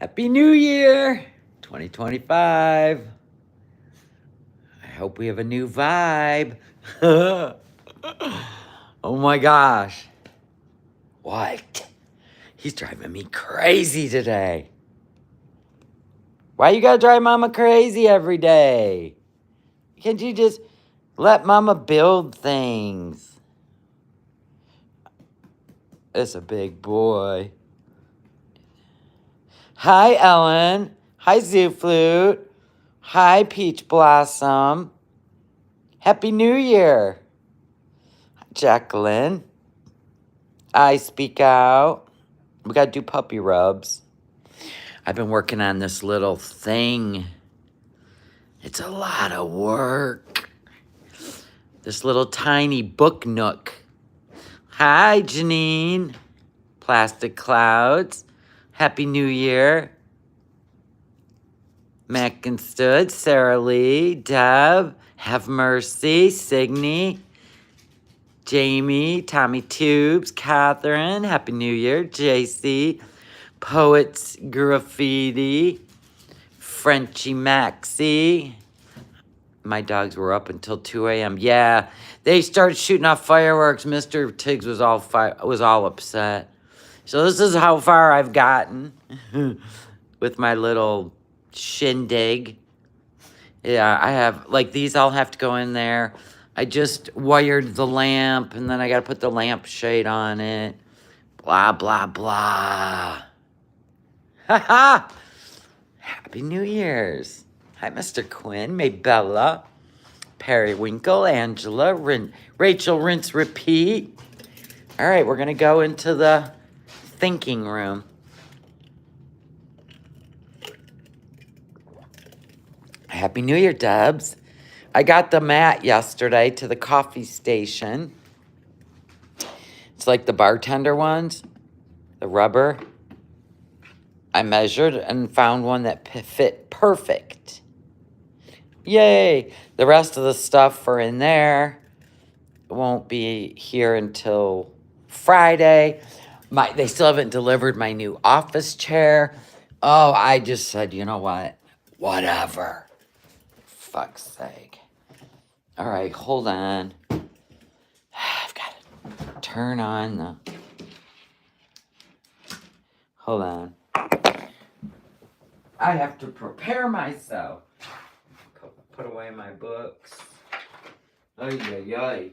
Happy New Year, 2025. I hope we have a new vibe. Oh my gosh. What? He's driving me crazy today. Why you gotta drive Mama crazy every day? Can't you just let Mama build things? It's a big boy. Hi, Ellen. Hi, Zoo Flute. Hi, Peach Blossom. Happy New Year. Jacqueline. I speak out. We gotta do puppy rubs. I've been working on this little thing. It's a lot of work. This little tiny book nook. Hi, Janine. Plastic Clouds. Happy New Year. Mac and Stood, Sarah Lee, Deb, Have Mercy, Signe, Jamie, Tommy Tubes, Catherine, Happy New Year, JC, Poets Graffiti, Frenchie Maxie. My dogs were up until 2 a.m. Yeah, they started shooting off fireworks. Mr. Tiggs was all upset. So this is how far I've gotten with my little shindig. Yeah, I have, like, these all have to go in there. I just wired the lamp, and then I gotta put the lamp shade on it. Blah, blah, blah. Ha-ha! Happy New Year's. Hi, Mr. Quinn, Maybella, Periwinkle, Angela, Rachel, Rinse, Repeat. All right, we're gonna go into the thinking room. Happy New Year, Debs. I got the mat yesterday to the coffee station. It's like the bartender ones, the rubber. I measured and found one that fit perfect. Yay! The rest of the stuff are in there. It won't be here until Friday. They still haven't delivered my new office chair. Oh, I just said, you know what? Whatever. Fuck's sake. All right, hold on. I've got to turn on the... Hold on. I have to prepare myself. Put away my books. Ay, ay, ay.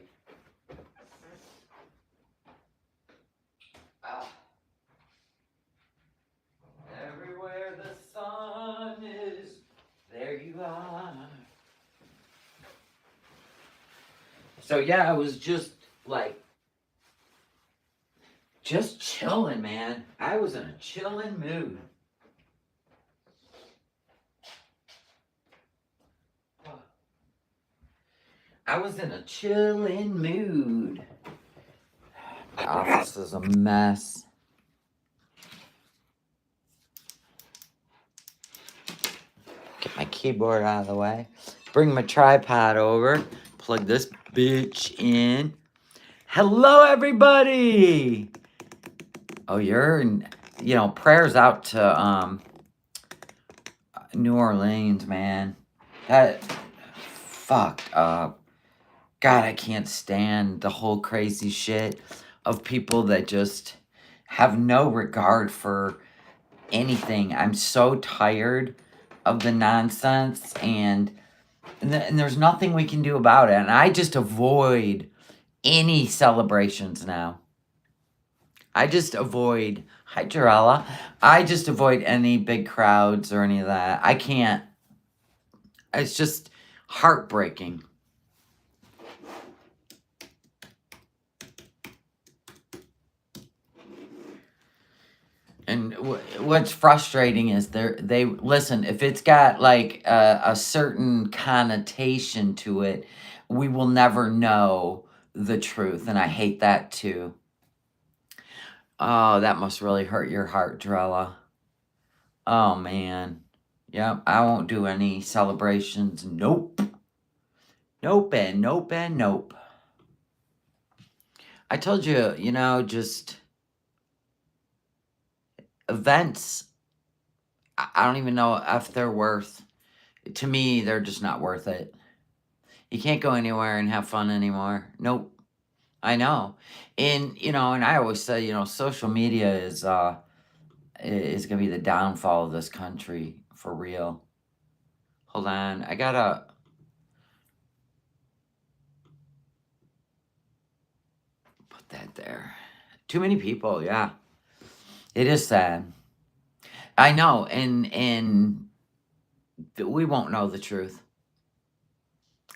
Everywhere the sun is, there you are. So yeah, I was just chilling, man. I was in a chilling mood. I was in a chilling mood. My office is a mess. Get my keyboard out of the way. Bring my tripod over. Plug this bitch in. Hello, everybody. Oh, prayers out to New Orleans, man. That fucked up. God, I can't stand the whole crazy shit of people that just have no regard for anything. I'm so tired of the nonsense, and there's nothing we can do about it. And I just avoid any celebrations now. Hi, Jarella. I just avoid any big crowds or any of that. I can't. It's just heartbreaking. And what's frustrating is they listen, if it's got like a certain connotation to it, we will never know the truth. And I hate that too. Oh, that must really hurt your heart, Drella. Oh, man. Yep, I won't do any celebrations. Nope. Nope and nope and nope. I told you, just events I don't even know if they're worth, to me, they're just not worth it. You can't go anywhere and have fun anymore. Nope. I know. And, and I always say, social media is going to be the downfall of this country for real. Hold on. I got to put that there. Too many people. Yeah. It is sad. I know. And we won't know the truth.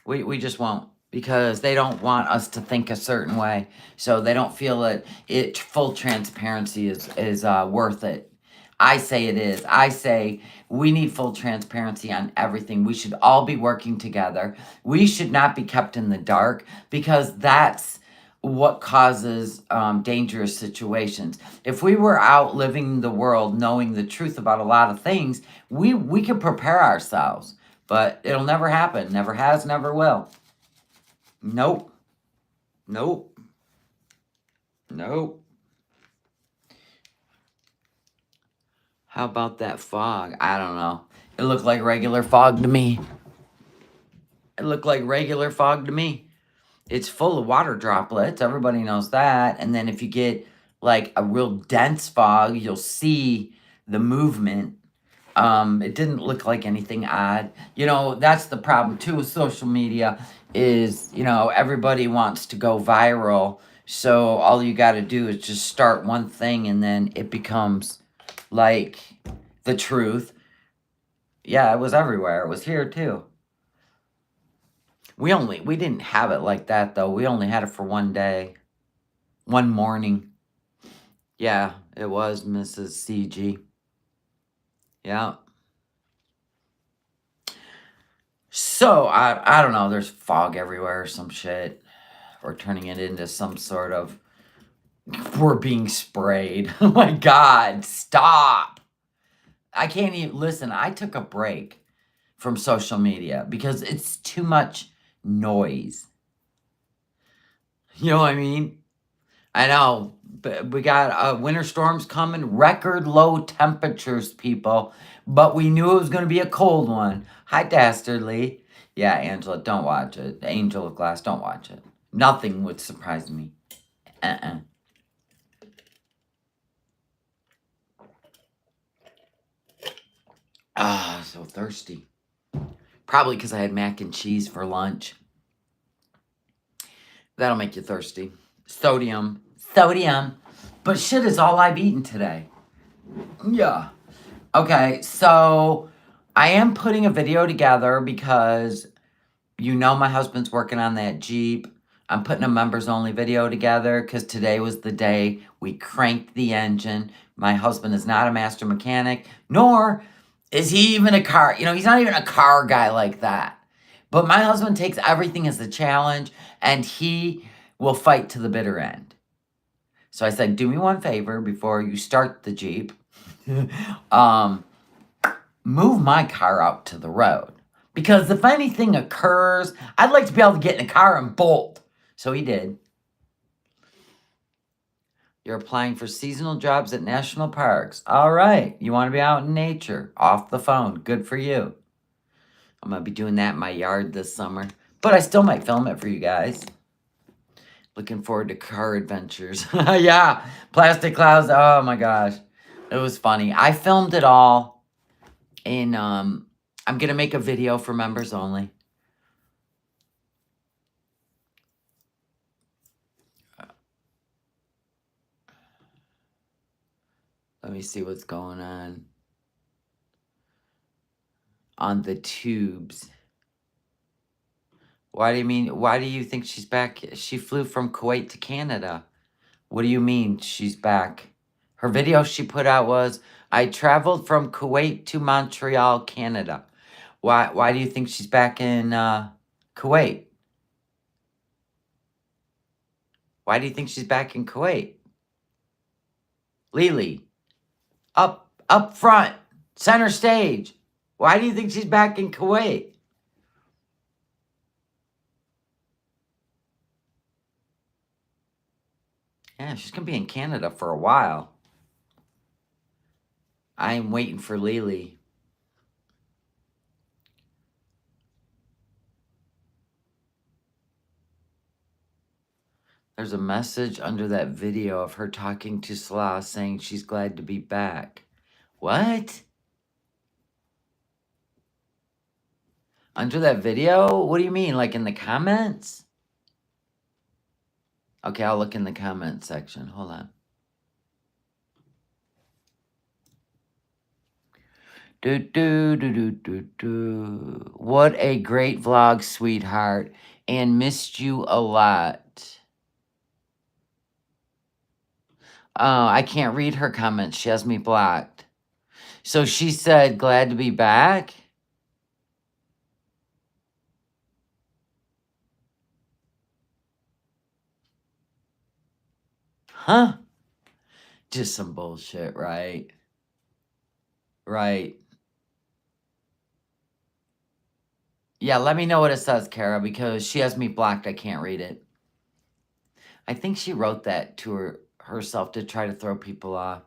We just won't, because they don't want us to think a certain way. So they don't feel that full transparency is worth it. I say it is. I say we need full transparency on everything. We should all be working together. We should not be kept in the dark, because that's what causes dangerous situations. If we were out living the world, knowing the truth about a lot of things, we could prepare ourselves. But it'll never happen. Never has, never will. Nope. Nope. Nope. How about that fog? I don't know. It looked like regular fog to me. It looked like regular fog to me. It's full of water droplets. Everybody knows that. And then if you get like a real dense fog, you'll see the movement. It didn't look like anything odd. That's the problem too with social media is, everybody wants to go viral. So all you got to do is just start one thing and then it becomes like the truth. Yeah, it was everywhere. It was here too. We didn't have it like that though. We only had it for one day. One morning. Yeah, it was Mrs. CG. Yeah. So, I don't know, there's fog everywhere or some shit. We're turning it into some sort of, we're being sprayed. Oh my God, stop. I can't even, listen, I took a break from social media because it's too much noise. You know what I mean? I know, but we got winter storms coming, record low temperatures, people. But we knew it was going to be a cold one. Hi, Dastardly. Yeah, Angela, don't watch it. Angel of Glass, don't watch it. Nothing would surprise me. So thirsty. Probably because I had mac and cheese for lunch. That'll make you thirsty. Sodium. But shit is all I've eaten today. Yeah. Okay, so I am putting a video together because my husband's working on that Jeep. I'm putting a members only video together because today was the day we cranked the engine. My husband is not a master mechanic, nor is he even a car. He's not even a car guy like that. But my husband takes everything as a challenge and he will fight to the bitter end. So I said, do me one favor before you start the Jeep. Move my car out to the road. Because if anything occurs, I'd like to be able to get in a car and bolt. So he did. You're applying for seasonal jobs at national parks. All right. You want to be out in nature, off the phone. Good for you. I'm going to be doing that in my yard this summer. But I still might film it for you guys. Looking forward to car adventures. Yeah. Plastic clouds. Oh my gosh. It was funny. I filmed it all. And I'm going to make a video for members only. Let me see what's going on the tubes. Why do you think she's back? She flew from Kuwait to Canada. What do you mean she's back? Her video she put out was, I traveled from Kuwait to Montreal, Canada. Why do you think she's back in Kuwait? Why do you think she's back in Kuwait? Lily, up front, center stage. Why do you think she's back in Kuwait? Yeah, she's going to be in Canada for a while. I'm waiting for Lily. There's a message under that video of her talking to Salah saying she's glad to be back. What? Under that video? What do you mean? Like in the comments? Okay, I'll look in the comment section. Hold on. What a great vlog, sweetheart. And missed you a lot. Oh, I can't read her comments. She has me blocked. So she said, glad to be back. Huh? Just some bullshit, right? Right. Yeah, let me know what it says, Kara, because she has me blocked. I can't read it. I think she wrote that to herself to try to throw people off.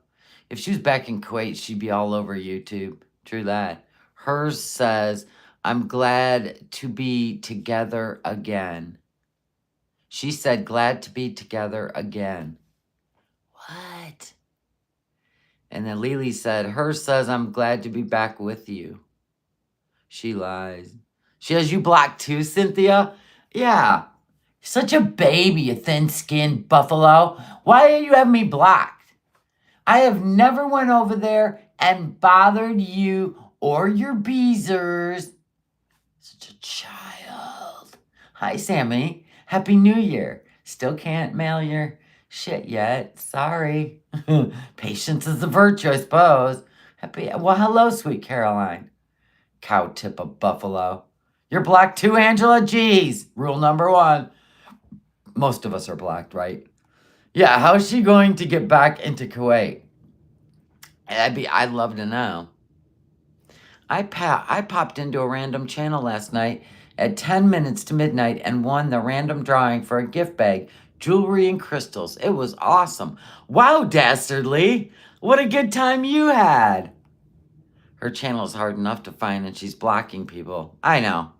If she was back in Kuwait, she'd be all over YouTube. True that. Hers says, I'm glad to be together again. She said, glad to be together again. What? And then Lily said, hers says, I'm glad to be back with you. She lies. She has you blocked too, Cynthia? Yeah. Such a baby, you thin-skinned buffalo. Why do you have me blocked? I have never went over there and bothered you or your beezers. Such a child. Hi, Sammy. Happy New Year. Still can't mail your shit yet. Sorry. Patience is a virtue, I suppose. Well, hello, sweet Caroline. Cow tip of buffalo. You're blocked too, Angela? Jeez. Rule number 1. Most of us are blocked, right? Yeah, how is she going to get back into Kuwait? I'd love to know. I popped into a random channel last night at 10 minutes to midnight and won the random drawing for a gift bag, jewelry and crystals. It was awesome. Wow, Dastardly. What a good time you had. Her channel is hard enough to find and she's blocking people. I know.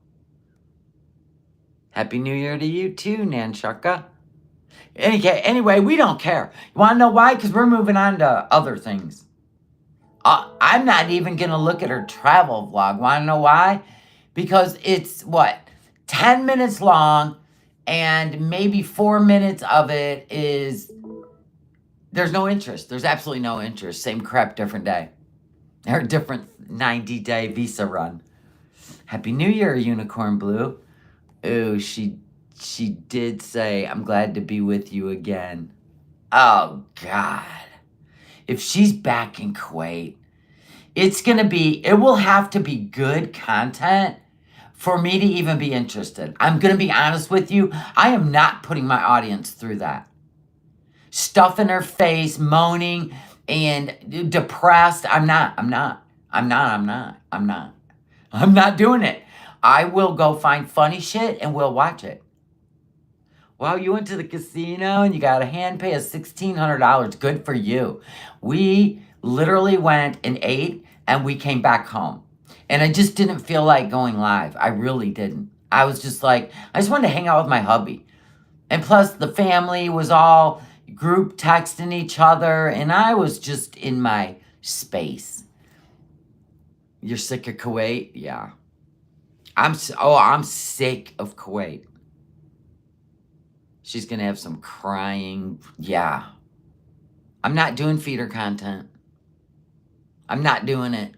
Happy New Year to you too, Nanchucka. Anyway, we don't care. You want to know why? Because we're moving on to other things. I'm not even going to look at her travel vlog. Want to know why? Because it's, 10 minutes long, and maybe 4 minutes of it is, there's no interest. There's absolutely no interest. Same crap, different day. Or different 90-day visa run. Happy New Year, Unicorn Blue. Ooh, she did say, I'm glad to be with you again. Oh, God. If she's back in Kuwait, it will have to be good content for me to even be interested. I'm going to be honest with you. I am not putting my audience through that. Stuff in her face, moaning, and depressed. I'm not doing it. I will go find funny shit and we'll watch it. Wow, you went to the casino and you got a hand pay of $1,600. Good for you. We literally went and ate and we came back home. And I just didn't feel like going live. I really didn't. I was just like, I just wanted to hang out with my hubby. And plus the family was all group texting each other and I was just in my space. You're sick of Kuwait? Yeah. I'm sick of Kuwait. She's going to have some crying. Yeah. I'm not doing feeder content. I'm not doing it.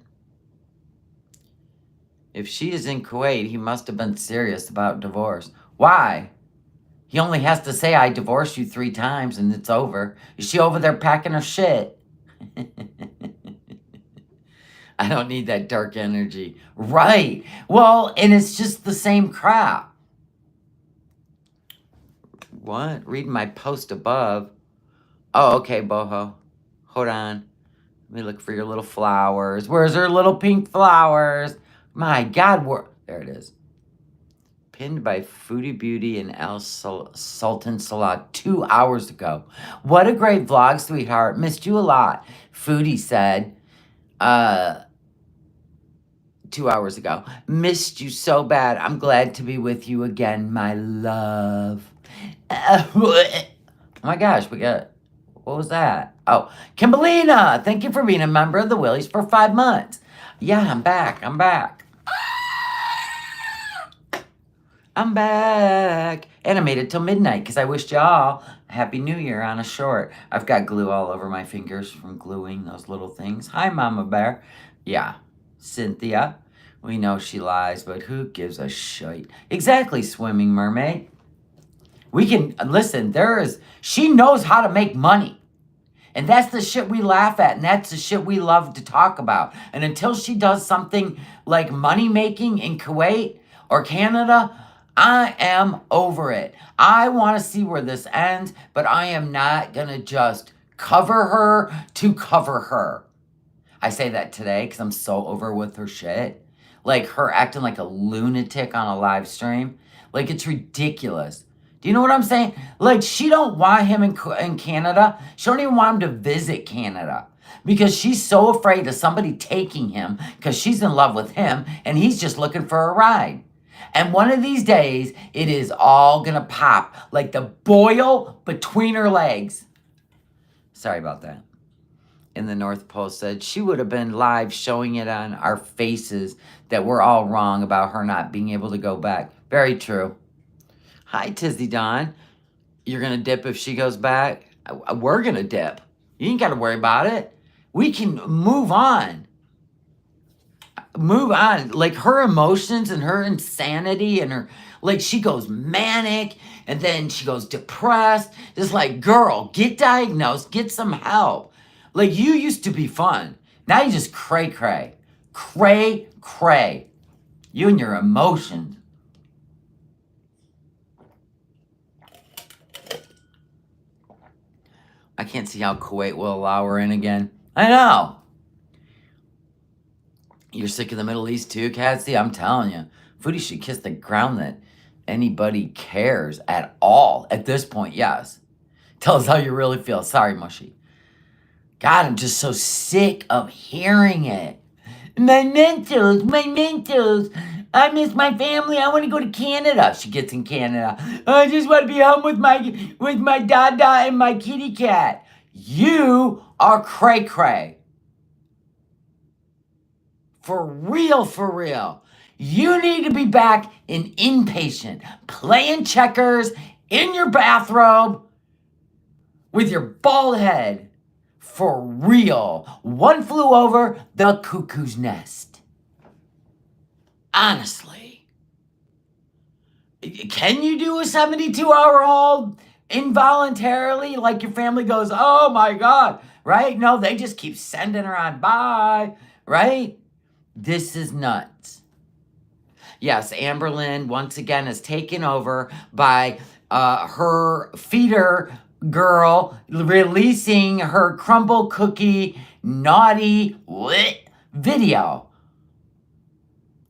If she is in Kuwait, he must have been serious about divorce. Why? He only has to say, I divorced you 3 times and it's over. Is she over there packing her shit? I don't need that dark energy. Right. Well, and it's just the same crap. What? Reading my post above. Oh, okay, Boho. Hold on. Let me look for your little flowers. Where's her little pink flowers? My God, there it is. Pinned by Foodie Beauty and Sultan Salah 2 hours ago. What a great vlog, sweetheart. Missed you a lot. Foodie said, 2 hours ago. Missed you so bad. I'm glad to be with you again, my love. Oh my gosh, we got, what was that? Oh, Kimberlina, thank you for being a member of the Willies for 5 months. Yeah, I'm back. I'm back. I'm back. And I made it till midnight because I wished y'all a Happy New Year on a short. I've got glue all over my fingers from gluing those little things. Hi, Mama Bear. Yeah, Cynthia. We know she lies, but who gives a shite? Exactly, Swimming Mermaid. We can, listen, she knows how to make money. And that's the shit we laugh at, and that's the shit we love to talk about. And until she does something like money making in Kuwait or Canada, I am over it. I want to see where this ends, but I am not going to just cover her to cover her. I say that today because I'm so over with her shit. Like her acting like a lunatic on a live stream. Like it's ridiculous. Do you know what I'm saying? Like she don't want him in Canada. She don't even want him to visit Canada. Because she's so afraid of somebody taking him because she's in love with him and he's just looking for a ride. And one of these days, it is all gonna pop like the boil between her legs. Sorry about that. In the North Pole said she would have been live showing it on our faces that we're all wrong about her not being able to go back. Very true. Hi, Tizzy Dawn. You're gonna dip if she goes back? We're gonna dip. You ain't gotta worry about it. We can move on. Move on. Like her emotions and her insanity and her, like she goes manic and then she goes depressed. It's like, girl, get diagnosed, get some help. Like you used to be fun. Now you just cray cray. Cray cray. You and your emotions. I can't see how Kuwait will allow her in again. I know. You're sick of the Middle East too, Catsy? I'm telling you. Foodie should kiss the ground that anybody cares at all. At this point, yes. Tell us how you really feel. Sorry, Mushy. God, I'm just so sick of hearing it. My mentals. I miss my family. I want to go to Canada. She gets in Canada. I just want to be home with my dada and my kitty cat. You are cray cray. For real, for real. You need to be back in inpatient, playing checkers in your bathrobe with your bald head. For real. One flew over the cuckoo's nest. Honestly. Can you do a 72-hour hold involuntarily? Like your family goes, oh my God, right? No, they just keep sending her on by, right? This is nuts. Yes, Amberlynn once again is taken over by her feeder girl releasing her crumble cookie naughty video.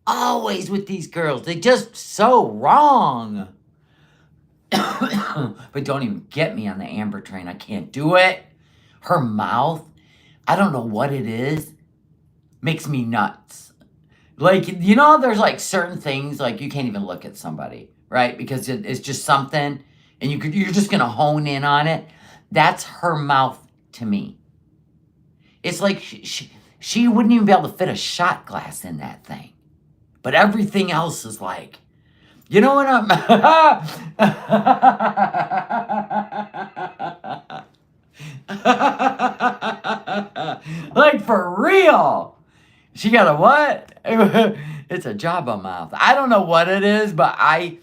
Always with these girls. They're just so wrong. But don't even get me on the Amber train. I can't do it. Her mouth, I don't know what it is, makes me nuts. Like, you know, there's like certain things, like you can't even look at somebody, right? Because it's just something, and you're just going to hone in on it. That's her mouth to me. It's like she wouldn't even be able to fit a shot glass in that thing. But everything else is like, you know what I'm... Like, for real. She got a what? It's a Jabba mouth. I don't know what it is, but I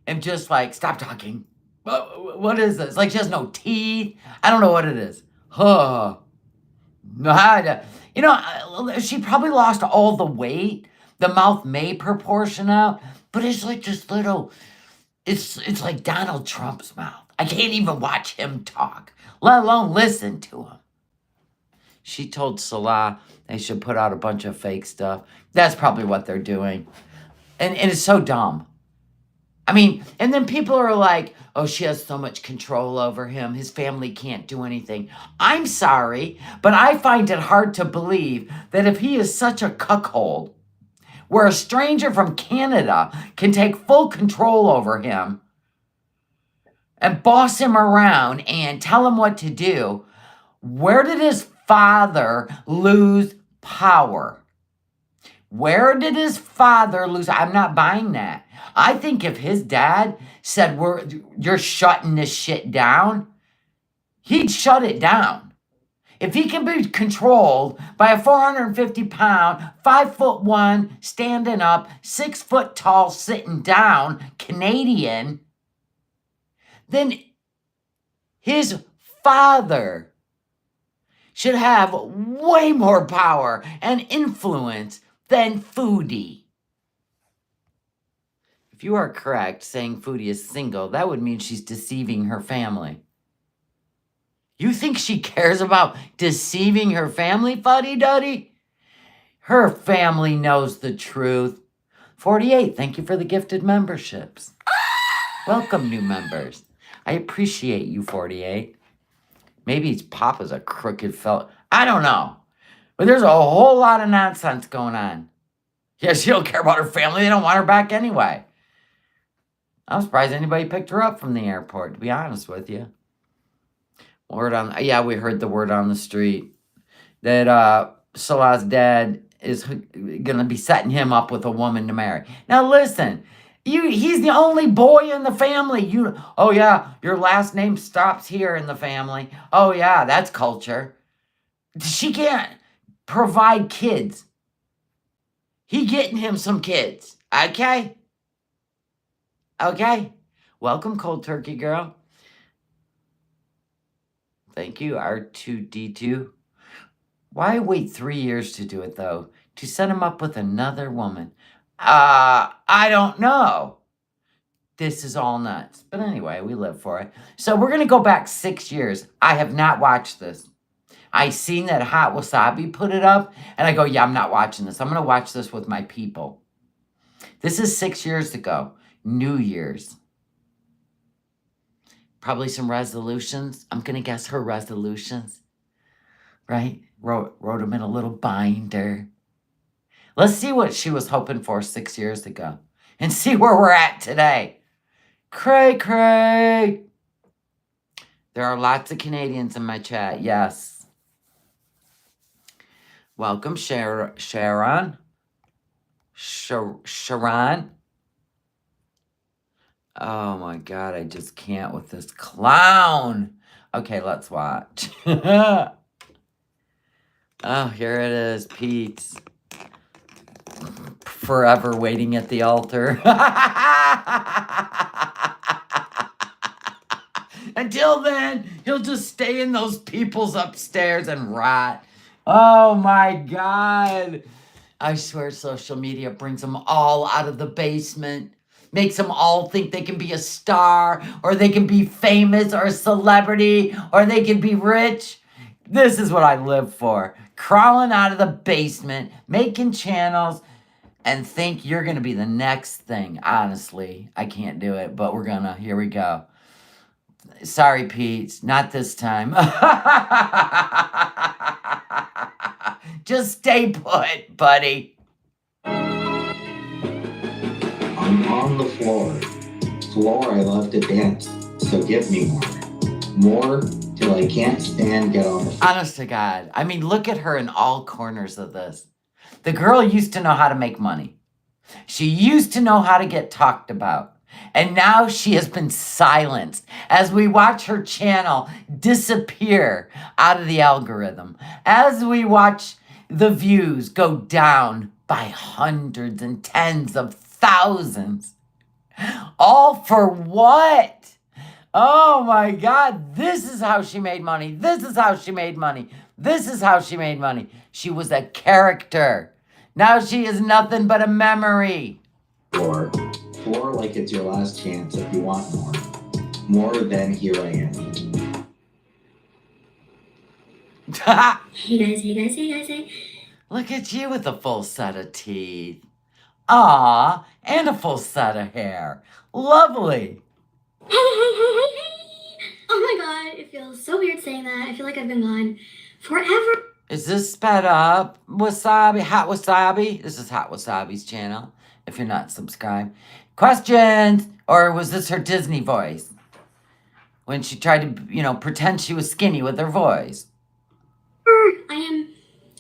am just like, stop talking. What is this? Like, she has no teeth. I don't know what it is. Huh. You know, she probably lost all the weight. The mouth may proportion out, but it's like just little, it's like Donald Trump's mouth. I can't even watch him talk, let alone listen to him. She told Salah they should put out a bunch of fake stuff. That's probably what they're doing. And it's so dumb. I mean, and then people are like, oh, she has so much control over him. His family can't do anything. I'm sorry, but I find it hard to believe that if he is such a cuckold, where a stranger from Canada can take full control over him and boss him around and tell him what to do, where did his father lose power? Where did his father lose? I'm not buying that. I think if his dad said, you're shutting this shit down, he'd shut it down. If he can be controlled by a 450-pound, 5'1", standing up, 6 foot tall, sitting down Canadian, then his father should have way more power and influence than Foodie. If you are correct saying Foodie is single, that would mean she's deceiving her family. You think she cares about deceiving her family, fuddy-duddy? Her family knows the truth. 48, thank you for the gifted memberships. Welcome, new members. I appreciate you, 48. Maybe Papa's a crooked fellow. I don't know. But there's a whole lot of nonsense going on. Yeah, she don't care about her family. They don't want her back anyway. I'm surprised anybody picked her up from the airport, to be honest with you. We heard the word on the street that Salah's dad is going to be setting him up with a woman to marry. Now listen, he's the only boy in the family. Oh yeah, your last name stops here in the family. Oh yeah, that's culture. She can't provide kids. He getting him some kids. Okay? Okay? Welcome, Cold Turkey Girl. Thank you, R2D2. Why wait 3 years to do it, though? To set him up with another woman? I don't know. This is all nuts. But anyway, we live for it. So we're going to go back 6 years. I have not watched this. I seen that Hot Wasabi put it up, and I go, yeah, I'm not watching this. I'm going to watch this with my people. This is 6 years ago. New Year's. Probably some resolutions. I'm going to guess her resolutions. Right? Wrote them in a little binder. Let's see what she was hoping for 6 years ago. And see where we're at today. Cray, cray. There are lots of Canadians in my chat. Yes. Welcome, Sharon. Sharon. Oh my God, I just can't with this clown. Okay, let's watch. Oh, here it is, Pete's. Forever waiting at the altar. Until then, he'll just stay in those people's upstairs and rot. Oh my God. I swear social media brings them all out of the basement. Makes them all think they can be a star, or they can be famous, or a celebrity, or they can be rich. This is what I live for. Crawling out of the basement, making channels, and think you're going to be the next thing. Honestly, I can't do it, but we're going to. Here we go. Sorry, Pete. Not this time. Just stay put, buddy. I'm on the floor. Floor I love to dance. So give me more. More till I can't stand, get on the floor. Honest to God. I mean, look at her in all corners of this. The girl used to know how to make money. She used to know how to get talked about. And now she has been silenced as we watch her channel disappear out of the algorithm. As we watch the views go down by hundreds and tens of thousands. All for what? Oh my God, this is how she made money. This is how she made money. This is how she made money. She was a character. Now she is nothing but a memory. Floor like it's your last chance if you want more. More than here I am. Hey guys. Look at you with a full set of teeth. Aw, and a full set of hair. Lovely. Hey, hey, hey, hey, hey! Oh my god, it feels so weird saying that. I feel like I've been gone forever. Is this sped up? Wasabi, Hot Wasabi? This is Hot Wasabi's channel, if you're not subscribed. Questions? Or was this her Disney voice? When she tried to, pretend she was skinny with her voice. I am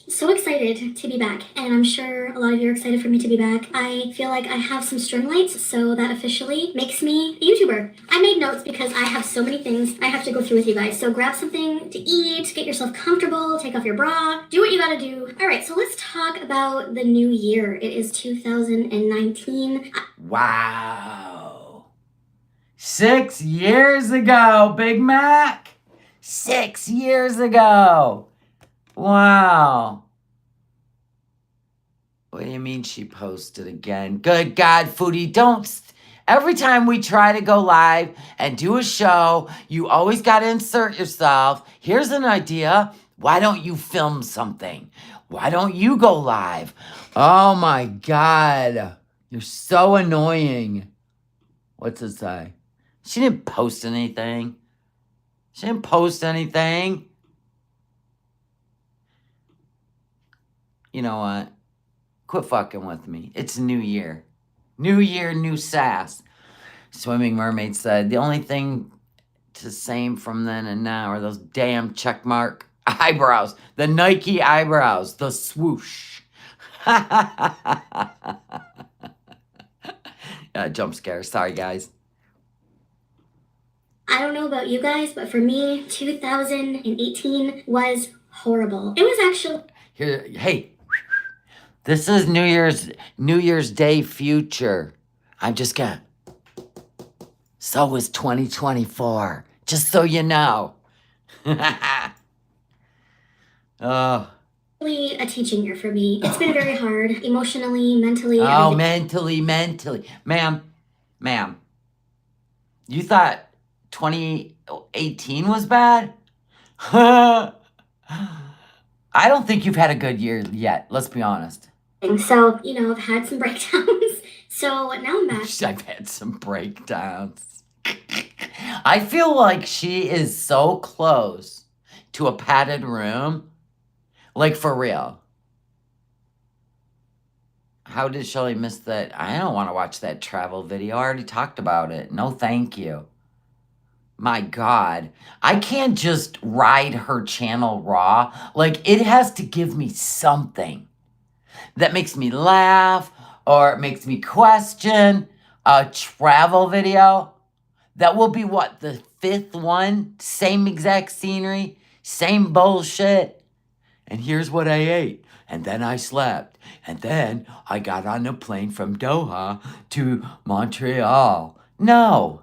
so excited to be back, and I'm sure a lot of you are excited for me to be back. I feel like I have some string lights, so that officially makes me a YouTuber. I made notes because I have so many things I have to go through with you guys. So grab something to eat, get yourself comfortable, take off your bra, do what you gotta do. All right, so let's talk about the new year. It is 2019. Wow. 6 years ago, Big Mac. 6 years ago. Wow. What do you mean she posted again? Good God, Foodie, don't. Every time we try to go live and do a show, you always got to insert yourself. Here's an idea. Why don't you film something? Why don't you go live? Oh my God. You're so annoying. What's it say? She didn't post anything. She didn't post anything. You know what? Quit fucking with me. It's New Year. New Year, new sass. Swimming Mermaid said, the only thing to same from then and now are those damn checkmark eyebrows. The Nike eyebrows. The swoosh. Jump scare. Sorry, guys. I don't know about you guys, but for me, 2018 was horrible. It was actually... Here, hey. This is New Year's Day future. I'm just gonna. So was 2024. Just so you know. Oh. Really a teaching year for me. It's been very hard, emotionally, mentally. Oh, mentally. Ma'am. You thought 2018 was bad? I don't think you've had a good year yet. Let's be honest. So, I've had some breakdowns. So now I'm back. I've had some breakdowns. I feel like she is so close to a padded room. Like, for real. How did Shelly miss that? I don't want to watch that travel video. I already talked about it. No, thank you. My God. I can't just ride her channel raw. Like, it has to give me something that makes me laugh or makes me question. A travel video that will be what, the 5th one? Same exact scenery, same bullshit. And here's what I ate. And then I slept. And then I got on a plane from Doha to Montreal. No.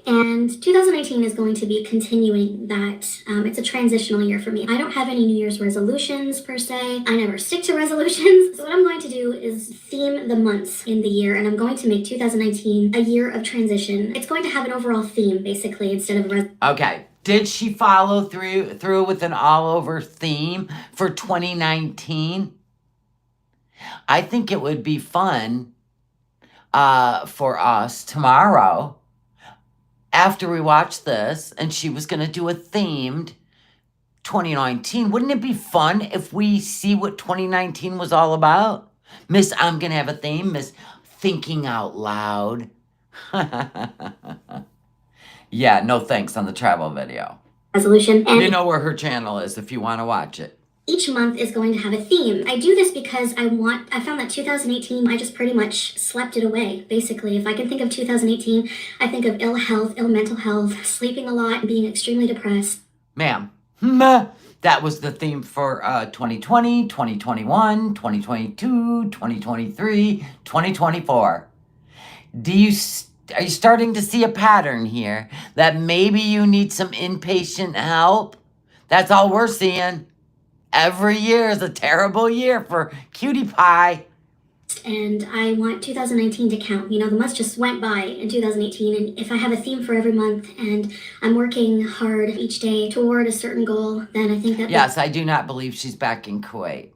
And 2019 is going to be continuing that. It's a transitional year for me. I don't have any New Year's resolutions per se. I never stick to resolutions. So what I'm going to do is theme the months in the year, and I'm going to make 2019 a year of transition. It's going to have an overall theme, basically, instead of a Okay. Did she follow through with an all-over theme for 2019? I think it would be fun for us tomorrow after we watch this, and she was going to do a themed 2019. Wouldn't it be fun if we see what 2019 was all about? Miss, I'm going to have a theme. Miss Thinking Out Loud. Yeah, no thanks on the travel video. resolution. And you know where her channel is if you want to watch it. Each month is going to have a theme. I do this because I found that 2018, I just pretty much slept it away, basically. If I can think of 2018, I think of ill health, ill mental health, sleeping a lot, being extremely depressed. Ma'am, that was the theme for 2020, 2021, 2022, 2023, 2024. Are you starting to see a pattern here that maybe you need some inpatient help? That's all we're seeing. Every year is a terrible year for Cutie Pie. And I want 2019 to count. The months just went by in 2018, and if I have a theme for every month and I'm working hard each day toward a certain goal, then I think that... Yes, I do not believe she's back in Kuwait.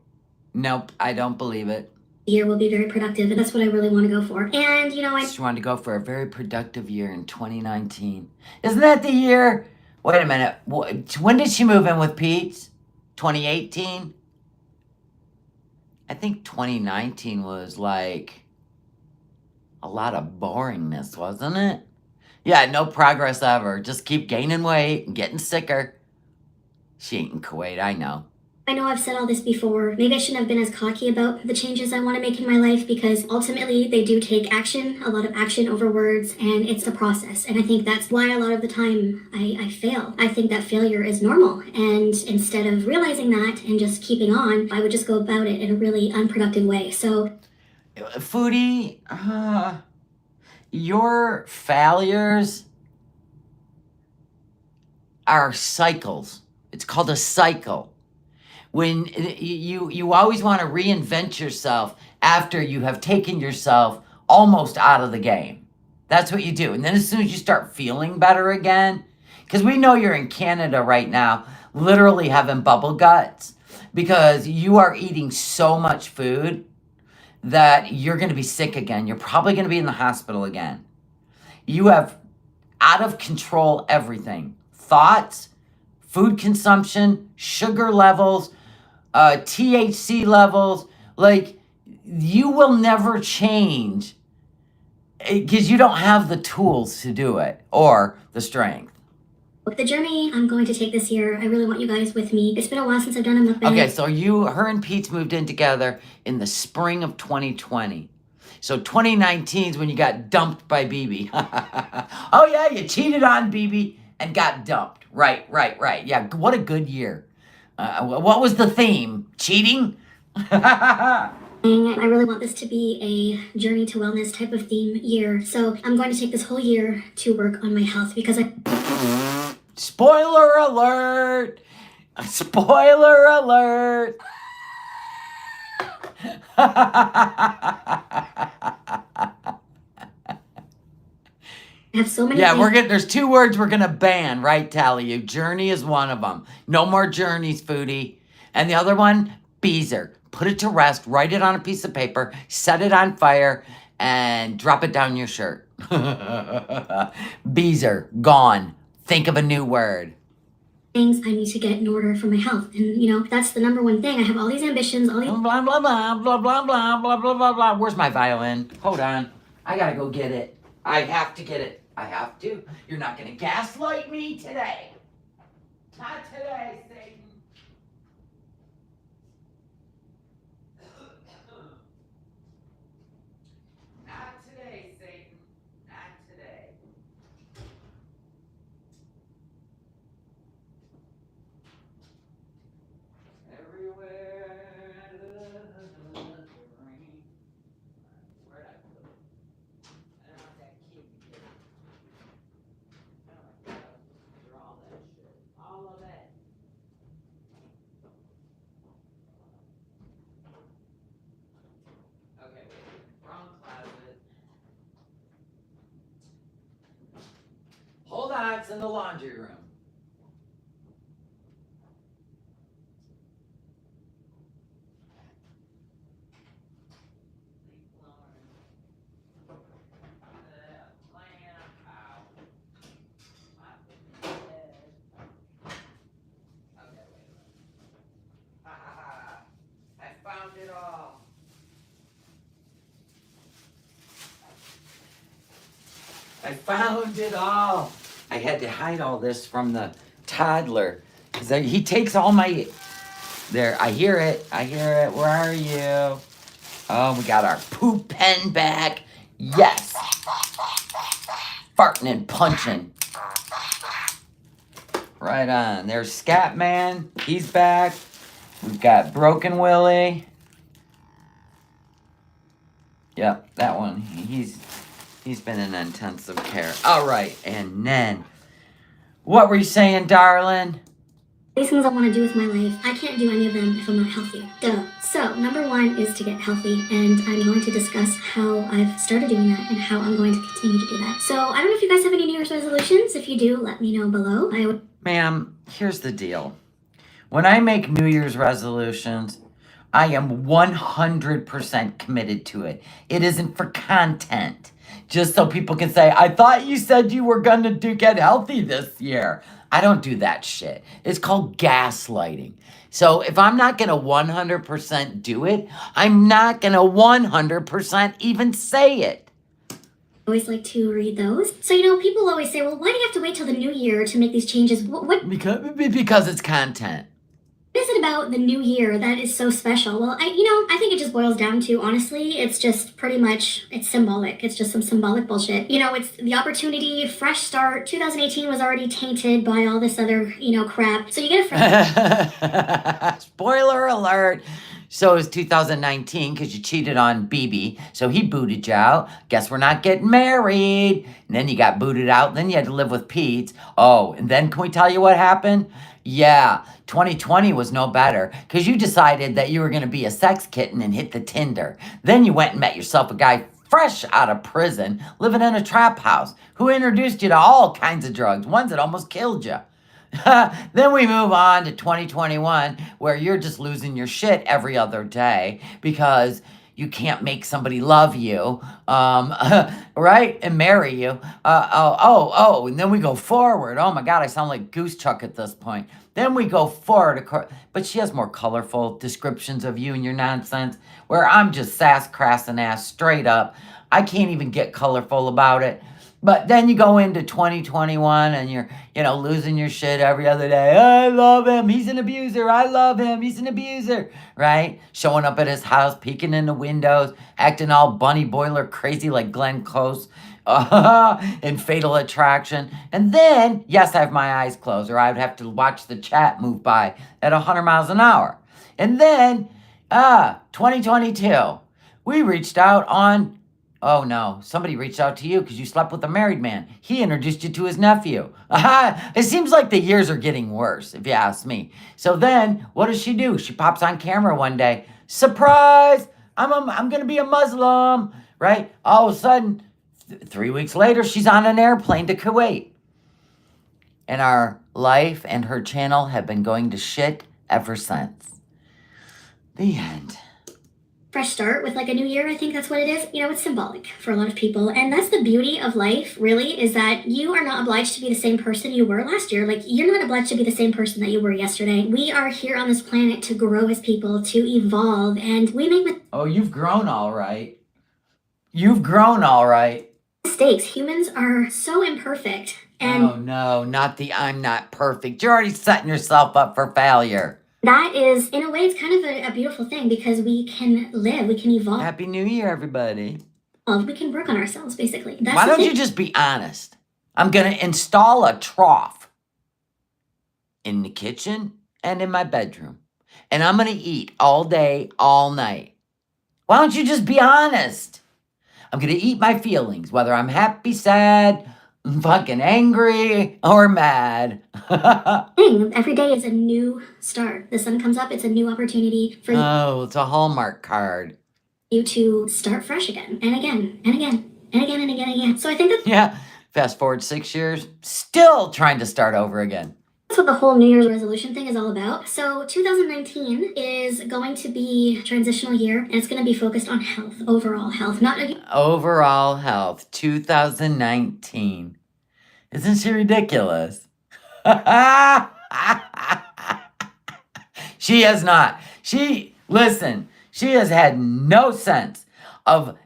Nope, I don't believe it. year will be very productive, and that's what I really want to go for. And, you know, I She wanted to go for a very productive year in 2019. Isn't that the year? Wait a minute. When did she move in with Pete? 2018? I think 2019 was like a lot of boringness, wasn't it? Yeah, no progress ever. Just keep gaining weight and getting sicker. She ain't in Kuwait, I know. know I've said all this before. Maybe I shouldn't have been as cocky about the changes I want to make in my life, because ultimately they do take action, a lot of action over words, and it's a process. And I think that's why a lot of the time I fail. I think that failure is normal. And instead of realizing that and just keeping on, I would just go about it in a really unproductive way. So, Foodie, your failures are cycles. It's called a cycle. When you always want to reinvent yourself after you have taken yourself almost out of the game. That's what you do. And then as soon as you start feeling better again, because we know you're in Canada right now, literally having bubble guts, because you are eating so much food that you're going to be sick again. You're probably going to be in the hospital again. You have out of control everything. Thoughts, food consumption, sugar levels, THC levels. Like, you will never change because you don't have the tools to do it or the strength. the journey I'm going to take this year, I really want you guys with me. It's been a while since I've done a mukbang. Okay, so her and Pete moved in together in the spring of 2020. So 2019 is when you got dumped by BB. Oh yeah, you cheated on BB and got dumped. Right. Yeah, what a good year. What was the theme? Cheating? I really want this to be a journey to wellness type of theme year. So I'm going to take this whole year to work on my health, because Spoiler alert! Spoiler alert! I have so many Yeah, things. there's 2 words we're gonna ban, right, Tally? Journey is one of them. No more journeys, Foodie. And the other one, Beezer. Put it to rest, write it on a piece of paper, set it on fire, and drop it down your shirt. Beezer, gone. Think of a new word. Things I need to get in order for my health. And, you know, that's the number one thing. I have all these ambitions, all these Blah, blah, blah, blah, blah, blah, blah, blah, blah, blah. Where's my violin? Hold on. I gotta go get it. I have to get it. I have to. You're not gonna gaslight me today. Not today, Satan. Not today, Satan. Not today. Everywhere. Where'd I put it? I don't want that kid to get it. Oh my God, through all that shit. All of it. Okay, wait. Wrong closet. Hold on, it's in the laundry room. I found it all. I found it all. I had to hide all this from the toddler because he takes all my. There, I hear it. Where are you? Oh, we got our poop pen back. Yes. Farting and punching. Right on. There's Scatman. He's back. We've got Broken Willie. Yep, that one. He's been in intensive care. All right, and then, what were you saying, darling? things I want to do with my life. I can't do any of them if I'm not healthy. Duh. So, number one is to get healthy, and I'm going to discuss how I've started doing that and how I'm going to continue to do that. So, I don't know if you guys have any New Year's resolutions. If you do, let me know below. Ma'am, here's the deal. When I make New Year's resolutions, I am 100% committed to it. It isn't for content. Just so people can say, I thought you said you were going to get healthy this year. I don't do that shit. It's called gaslighting. So if I'm not going to 100% do it, I'm not going to 100% even say it. I always like to read those. So, people always say, well, why do you have to wait till the new year to make these changes? What Because it's content. is it about the new year that is so special? Well, I think it just boils down to, honestly, it's just pretty much, it's symbolic. It's just some symbolic bullshit. It's the opportunity, fresh start. 2018 was already tainted by all this other, crap. So you get a fresh Spoiler alert. So it was 2019 because you cheated on BB. So he booted you out. Guess we're not getting married. And then you got booted out. Then you had to live with Pete. Oh, and then can we tell you what happened? Yeah, 2020 was no better because you decided that you were going to be a sex kitten and hit the Tinder. Then you went and met yourself a guy fresh out of prison, living in a trap house, who introduced you to all kinds of drugs, ones that almost killed you. Then we move on to 2021, where you're just losing your shit every other day because you can't make somebody love you, right, and marry you. And then we go forward. Oh my God, I sound like Goose Chuck at this point. Then we go forward, but she has more colorful descriptions of you and your nonsense, where I'm just sass, crass, and ass straight up. I can't even get colorful about it. But then you go into 2021 and you're, losing your shit every other day. I love him. He's an abuser. I love him. He's an abuser. Right? Showing up at his house, peeking in the windows, acting all bunny boiler crazy like Glenn Close in Fatal Attraction. And then, yes, I have my eyes closed, or I would have to watch the chat move by at 100 miles an hour. And then, 2022, we reached out on... Oh no, somebody reached out to you because you slept with a married man. He introduced you to his nephew. It seems like the years are getting worse, if you ask me. So then, what does she do? She pops on camera one day. Surprise! I'm going to be a Muslim, right? All of a sudden, 3 weeks later, she's on an airplane to Kuwait. And our life and her channel have been going to shit ever since. The end. fresh start with like a new year. I think that's what it is. It's symbolic for a lot of people. And that's the beauty of life, really, is that you are not obliged to be the same person you were last year. Like, you're not obliged to be the same person that you were yesterday. We are here on this planet to grow as people, to evolve, and we make Oh, you've grown all right. You've grown all right. mistakes. Humans are so imperfect. And oh no, not the I'm not perfect. You're already setting yourself up for failure. That is, in a way, it's kind of a beautiful thing because we can live, we can evolve. Happy New Year, everybody. We can work on ourselves, basically. Why don't you just be honest? I'm going to install a trough in the kitchen and in my bedroom. And I'm going to eat all day, all night. Why don't you just be honest? I'm going to eat my feelings, whether I'm happy, sad, fucking angry, or mad. Every day is a new start. The sun comes up, it's a new opportunity for Oh, it's a Hallmark card. you to start fresh again, and again, and again, and again, and again, and again. So I think that's Yeah, fast forward 6 years, still trying to start over again. what the whole New Year's resolution thing is all about. So 2019 is going to be a transitional year, and it's going to be focused on health, overall health, not Overall health, 2019. Isn't she ridiculous? She has not. She has had no sense of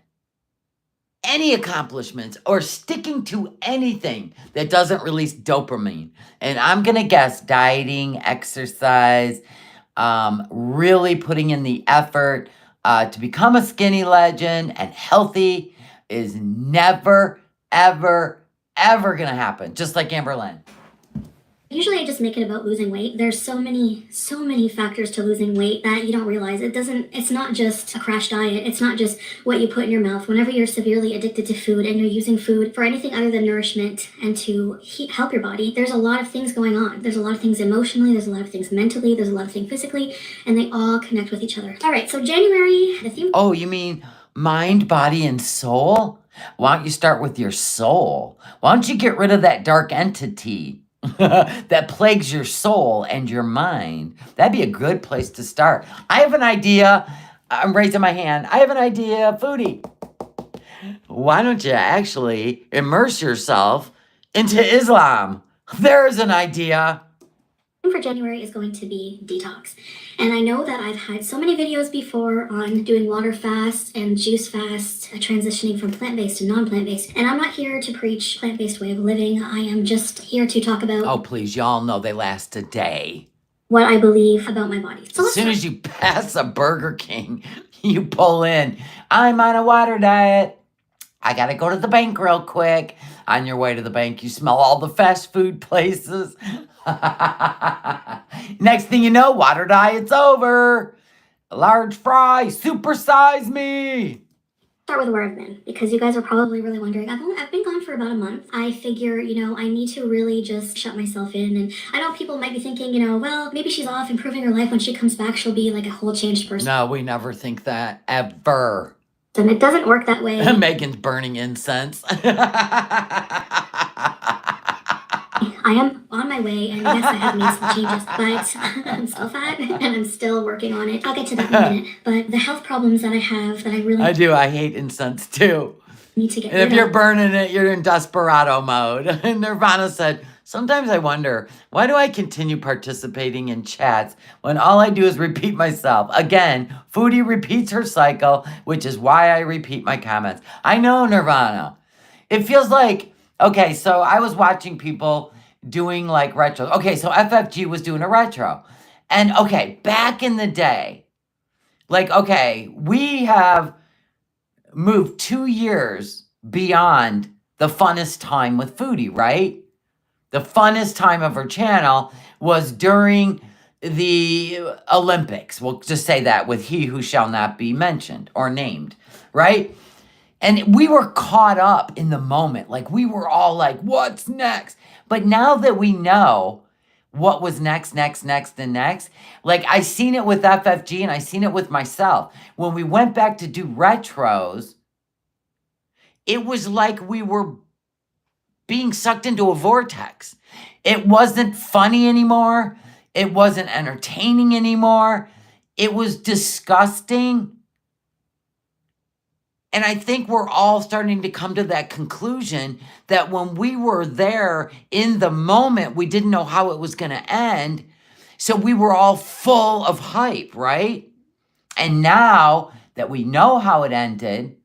any accomplishments or sticking to anything that doesn't release dopamine. And I'm going to guess dieting, exercise, really putting in the effort to become a skinny legend and healthy is never, ever, ever going to happen. Just like Amber Lynn. Usually I just make it about losing weight. There's so many factors to losing weight that you don't realize. It's not just a crash diet. It's not just what you put in your mouth. Whenever you're severely addicted to food and you're using food for anything other than nourishment and to help your body, there's a lot of things going on. There's a lot of things emotionally, there's a lot of things mentally, there's a lot of things physically, and they all connect with each other. All right, so January, the theme... Oh, you mean mind, body, and soul? Why don't you start with your soul? Why don't you get rid of that dark entity? that plagues your soul and your mind, that'd be a good place to start. I have an idea. I'm raising my hand. I have an idea, Foodie. Why don't you actually immerse yourself into Islam? There's an idea. For January is going to be detox. And I know that I've had so many videos before on doing water fasts and juice fasts, transitioning from plant-based to non-plant-based. And I'm not here to preach plant-based way of living. I am just here to talk about... Oh, please, y'all know they last a day. ...what I believe about my body. So as soon as you pass a Burger King, you pull in, I'm on a water diet. I gotta go to the bank real quick. On your way to the bank, you smell all the fast food places. Next thing you know, water diet's over. A large fry, supersize me. Start with where I've been, because you guys are probably really wondering. I've been gone for about a month. I figure, I need to really just shut myself in. And I know people might be thinking, well, maybe she's off improving her life. When she comes back, she'll be like a whole changed person. No, we never think that, ever. And it doesn't work that way. Megan's burning incense. I am on my way, and yes, I have made some changes, but I'm still fat, and I'm still working on it. I'll get to that in a minute. But the health problems that I have, that I really... I hate incense, too. Need to get and if you're burning it, you're in desperado mode. And Nirvana said, sometimes I wonder, why do I continue participating in chats when all I do is repeat myself? Again, Foodie repeats her cycle, which is why I repeat my comments. I know, Nirvana. It feels like, okay, so I was watching people doing like retros. Okay, so FFG was doing a retro. And okay, back in the day, like, okay, we have moved 2 years beyond the funnest time with Foodie, right? The funnest time of her channel was during the Olympics. We'll just say that, with He Who Shall Not Be Mentioned or Named, right? And we were caught up in the moment. Like, we were all like, what's next? But now that we know what was next, and next, like, I seen it with FFG and I seen it with myself. When we went back to do retros, it was like we were being sucked into a vortex. It wasn't funny anymore. It wasn't entertaining anymore. It was disgusting. And I think we're all starting to come to that conclusion that when we were there in the moment, we didn't know how it was going to end. So we were all full of hype, right? And now that we know how it ended,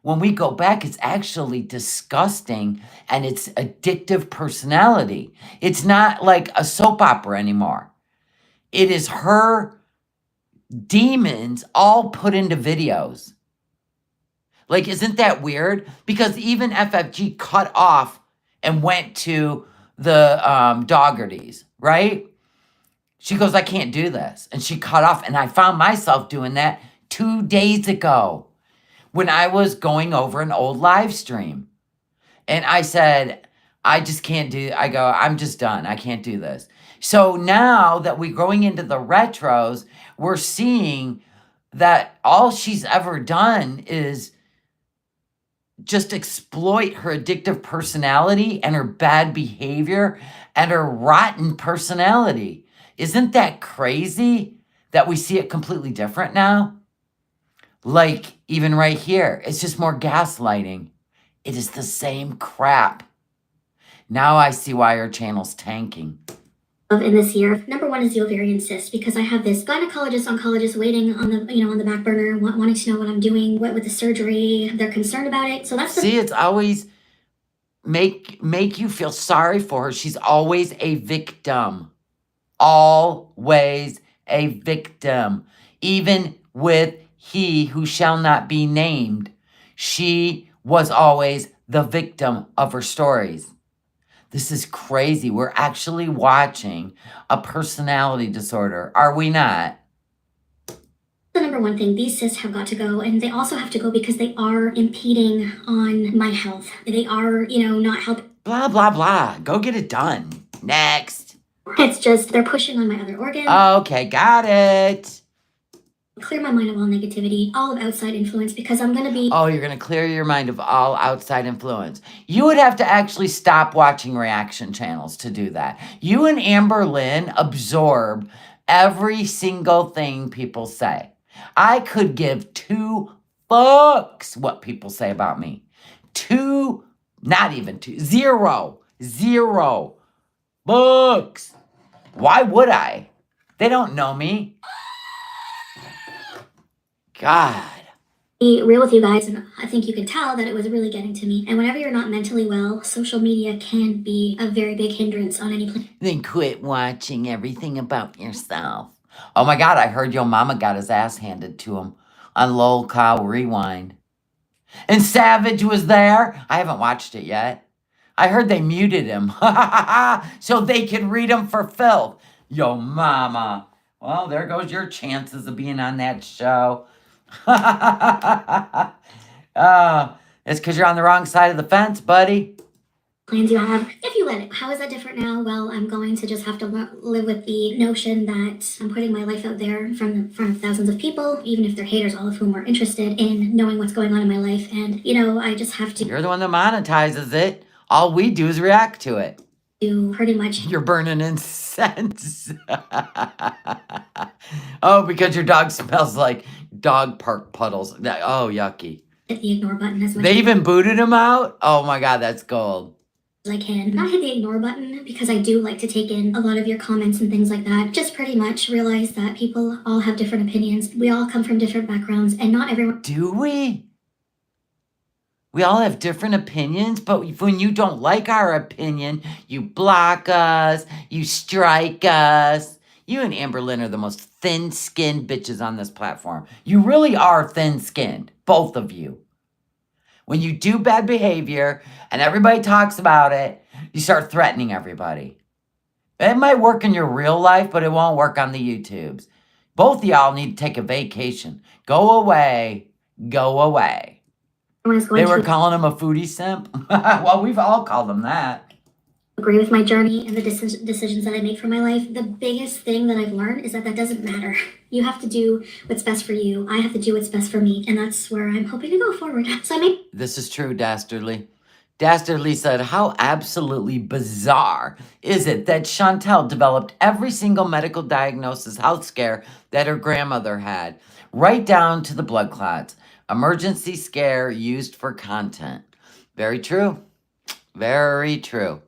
when we go back, it's actually disgusting, and it's addictive personality. It's not like a soap opera anymore. It is her demons all put into videos. Like, isn't that weird? Because even FFG cut off and went to the Doggerties, right? She goes, I can't do this. And she cut off. And I found myself doing that 2 days ago when I was going over an old live stream. And I said, I just can't do it. I go, I'm just done. I can't do this. So now that we're going into the retros, we're seeing that all she's ever done is just exploit her addictive personality and her bad behavior and her rotten personality. Isn't that crazy that we see it completely different now? Like, even right here, it's just more gaslighting. It is the same crap. Now I see why her channel's tanking. In this year, number one is the ovarian cyst, because I have this gynecologist, oncologist waiting on the, on the back burner, wanting to know what I'm doing, what with the surgery. They're concerned about it. So that's See, it's always make you feel sorry for her. She's always a victim. Always a victim. Even with He Who Shall Not Be Named, she was always the victim of her stories. This is crazy. We're actually watching a personality disorder, are we not? The number one thing, these cysts have got to go, and they also have to go because they are impeding on my health. They are, not helping. Blah, blah, blah. Go get it done. Next. It's just, they're pushing on my other organs. Okay, got it. clear my mind of all negativity, all of outside influence, because I'm going to be... Oh, you're going to clear your mind of all outside influence. You would have to actually stop watching reaction channels to do that. You and Amber Lynn absorb every single thing people say. I could give 2 fucks what people say about me. 2, not even 2, 0 books. Why would I? They don't know me. God. Be real with you guys, and I think you can tell that it was really getting to me. And whenever you're not mentally well, social media can be a very big hindrance on any plan. Then quit watching everything about yourself. Oh my God, I heard your mama got his ass handed to him on Lol Cow Rewind. And Savage was there. I haven't watched it yet. I heard they muted him so they could read him for filth. Yo mama. Well, there goes your chances of being on that show. It's because you're on the wrong side of the fence, buddy. Plans you have, if you let it. How is that different now? Well, I'm going to just have to live with the notion that I'm putting my life out there in front of thousands of people, even if they're haters, all of whom are interested in knowing what's going on in my life. And, you know, I just have to... You're the one that monetizes it. All we do is react to it. Do pretty much... You're burning incense. Oh, because your dog smells like dog park puddles. Oh, yucky. Hit the ignore button as much They even booted him out? Oh my God, that's gold. as I can. Not hit the ignore button, because I do like to take in a lot of your comments and things like that. Just pretty much realize that people all have different opinions. We all come from different backgrounds, and not everyone... Do we? We all have different opinions, but when you don't like our opinion, you block us, you strike us. You and Amber Lynn are the most thin-skinned bitches on this platform. You really are thin-skinned, both of you. When you do bad behavior and everybody talks about it, you start threatening everybody. It might work in your real life, but it won't work on the YouTubes. Both of y'all need to take a vacation. Go away. Go away. They were calling him a foodie simp. Well, we've all called him that. Agree with my journey and the decisions that I make for my life. The biggest thing that I've learned is that doesn't matter. You have to do what's best for you. I have to do what's best for me. And that's where I'm hoping to go forward. So I make... This is true, Dastardly. Dastardly said, how absolutely bizarre is it that Chantel developed every single medical diagnosis health scare that her grandmother had, right down to the blood clots. Emergency scare used for content. Very true. Very true.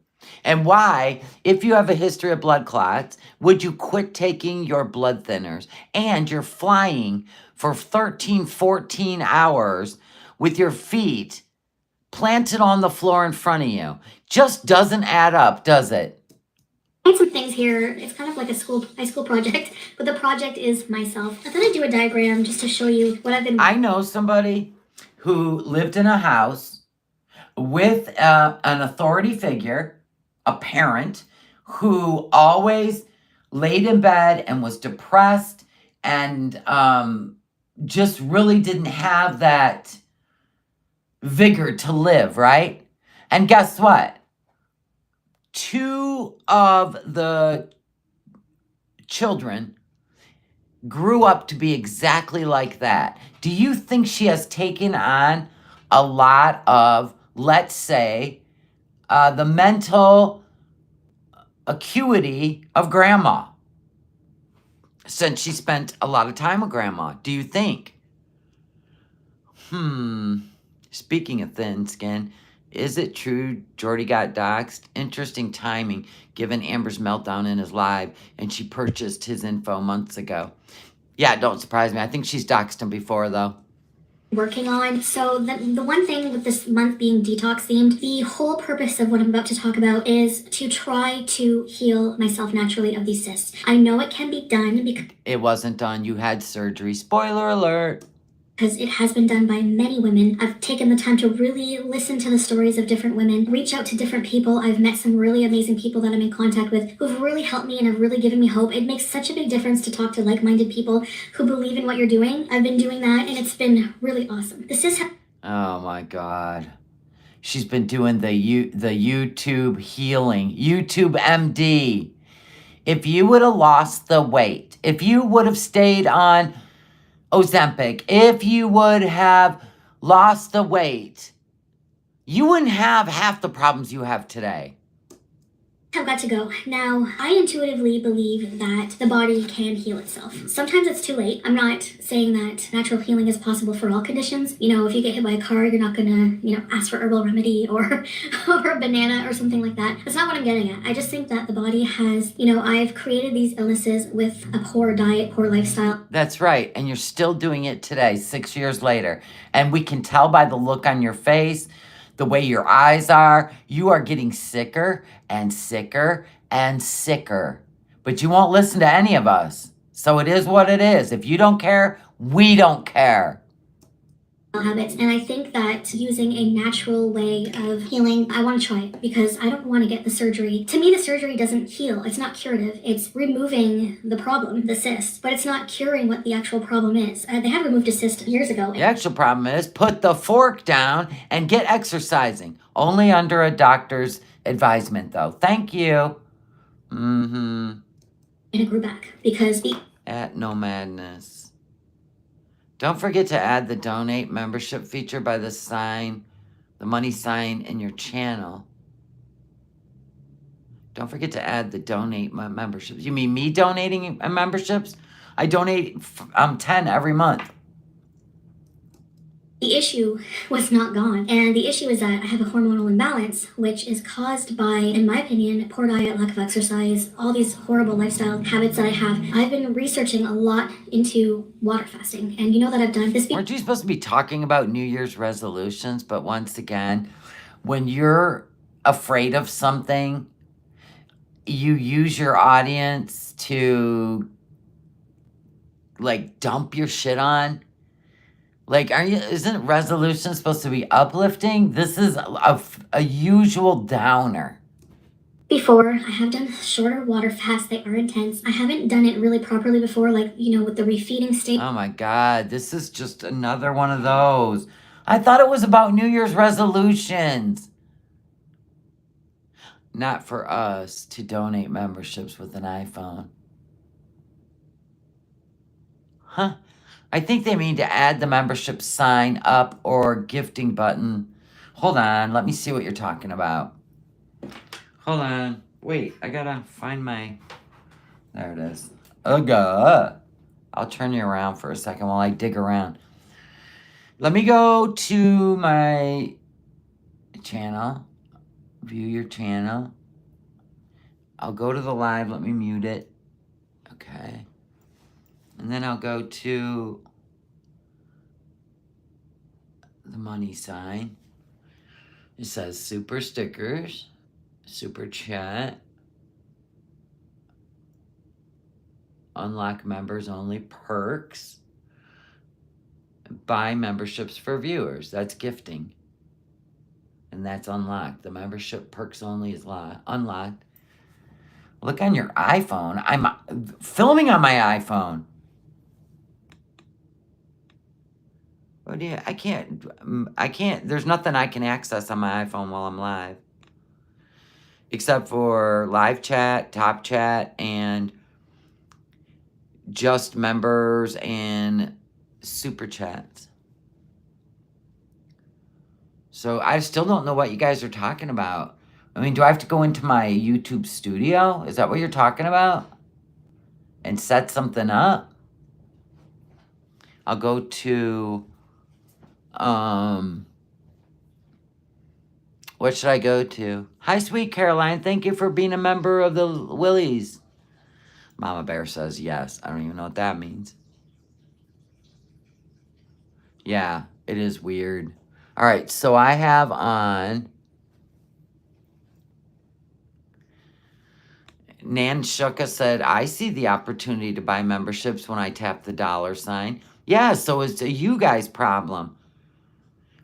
And why, if you have a history of blood clots, would you quit taking your blood thinners and you're flying for 13, 14 hours with your feet planted on the floor in front of you? Just doesn't add up, does it? I had some things here. It's kind of like a high school project, but the project is myself. I thought I'd do a diagram just to show you what I've been... I know somebody who lived in a house with an authority figure, a parent, who always laid in bed and was depressed and just really didn't have that vigor to live, right? And guess what? 2 of the children grew up to be exactly like that. Do you think she has taken on a lot of, let's say, the mental acuity of grandma, since she spent a lot of time with grandma? Do you think? Speaking of thin skin, is it true Jordy got doxxed? Interesting timing, given Amber's meltdown in his live, and she purchased his info months ago. Yeah, don't surprise me. I think she's doxed him before, though. Working on. So the one thing with this month being detox themed, the whole purpose of what I'm about to talk about is to try to heal myself naturally of these cysts. I know it can be done because... It wasn't done. You had surgery. Spoiler alert. Because it has been done by many women. I've taken the time to really listen to the stories of different women, reach out to different people. I've met some really amazing people that I'm in contact with who've really helped me and have really given me hope. It makes such a big difference to talk to like-minded people who believe in what you're doing. I've been doing that, and it's been really awesome. Oh my God. She's been doing the YouTube healing, YouTube MD. If you would have lost the weight, if you would have stayed on Ozempic, if you would have lost the weight, you wouldn't have half the problems you have today. Have got to go. Now, I intuitively believe that the body can heal itself. Sometimes it's too late. I'm not saying that natural healing is possible for all conditions. You know, if you get hit by a car, you're not gonna, ask for herbal remedy or or a banana or something like that. That's not what I'm getting at. I just think that the body has, I've created these illnesses with a poor diet, poor lifestyle. That's right. And you're still doing it today, 6 years later. And we can tell by the look on your face, the way your eyes are, you are getting sicker and sicker and sicker. But you won't listen to any of us. So it is what it is. If you don't care, we don't care. Habits, and I think that using a natural way of healing, I want to try it because I don't want to get the surgery. To me, the surgery doesn't heal. It's not curative. It's removing the problem, the cyst, but it's not curing what the actual problem is. They had removed a cyst years ago. The actual problem is put the fork down and get exercising. Only under a doctor's advisement, though. Thank you. And it grew back because At No Madness. Don't forget to add the donate membership feature by the sign, the money sign in your channel. Don't forget to add the donate memberships. You mean me donating memberships? I donate 10 every month. the issue was not gone. And the issue is that I have a hormonal imbalance, which is caused by, in my opinion, poor diet, lack of exercise, all these horrible lifestyle habits that I have. I've been researching a lot into water fasting. And you know that I've done this. Aren't you supposed to be talking about New Year's resolutions? But once again, when you're afraid of something, you use your audience to like dump your shit on. Like, isn't resolution supposed to be uplifting? This is a usual downer. Before, I have done shorter water fasts. They are intense. I haven't done it really properly before, like, with the refeeding state. Oh my God, this is just another one of those. I thought it was about New Year's resolutions. Not for us to donate memberships with an iPhone. Huh? I think they mean to add the membership sign up or gifting button. Hold on, let me see what you're talking about. Hold on. Wait, I gotta find my... There it is. Ugh. I'll turn you around for a second while I dig around. Let me go to my channel. View your channel. I'll go to the live. Let me mute it. Okay. And then I'll go to the money sign. It says super stickers, super chat, unlock members only perks, buy memberships for viewers. That's gifting. And that's unlocked. The membership perks only is unlocked. Look on your iPhone. I'm filming on my iPhone. Oh yeah, I can't, there's nothing I can access on my iPhone while I'm live. Except for live chat, top chat, and just members and super chats. So I still don't know what you guys are talking about. I mean, do I have to go into my YouTube studio? Is that what you're talking about? And set something up? I'll go to... what should I go to? Hi, sweet Caroline. Thank you for being a member of the Willies. Mama Bear says yes. I don't even know what that means. Yeah, it is weird. All right, so I have on... Nan Shuka said, I see the opportunity to buy memberships when I tap the $sign. Yeah, so it's a you guys problem.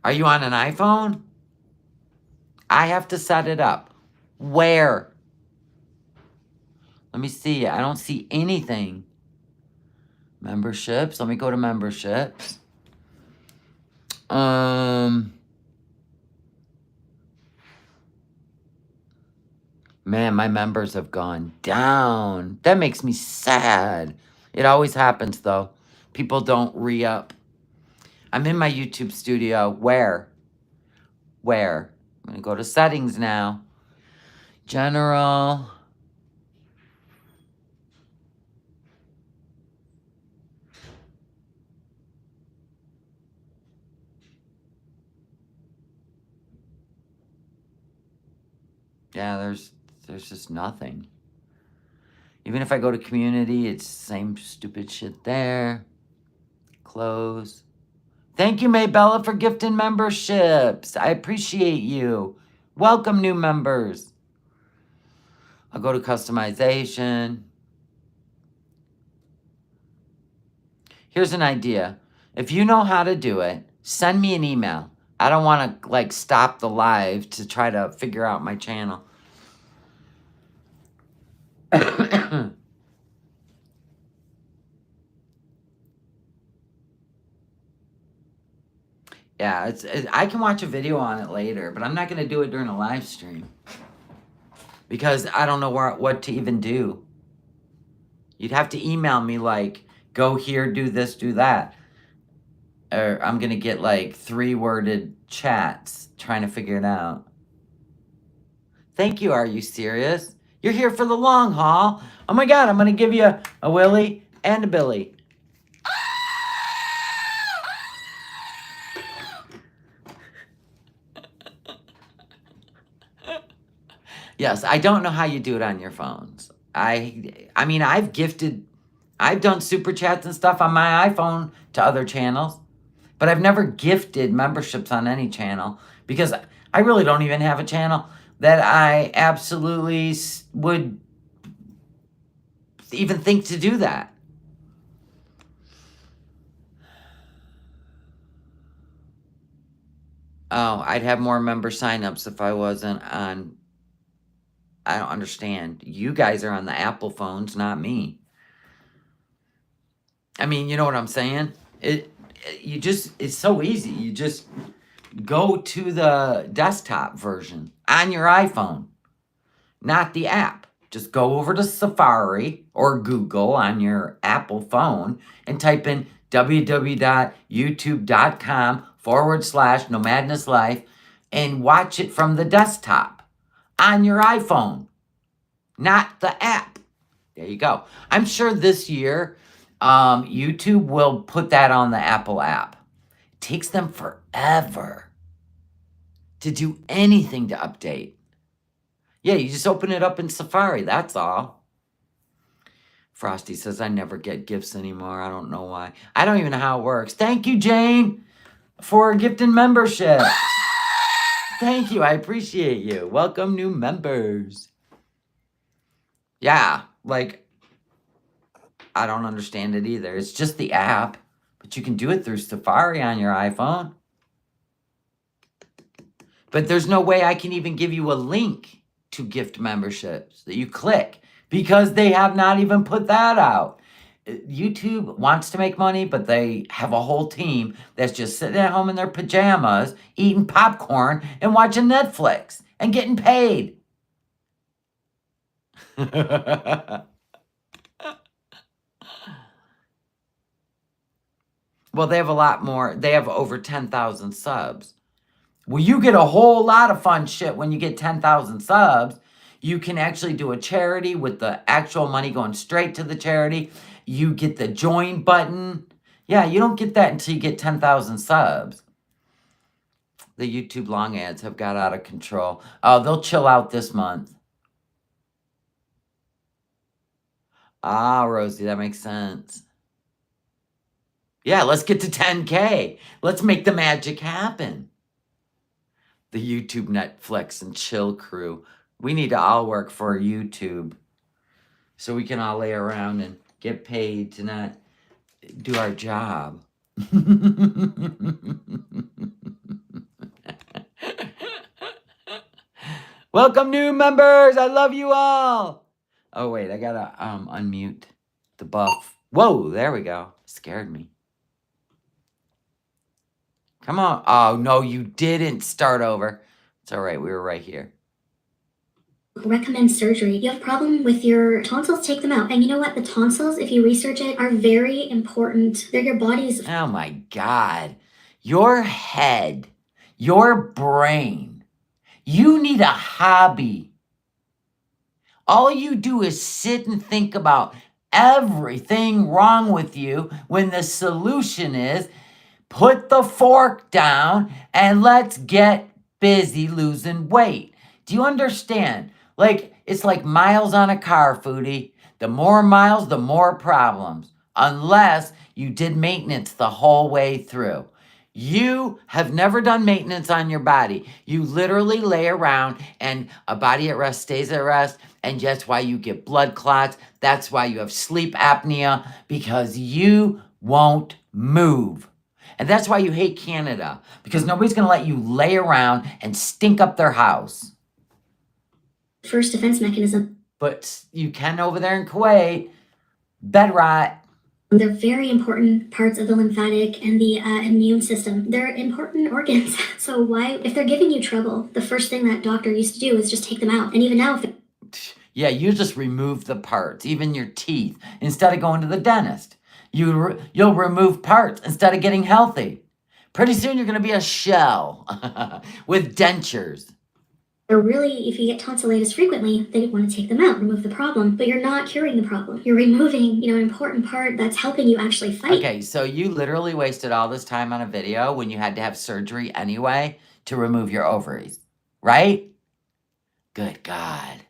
Are you on an iPhone? I have to set it up. Where? Let me see. I don't see anything. Memberships. Let me go to memberships. Man, my members have gone down. That makes me sad. It always happens, though. People don't re-up. I'm in my YouTube studio. Where? I'm going to go to settings now. General. Yeah, there's just nothing. Even if I go to community, it's the same stupid shit there. Close. Thank you, Maybella, for gifting memberships. I appreciate you. Welcome, new members. I'll go to customization. Here's an idea. If you know how to do it, send me an email. I don't want to, like, stop the live to try to figure out my channel. Yeah, I can watch a video on it later, but I'm not going to do it during a live stream. Because I don't know what to even do. You'd have to email me, like, go here, do this, do that. Or I'm going to get, like, 3-worded chats trying to figure it out. Thank you, Are You Serious? You're here for the long haul. Oh my God, I'm going to give you a Willie and a Billy. Yes, I don't know how you do it on your phones. I mean, I've done super chats and stuff on my iPhone to other channels, but I've never gifted memberships on any channel because I really don't even have a channel that I absolutely would even think to do that. Oh, I'd have more member signups if I wasn't on. I don't understand. You guys are on the Apple phones, not me. I mean, you know what I'm saying? It's so easy. You just go to the desktop version on your iPhone, not the app. Just go over to Safari or Google on your Apple phone and type in www.youtube.com/nomadnesslife and watch it from the desktop on your iPhone, not the app. There you go. I'm sure this year YouTube will put that on the Apple app. It takes them forever to do anything to update. Yeah, you just open it up in Safari, that's all. Frosty says, I never get gifts anymore. I don't know why. I don't even know how it works. Thank you, Jane, for gifting membership. Thank you. I appreciate you. Welcome, new members. Yeah, like, I don't understand it either. It's just the app, but you can do it through Safari on your iPhone. But there's no way I can even give you a link to gift memberships that you click because they have not even put that out. YouTube wants to make money, but they have a whole team that's just sitting at home in their pajamas, eating popcorn and watching Netflix and getting paid. Well, they have a lot more. They have over 10,000 subs. Well, you get a whole lot of fun shit when you get 10,000 subs. You can actually do a charity with the actual money going straight to the charity. You get the join button. Yeah, you don't get that until you get 10,000 subs. The YouTube long ads have got out of control. Oh, they'll chill out this month. Ah, Rosie, that makes sense. Yeah, let's get to 10K. Let's make the magic happen. The YouTube, Netflix, and chill crew. We need to all work for YouTube so we can all lay around and get paid to not do our job. Welcome, new members. I love you all. Oh, wait, I gotta unmute the buff. Whoa, there we go. Scared me. Come on. Oh, no, you didn't start over. It's all right. We were right here. recommend surgery. You have a problem with your tonsils, take them out. And you know what? The tonsils, if you research it, are very important. They're your body's. Oh my God. Your head, your brain, you need a hobby. All you do is sit and think about everything wrong with you when the solution is put the fork down and let's get busy losing weight. Do you understand? Like, it's like miles on a car, Foodie. The more miles, the more problems. Unless you did maintenance the whole way through. You have never done maintenance on your body. You literally lay around and a body at rest stays at rest. And that's why you get blood clots. That's why you have sleep apnea, because you won't move. And that's why you hate Canada, because nobody's going to let you lay around and stink up their house. First defense mechanism. But you can over there in Kuwait. Bed rot. They're very important parts of the lymphatic and the immune system. They're important organs. So why, if they're giving you trouble, the first thing that doctor used to do is just take them out. And even now, if yeah, you just remove the parts, even your teeth, instead of going to the dentist. You'll remove parts instead of getting healthy. Pretty soon you're going to be a shell with dentures. they're really, if you get tonsillitis frequently, they want to take them out, remove the problem. But you're not curing the problem. You're removing, an important part that's helping you actually fight. Okay, so you literally wasted all this time on a video when you had to have surgery anyway to remove your ovaries, right? Good God.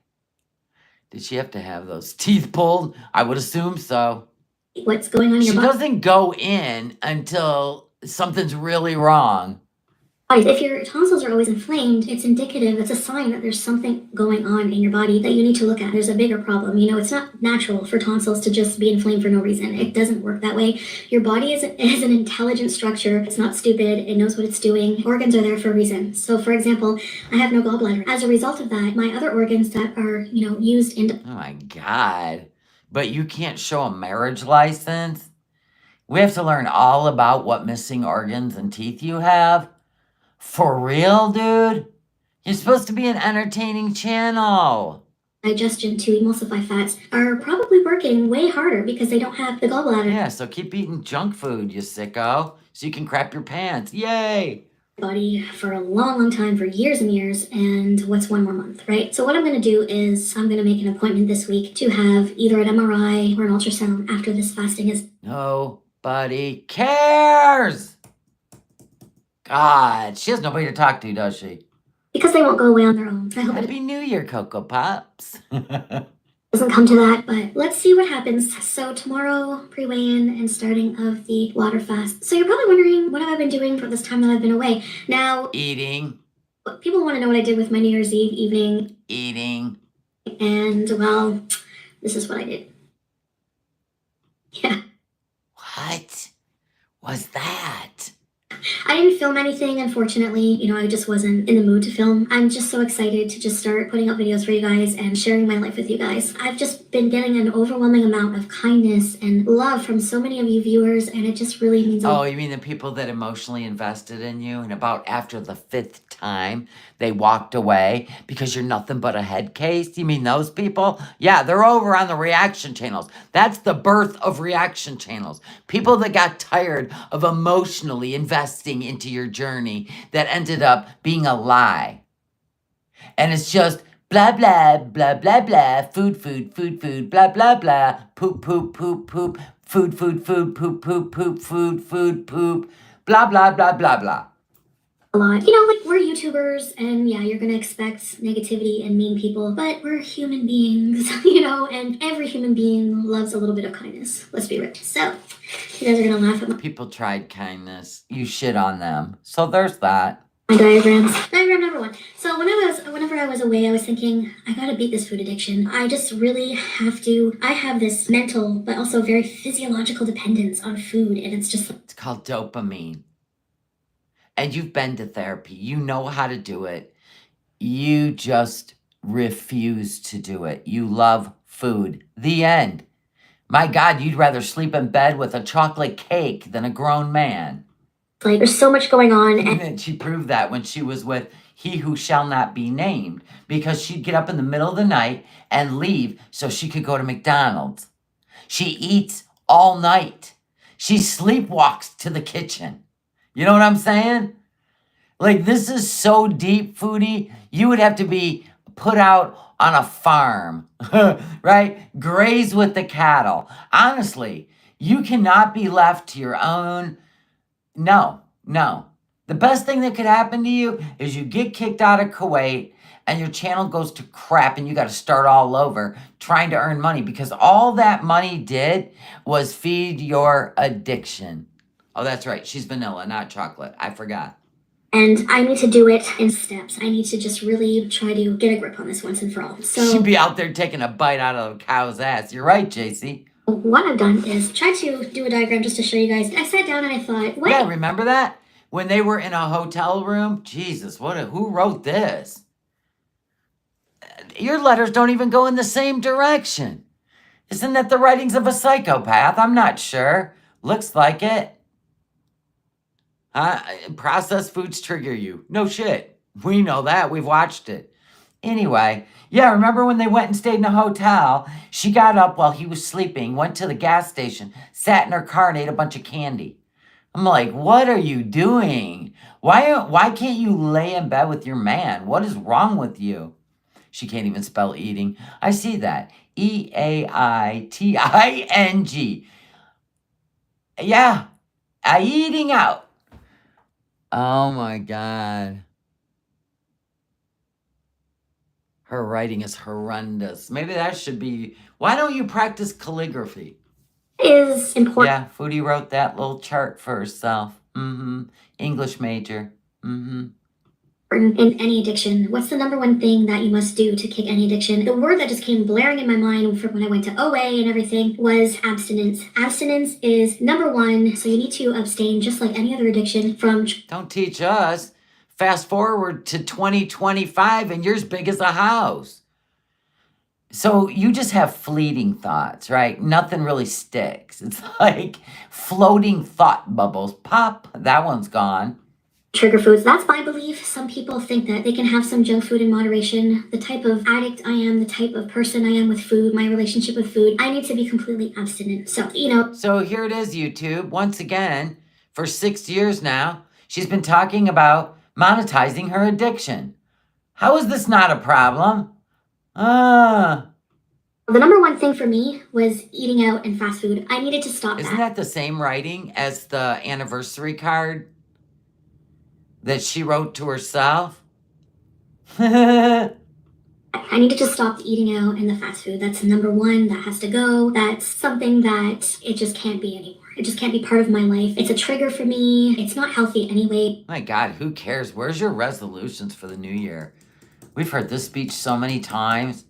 Did she have to have those teeth pulled? I would assume so. What's going on in your She body? doesn't go in until something's really wrong. If your tonsils are always inflamed, it's indicative, it's a sign that there's something going on in your body that you need to look at. There's a bigger problem. It's not natural for tonsils to just be inflamed for no reason. It doesn't work that way. Your body is an intelligent structure. It's not stupid. It knows what it's doing. Organs are there for a reason. So, for example, I have no gallbladder. As a result of that, my other organs that are, used in... Oh my God. But you can't show a marriage license? We have to learn all about what missing organs and teeth you have? For real, dude? You're supposed to be an entertaining channel. Digestion to emulsify fats are probably working way harder because they don't have the gallbladder. Yeah, so keep eating junk food, you sicko, so you can crap your pants. Yay! Body for a long time, for years and years, and what's one more month, right? So what I'm going to do is I'm going to make an appointment this week to have either an MRI or an ultrasound after this fasting is... Nobody cares! God, she has nobody to talk to, does she? Because they won't go away on their own. I hope Happy New Year, Cocoa Pops. it doesn't come to that, but let's see what happens. So tomorrow, pre-weigh-in and starting of the water fast. So you're probably wondering, what have I been doing for this time that I've been away? Now... Eating. People want to know what I did with my New Year's Eve evening. Eating. And, well, this is what I did. Yeah. What was that? I didn't film anything, unfortunately. I just wasn't in the mood to film. I'm just so excited to just start putting out videos for you guys and sharing my life with you guys. I've just been getting an overwhelming amount of kindness and love from so many of you viewers, and it just really means a lot. Oh, you mean the people that emotionally invested in you, and about after the 5th time, they walked away because you're nothing but a head case? You mean those people? Yeah, they're over on the reaction channels. That's the birth of reaction channels. People that got tired of emotionally investing into your journey that ended up being a lie. And it's just blah, blah, blah, blah, blah, food, blah, blah, blah, poop, poop, poop, poop, food, poop, poop, poop, food, blah, blah, blah, blah, blah. A lot. We're YouTubers, and yeah, you're gonna expect negativity and mean people, but we're human beings, and every human being loves a little bit of kindness. Let's be real. So, you guys are gonna laugh at my... People tried kindness. You shit on them. So there's that. My diagrams. Diagram number 1. So whenever I was away, I was thinking, I gotta beat this food addiction. I just really have to. I have this mental, but also very physiological dependence on food, and it's just... It's called dopamine. And you've been to therapy. You know how to do it. You just refuse to do it. You love food. The end. My God, you'd rather sleep in bed with a chocolate cake than a grown man. Like, there's so much going on. And she proved that when she was with he who shall not be named, because she'd get up in the middle of the night and leave so she could go to McDonald's. She eats all night. She sleepwalks to the kitchen. You know what I'm saying? Like, this is so deep, Foodie. You would have to be put out on a farm, right? Graze with the cattle. Honestly, you cannot be left to your own. No. The best thing that could happen to you is you get kicked out of Kuwait and your channel goes to crap and you got to start all over trying to earn money, because all that money did was feed your addiction. Oh, that's right. She's vanilla, not chocolate. I forgot. And I need to do it in steps. I need to just really try to get a grip on this once and for all. So She'd be out there taking a bite out of a cow's ass. You're right, JC. what I've done is try to do a diagram just to show you guys. I sat down and I thought, wait. Yeah, remember that? When they were in a hotel room? Jesus, who wrote this? Your letters don't even go in the same direction. Isn't that the writings of a psychopath? I'm not sure. Looks like it. Processed foods trigger you. No shit. We know that. We've watched it. Anyway, yeah, remember when they went and stayed in a hotel? She got up while he was sleeping, went to the gas station, sat in her car and ate a bunch of candy. I'm like, what are you doing? Why can't you lay in bed with your man? What is wrong with you? She can't even spell eating. I see that. E-A-I-T-I-N-G. Yeah, eating out. Oh my God. Her writing is horrendous. Maybe that should be... Why don't you practice calligraphy? Is important. Yeah, Foodie wrote that little chart for herself. English major. In any addiction. What's the number one thing that you must do to kick any addiction? The word that just came blaring in my mind from when I went to OA and everything was abstinence. Abstinence is number one, so you need to abstain just like any other addiction from... Don't teach us. Fast forward to 2025 and you're as big as a house. So you just have fleeting thoughts, right? Nothing really sticks. It's like floating thought bubbles. Pop, that one's gone. Trigger foods. That's my belief. Some people think that they can have some junk food in moderation. The type of addict I am, the type of person I am with food, my relationship with food, I need to be completely abstinent. So, So here it is, YouTube. Once again, for 6 years now, she's been talking about monetizing her addiction. How is this not a problem? The number one thing for me was eating out and fast food. I needed to stop that. Isn't that the same writing as the anniversary card that she wrote to herself? I needed to stop the eating out and the fast food. That's number one. That has to go. That's something that it just can't be anymore. It just can't be part of my life. It's a trigger for me. It's not healthy anyway. My God, who cares? Where's your resolutions for the new year? We've heard this speech so many times.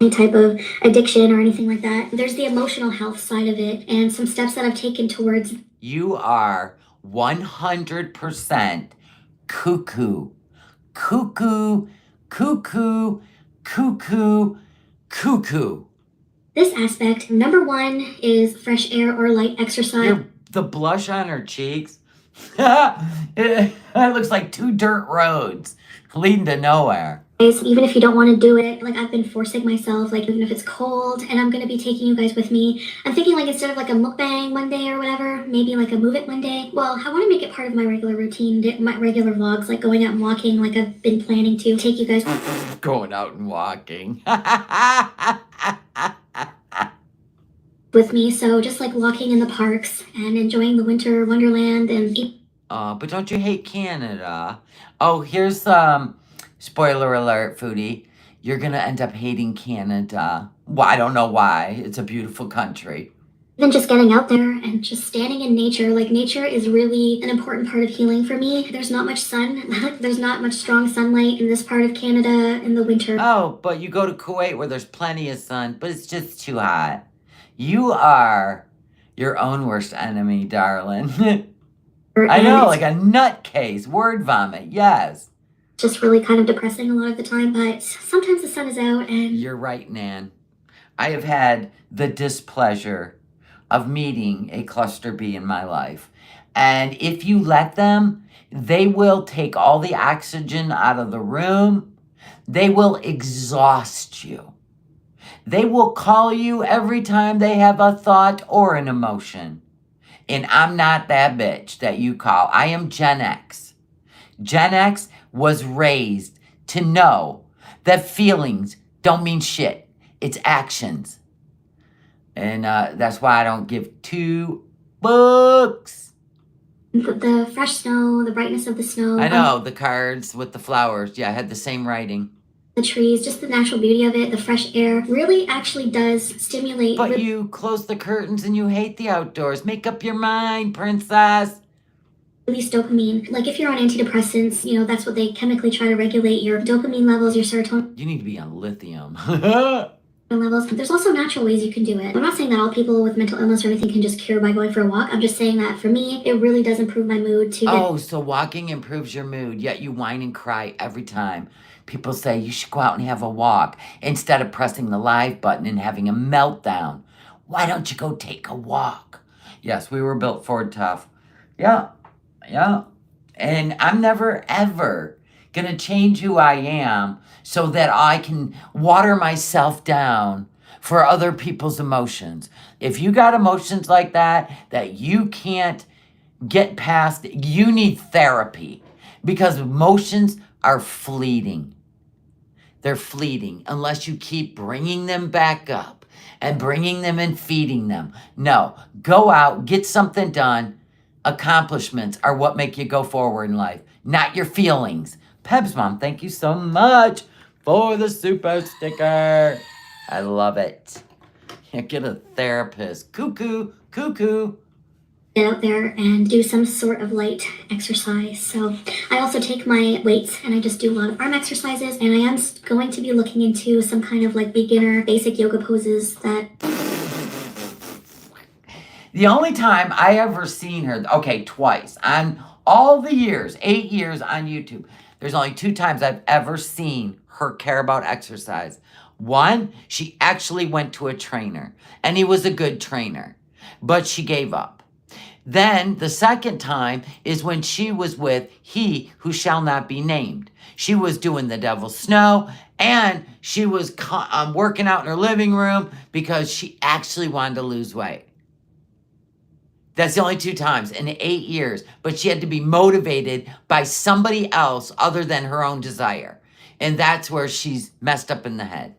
Any type of addiction or anything like that. There's the emotional health side of it and some steps that I've taken towards... You are 100% cuckoo. Cuckoo, cuckoo, cuckoo, cuckoo. This aspect, number one is fresh air or light exercise. The blush on her cheeks, it looks like 2 dirt roads leading to nowhere. Even if you don't want to do it, like I've been forcing myself, like even if it's cold and I'm going to be taking you guys with me, I'm thinking like instead of like a mukbang one day or whatever, maybe like a move it one day. Well, I want to make it part of my regular routine, my regular vlogs, like going out and walking like I've been planning to take you guys. Going out and walking. With me, so just like walking in the parks and enjoying the winter wonderland and... But don't you hate Canada? Oh, here's spoiler alert, Foodie. You're gonna end up hating Canada. Well, I don't know why. It's a beautiful country. Even just getting out there and just standing in nature. Like nature is really an important part of healing for me. There's not much sun. There's not much strong sunlight in this part of Canada in the winter. Oh, but you go to Kuwait where there's plenty of sun, but it's just too hot. You are your own worst enemy, darling. I know, like a nutcase. Word vomit, yes. Just really kind of depressing a lot of the time, but sometimes the sun is out and... You're right, Nan. I have had the displeasure of meeting a cluster B in my life. And if you let them, they will take all the oxygen out of the room. They will exhaust you. They will call you every time they have a thought or an emotion. And I'm not that bitch that you call. I am Gen X. Gen X was raised to know that feelings don't mean shit. It's actions. And that's why I don't give two fucks. The fresh snow, the brightness of the snow. I know, the cards with the flowers. Yeah, I had the same writing. The trees, just the natural beauty of it, the fresh air, really actually does stimulate. But you close the curtains and you hate the outdoors. Make up your mind, princess. Release dopamine. Like if you're on antidepressants, you know, that's what they chemically try to regulate your dopamine levels, your serotonin. You need to be on lithium. Levels. There's also natural ways you can do it. I'm not saying that all people with mental illness or anything can just cure by going for a walk. I'm just saying that for me, it really does improve my mood too. Oh, so walking improves your mood, yet you whine and cry every time. People say you should go out and have a walk instead of pressing the live button and having a meltdown. Why don't you go take a walk? Yes, we were built Ford tough. Yeah. And I'm never, ever going to change who I am so that I can water myself down for other people's emotions. If you got emotions like that you can't get past, you need therapy because emotions are fleeting. They're fleeting unless you keep bringing them back up and bringing them and feeding them. No, go out, get something done. Accomplishments are what make you go forward in life, not your feelings. Peb's mom, thank you so much for the super sticker. I love it. Yeah, get a therapist. Cuckoo. Get out there and do some sort of light exercise. So I also take my weights and I just do a lot of arm exercises, and I am going to be looking into some kind of like beginner basic yoga poses that... The only time I ever seen her, okay, twice, on all the years, 8 years on YouTube, there's only 2 times I've ever seen her care about exercise. One, she actually went to a trainer, and he was a good trainer, but she gave up. Then the second time is when she was with he who shall not be named. She was doing the devil's snow, and she was working out in her living room because she actually wanted to lose weight. That's the only 2 times in 8 years. But she had to be motivated by somebody else other than her own desire. And that's where she's messed up in the head.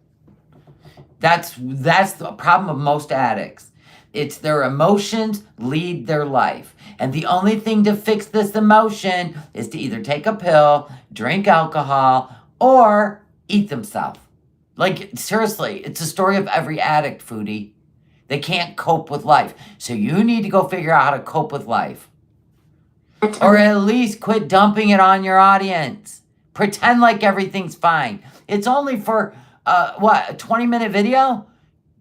That's the problem of most addicts. It's their emotions lead their life. And the only thing to fix this emotion is to either take a pill, drink alcohol, or eat themselves. Like, seriously, it's a story of every addict, Foodie. They can't cope with life. So you need to go figure out how to cope with life. Or at least quit dumping it on your audience. Pretend like everything's fine. It's only for, a 20-minute video?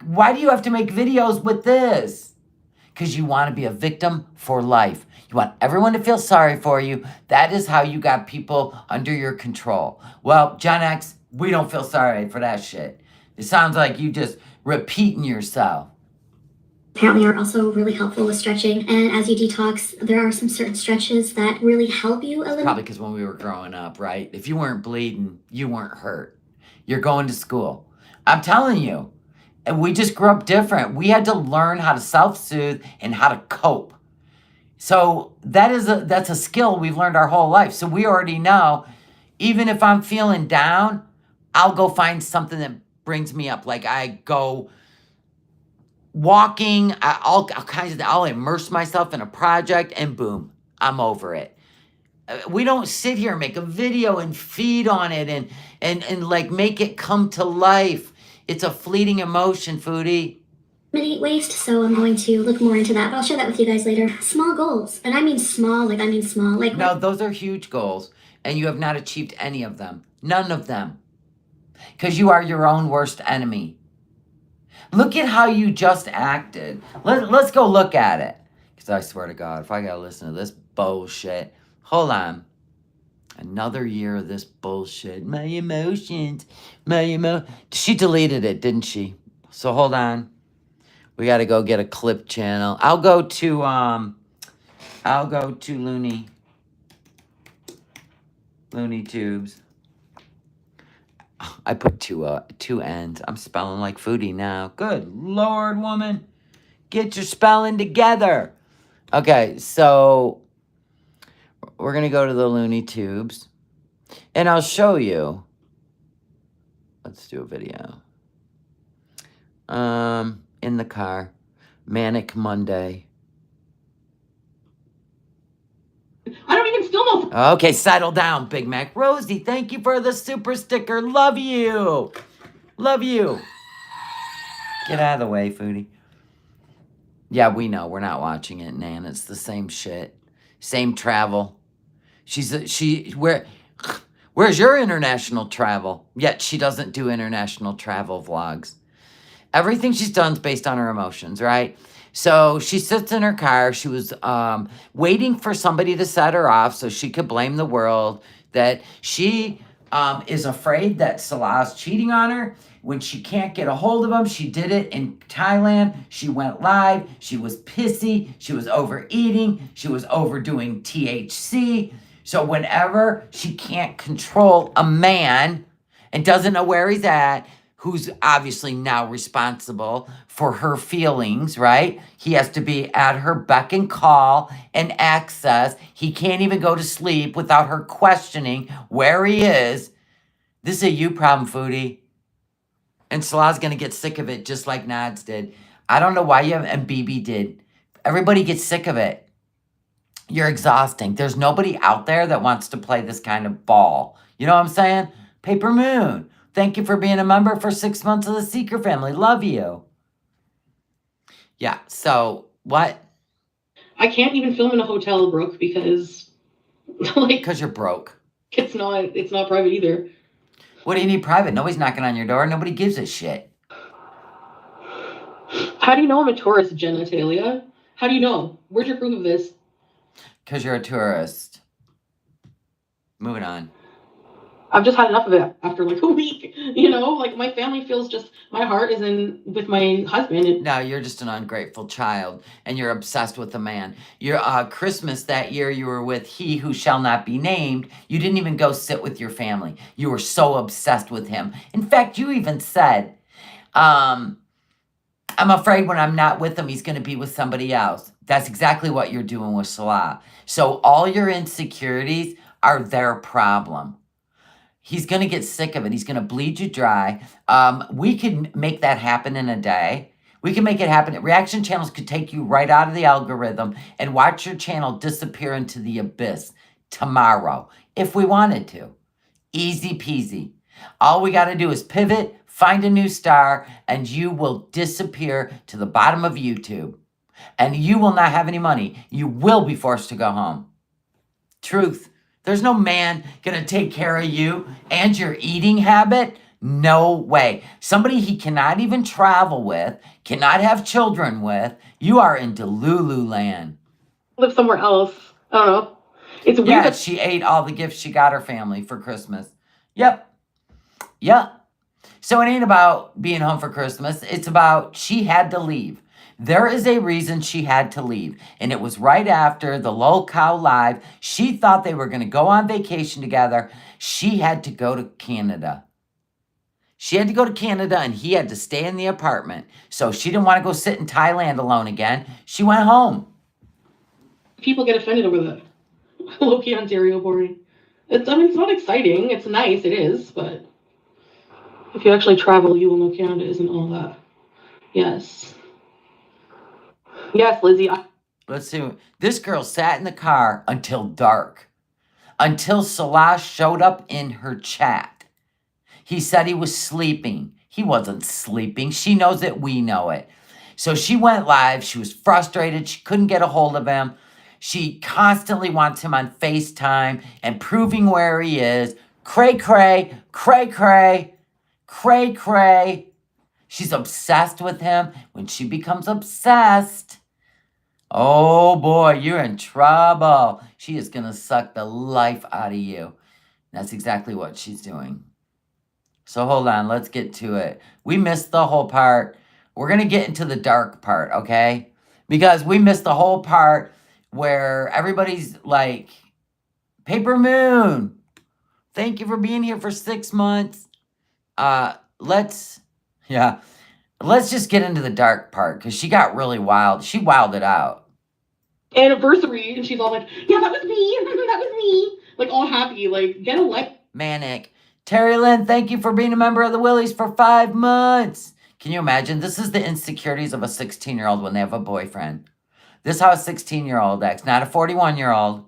Why do you have to make videos with this? Because you want to be a victim for life. You want everyone to feel sorry for you. That is how you got people under your control. Well, Gen X, we don't feel sorry for that shit. It sounds like you just repeating yourself. Apparently are also really helpful with stretching. And as you detox, there are some certain stretches that really help you eliminate. Probably because when we were growing up, right? If you weren't bleeding, you weren't hurt. You're going to school. I'm telling you. And we just grew up different. We had to learn how to self-soothe and how to cope. So that's a skill we've learned our whole life. So we already know, even if I'm feeling down, I'll go find something that brings me up. Like I go walking, I'll immerse myself in a project and boom, I'm over it. We don't sit here and make a video and feed on it and like make it come to life. It's a fleeting emotion, Foodie. Eliminate waste, so I'm going to look more into that, but I'll share that with you guys later. Small goals, and I mean small. No, those are huge goals, and you have not achieved any of them. None of them. Because you are your own worst enemy. Look at how you just acted. Let's go look at it. Because I swear to God, if I gotta listen to this bullshit. Hold on. Another year of this bullshit. My emotions. She deleted it, didn't she? So hold on. We got to go get a clip channel. I'll go to Looney Tubes. I put two N's. I'm spelling like Foodie now. Good Lord, woman. Get your spelling together. Okay, so we're going to go to the Looney Tubes. And I'll show you. Let's do a video. In the car. Manic Monday. I don't even still know. Okay, settle down, Big Mac. Rosie, thank you for the super sticker. Love you. Love you. Get out of the way, Foodie. Yeah, we know. We're not watching it, Nan. It's the same shit. Same travel. Where's your international travel? Yet she doesn't do international travel vlogs. Everything she's done is based on her emotions, right? So she sits in her car. She was waiting for somebody to set her off so she could blame the world that she is afraid that Salah's cheating on her. When she can't get a hold of him, she did it in Thailand. She went live. She was pissy. She was overeating. She was overdoing THC. So whenever she can't control a man and doesn't know where he's at, who's obviously now responsible for her feelings, right? He has to be at her beck and call and access. He can't even go to sleep without her questioning where he is. This is a you problem, Foodie. And Salah's going to get sick of it just like Nads did. I don't know why you have, and BB did. Everybody gets sick of it. You're exhausting. There's nobody out there that wants to play this kind of ball. You know what I'm saying? Paper Moon. Thank you for being a member for 6 months of the Seeker family. Love you. Yeah, so what? I can't even film in a hotel, Brooke, because Because you're broke. It's not private either. What do you need private? Nobody's knocking on your door. Nobody gives a shit. How do you know I'm a tourist, genitalia? How do you know? Where's your proof of this? Because you're a tourist. Moving on. I've just had enough of it after like a week. You know, like my family feels just, my heart is in with my husband. And no, you're just an ungrateful child and you're obsessed with a man. Your Christmas that year you were with he who shall not be named. You didn't even go sit with your family. You were so obsessed with him. In fact, you even said, I'm afraid when I'm not with him, he's going to be with somebody else. That's exactly what you're doing with Salah. So all your insecurities are their problem. He's going to get sick of it. He's going to bleed you dry. We can make that happen in a day. We can make it happen. Reaction channels could take you right out of the algorithm and watch your channel disappear into the abyss tomorrow if we wanted to. Easy peasy. All we got to do is pivot, find a new star, and you will disappear to the bottom of YouTube. And you will not have any money. You will be forced to go home. Truth. There's no man going to take care of you and your eating habit. No way. Somebody he cannot even travel with, cannot have children with. You are in Delulu land. Live somewhere else. I don't know. It's weird. Yeah, she ate all the gifts she got her family for Christmas. Yep. So it ain't about being home for Christmas. It's about she had to leave. There is a reason she had to leave, and it was right after the Lol Cow Live. She thought they were going to go on vacation together. She had to go to Canada. She had to go to Canada, and he had to stay in the apartment. So she didn't want to go sit in Thailand alone again. She went home. People get offended over the low-key Ontario boring. It's not exciting. It's nice, it is, but if you actually travel, you will know Canada isn't all that. Yes. Yes, Lizzie. Let's see. This girl sat in the car until dark. Until Salah showed up in her chat. He said he was sleeping. He wasn't sleeping. She knows it. We know it. So she went live. She was frustrated. She couldn't get a hold of him. She constantly wants him on FaceTime and proving where he is. Cray, cray, cray, cray, cray, cray. She's obsessed with him. When she becomes obsessed, oh boy, you're in trouble. She is going to suck the life out of you. That's exactly what she's doing. So hold on, let's get to it. We missed the whole part We're going to get into the dark part, okay? Because we missed the whole part where everybody's like, Paper Moon, thank you for being here for 6 months. Let's just get into the dark part because she got really wild. She wilded out. Anniversary, and she's all like, yeah, that was me. That was me. Like, all happy. Like, get a life. Manic. Terry Lynn, thank you for being a member of the Willies for 5 months. Can you imagine? This is the insecurities of a 16-year-old when they have a boyfriend. This is how a 16-year-old acts, not a 41-year-old.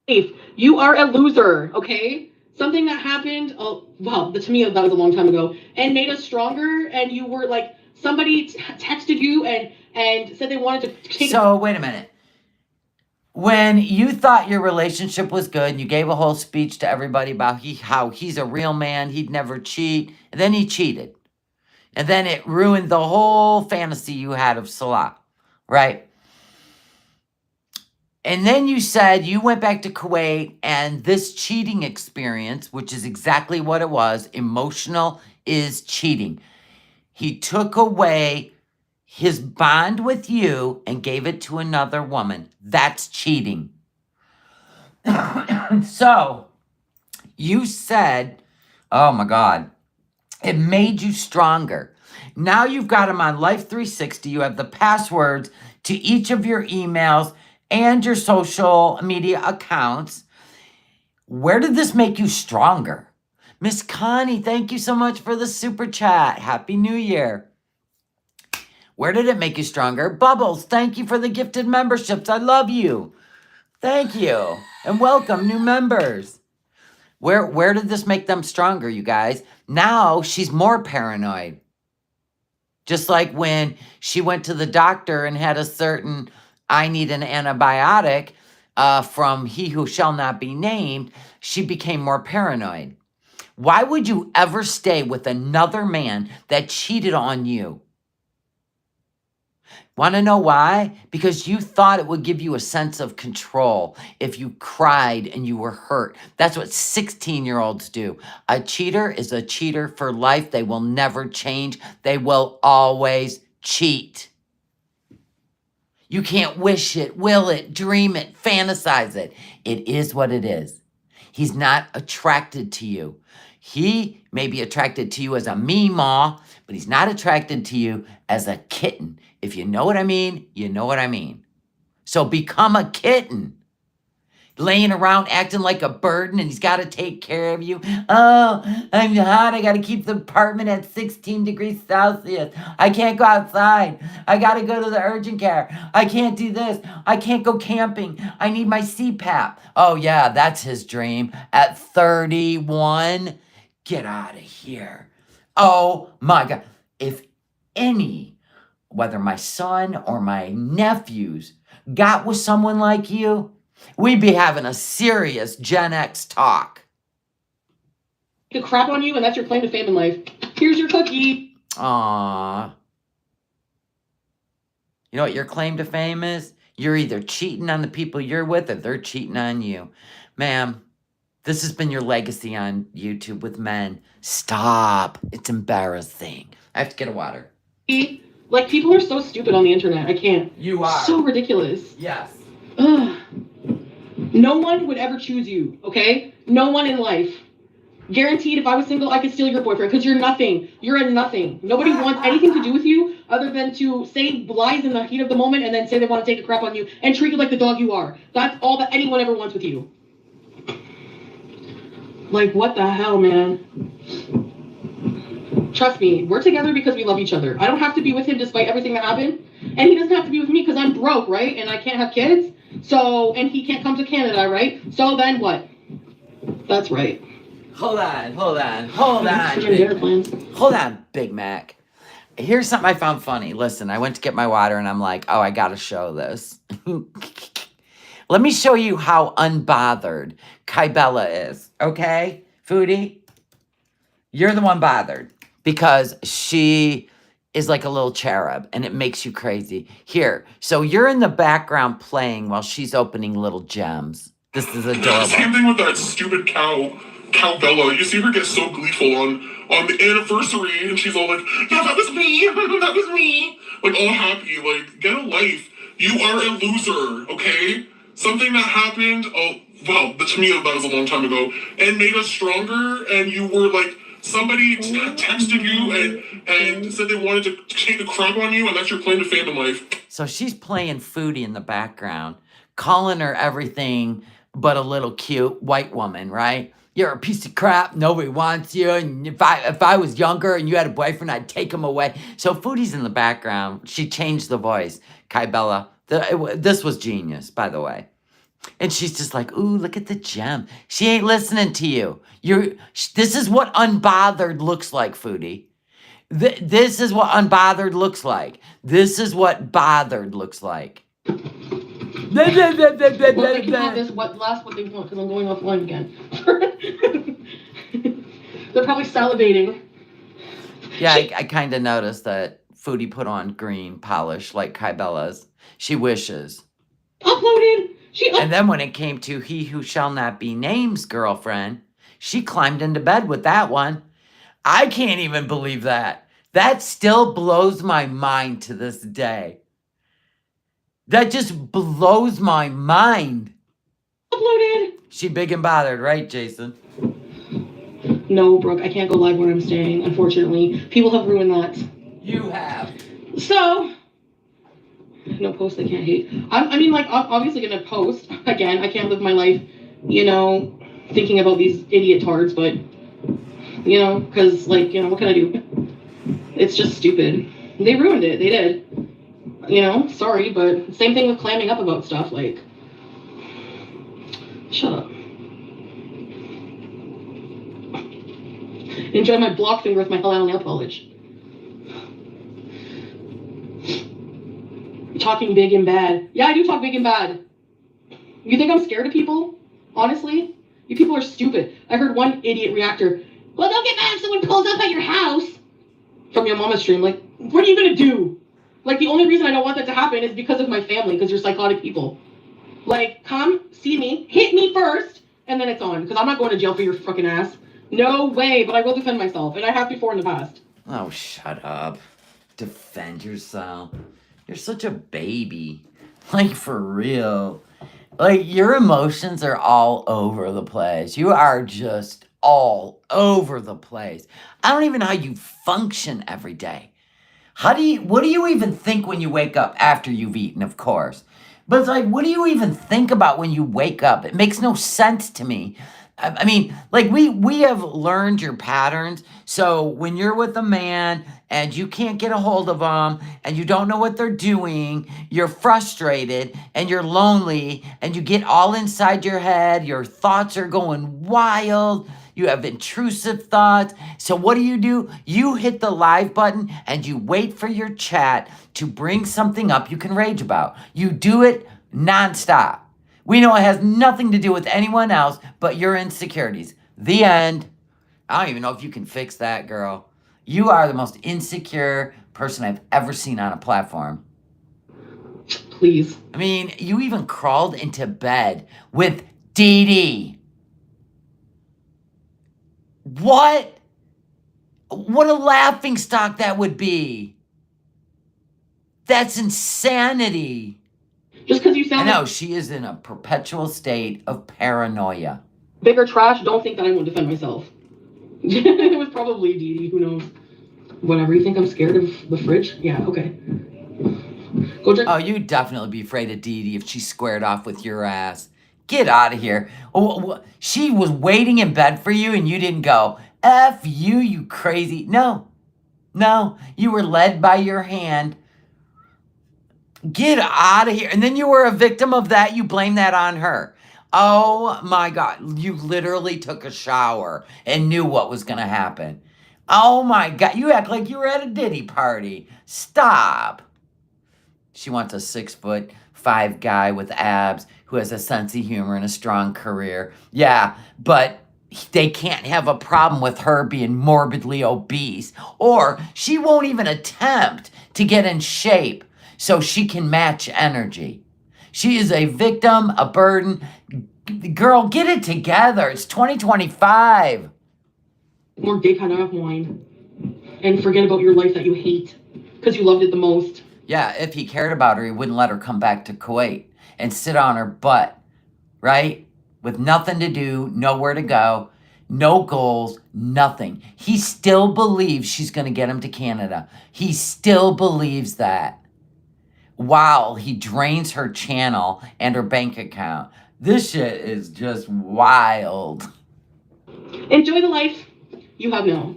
You are a loser, okay? Something that happened, to me, that was a long time ago, and made us stronger, and you were like, somebody texted you and said they wanted to take... So, wait a minute. When you thought your relationship was good, and you gave a whole speech to everybody about how he's a real man, he'd never cheat, and then he cheated. And then it ruined the whole fantasy you had of Salah, right? And then you said you went back to Kuwait, and this cheating experience, which is exactly what it was, emotional is cheating. He took away his bond with you and gave it to another woman. That's cheating. So you said, oh my God, it made you stronger. Now you've got him on Life 360. You have the passwords to each of your emails and your social media accounts. Where did this make you stronger? Miss Connie, thank you so much for the super chat. Happy New Year. Where did it make you stronger? Bubbles, thank you for the gifted memberships. I love you. Thank you. And welcome new members. Where did this make them stronger, you guys? Now she's more paranoid. Just like when she went to the doctor and had a certain, I need an antibiotic from he who shall not be named, she became more paranoid. Why would you ever stay with another man that cheated on you? Want to know why? Because you thought it would give you a sense of control if you cried and you were hurt. That's what 16-year-olds do. A cheater is a cheater for life. They will never change. They will always cheat. You can't wish it, will it, dream it, fantasize it. It is what it is. He's not attracted to you. He may be attracted to you as a meemaw, but he's not attracted to you as a kitten. If you know what I mean, you know what I mean. So become a kitten. Laying around acting like a burden and he's got to take care of you. Oh, I'm hot. I got to keep the apartment at 16 degrees Celsius. I can't go outside. I got to go to the urgent care. I can't do this. I can't go camping. I need my CPAP. Oh, yeah, that's his dream. At 31, get out of here. Oh, my God. If any, whether my son or my nephews got with someone like you, we'd be having a serious Gen X talk. To crap on you, and that's your claim to fame in life. Here's your cookie. Aww. You know what your claim to fame is? You're either cheating on the people you're with or they're cheating on you. Ma'am, this has been your legacy on YouTube with men. Stop. It's embarrassing. I have to get a water. Like, people are so stupid on the internet. I can't. You are. So ridiculous. Yes. Ugh. No one would ever choose you, okay? No one in life. Guaranteed, if I was single, I could steal your boyfriend because you're nothing. You're a nothing. Nobody wants anything to do with you other than to say lies in the heat of the moment and then say they want to take a crap on you and treat you like the dog you are. That's all that anyone ever wants with you. Like, what the hell, man? Trust me, we're together because we love each other. I don't have to be with him despite everything that happened. And he doesn't have to be with me because I'm broke, right? And I can't have kids. So, and he can't come to Canada, right? So then what? That's right. Hold on, Big Mac. Here's something I found funny. Listen, I went to get my water and I'm like, oh, I gotta show this. Let me show you how unbothered Kybella is, okay? Foodie, you're the one bothered because she is like a little cherub and it makes you crazy. Here, so you're in the background playing while she's opening little gems. This is adorable. Same thing with that stupid cow. Count Bella, you see her get so gleeful on the anniversary, and she's all like, yeah, that was me, that was me. Like, all happy, like, get a life. You are a loser, okay? Something that happened, to me, that was a long time ago, and made us stronger, and you were like, somebody texted you and said they wanted to take a crap on you, and that's your claim to fame in life. So she's playing Foodie in the background, calling her everything but a little cute white woman, right? You're a piece of crap. Nobody wants you. And if I was younger and you had a boyfriend, I'd take him away. So Foodie's in the background. She changed the voice. Kai Bella. This was genius, by the way. And she's just like, ooh, look at the gem. She ain't listening to you. This is what unbothered looks like, Foodie. This is what unbothered looks like. This is what bothered looks like. Well, they can have this what they want, because I'm going offline again. They're probably salivating. Yeah, I kind of noticed that Foodie put on green polish like Kai Bella's. She wishes. Uploaded. And then when it came to He Who Shall Not Be Named's girlfriend, she climbed into bed with that one. I can't even believe that. That still blows my mind to this day. That just blows my mind. Uploaded. She big and bothered, right, Jason? No, Brooke, I can't go live where I'm staying, unfortunately. People have ruined that. You have. So, no post I can't hate. I mean, like, I'm obviously going to post. Again, I can't live my life, thinking about these idiot tards, but, because, like, what can I do? It's just stupid. They ruined it. They did. Sorry, but same thing with clamming up about stuff, like, shut up. Enjoy my block finger with my halal nail polish. Talking big and bad. Yeah, I do talk big and bad. You think I'm scared of people? Honestly? You people are stupid. I heard one idiot reactor, well, don't get mad if someone pulls up at your house. From your mama's stream, like, what are you gonna do? Like, the only reason I don't want that to happen is because of my family, because you're psychotic people. Like, come, see me, hit me first, and then it's on, because I'm not going to jail for your fucking ass. No way, but I will defend myself, and I have before in the past. Oh, shut up. Defend yourself. You're such a baby. Like, for real. Like, your emotions are all over the place. You are just all over the place. I don't even know how you function every day. What do you even think when you wake up after you've eaten, of course? But it's like, what do you even think about when you wake up? It makes no sense to me. I mean, like, we have learned your patterns. So when you're with a man and you can't get a hold of them and you don't know what they're doing, you're frustrated and you're lonely and you get all inside your head. Your thoughts are going wild. You have intrusive thoughts. So what do? You hit the live button and you wait for your chat to bring something up you can rage about. You do it nonstop. We know it has nothing to do with anyone else but your insecurities. The end. I don't even know if you can fix that, girl. You are the most insecure person I've ever seen on a platform. Please. I mean, you even crawled into bed with Dee Dee. What? What a laughingstock that would be. That's insanity. Just because you sound I know, she is in a perpetual state of paranoia. Bigger trash, don't think that I won't defend myself. It was probably Dee Dee, who knows. Whatever, you think I'm scared of the fridge? Yeah, okay. Go check. Oh, you'd definitely be afraid of Dee Dee if she squared off with your ass. Get out of here. She was waiting in bed for you and you didn't go, F you, you crazy. No, you were led by your hand. Get out of here. And then you were a victim of that. You blame that on her. Oh my God. You literally took a shower and knew what was going to happen. Oh my God. You act like you were at a Diddy party. Stop. She wants a 6'5" guy with abs who has a sense of humor and a strong career. Yeah, but they can't have a problem with her being morbidly obese, or she won't even attempt to get in shape so she can match energy. She is a victim, a burden. Girl, get it together. It's 2025. More gay kind of wine. And forget about your life that you hate because you loved it the most. Yeah, if he cared about her, he wouldn't let her come back to Kuwait and sit on her butt, right? With nothing to do, nowhere to go, no goals, nothing. He still believes she's going to get him to Canada. He still believes that. While he drains her channel and her bank account. This shit is just wild. Enjoy the life you have now.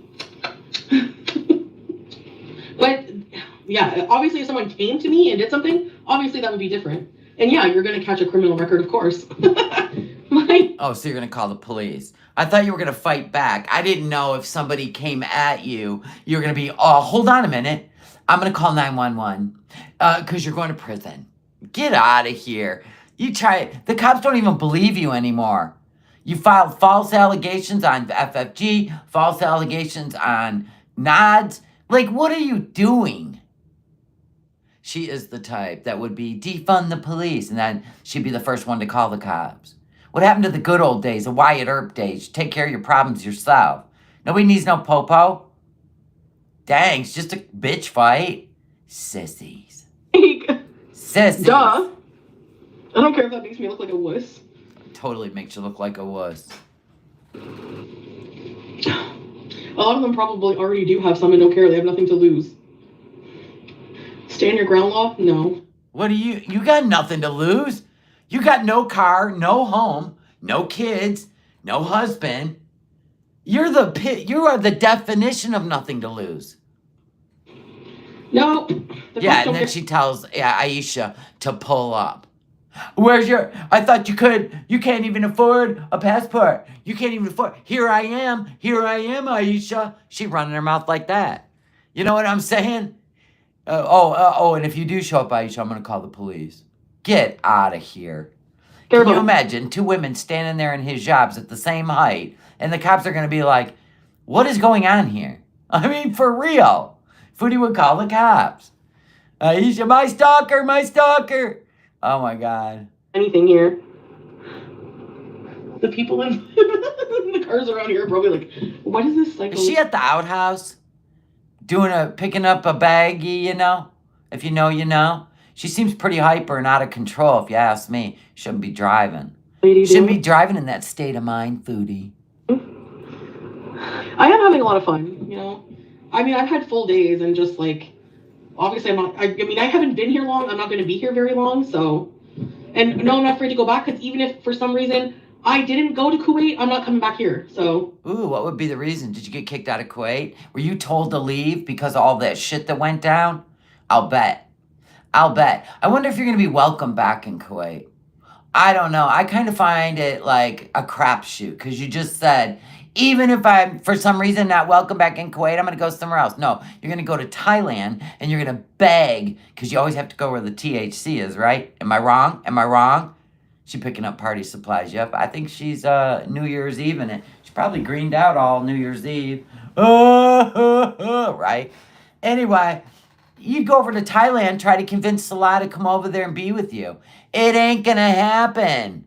But yeah, obviously if someone came to me and did something, obviously that would be different. And yeah, you're going to catch a criminal record, of course. Oh, so you're going to call the police. I thought you were going to fight back. I didn't know if somebody came at you, you were going to be, oh, hold on a minute. I'm going to call 911 because you're going to prison. Get out of here. You try. The cops don't even believe you anymore. You filed false allegations on FFG, false allegations on Nods. Like, what are you doing? She is the type that would be defund the police, and then she'd be the first one to call the cops. What happened to the good old days, the Wyatt Earp days? Take care of your problems yourself. Nobody needs no popo. Dang, it's just a bitch fight. Sissies. Sissies. Duh. I don't care if that makes me look like a wuss. Totally makes you look like a wuss. A lot of them probably already do have some and don't care. They have nothing to lose. Stand your ground law? No. What do you got nothing to lose. You got no car, no home, no kids, no husband. You are the definition of nothing to lose. No. Yeah, and then she tells Aisha to pull up. Where's your, I thought you can't even afford a passport. You can't even afford, here I am, Aisha. She running her mouth like that. You know what I'm saying? And if you do show up, Aisha, I'm going to call the police. Get out of here. Can you imagine 2 women standing there in hijabs at the same height, and the cops are going to be like, what is going on here? I mean, for real. Foodie would call the cops. Aisha, my stalker. Oh, my God. Anything here. The people in the cars around here are probably like, what is this cycle? Is she at the outhouse? Picking up a baggie, you know? If you know, you know. She seems pretty hyper and out of control, if you ask me. Shouldn't be driving. Shouldn't be driving in that state of mind, Foodie. I am having a lot of fun, you know? I mean, I've had full days and just like, obviously I haven't been here long. I'm not going to be here very long, so. And no, I'm not afraid to go back because even if for some reason I didn't go to Kuwait, I'm not coming back here, so. Ooh, what would be the reason? Did you get kicked out of Kuwait? Were you told to leave because of all that shit that went down? I'll bet. I wonder if you're going to be welcome back in Kuwait. I don't know. I kind of find it like a crapshoot because you just said, even if I'm, for some reason, not welcome back in Kuwait, I'm going to go somewhere else. No, you're going to go to Thailand and you're going to beg because you always have to go where the THC is, right? Am I wrong? She picking up party supplies. Yep, I think she's New Year's Eve in it. She probably greened out all New Year's Eve. Right? Anyway, you'd go over to Thailand, try to convince Salah to come over there and be with you. It ain't gonna happen.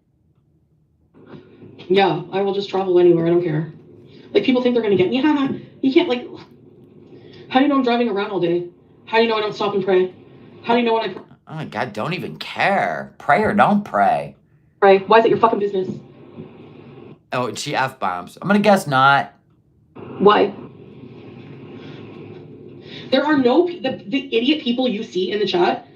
Yeah, I will just travel anywhere. I don't care. Like, people think they're gonna get me. You can't, like, how do you know I'm driving around all day? How do you know I don't stop and pray? How do you know when I pray? Oh my God, don't even care. Pray or don't pray. Pray. Why is it your fucking business? Oh, and she F-bombs. I'm gonna guess not. Why? There are the idiot people you see in the chat,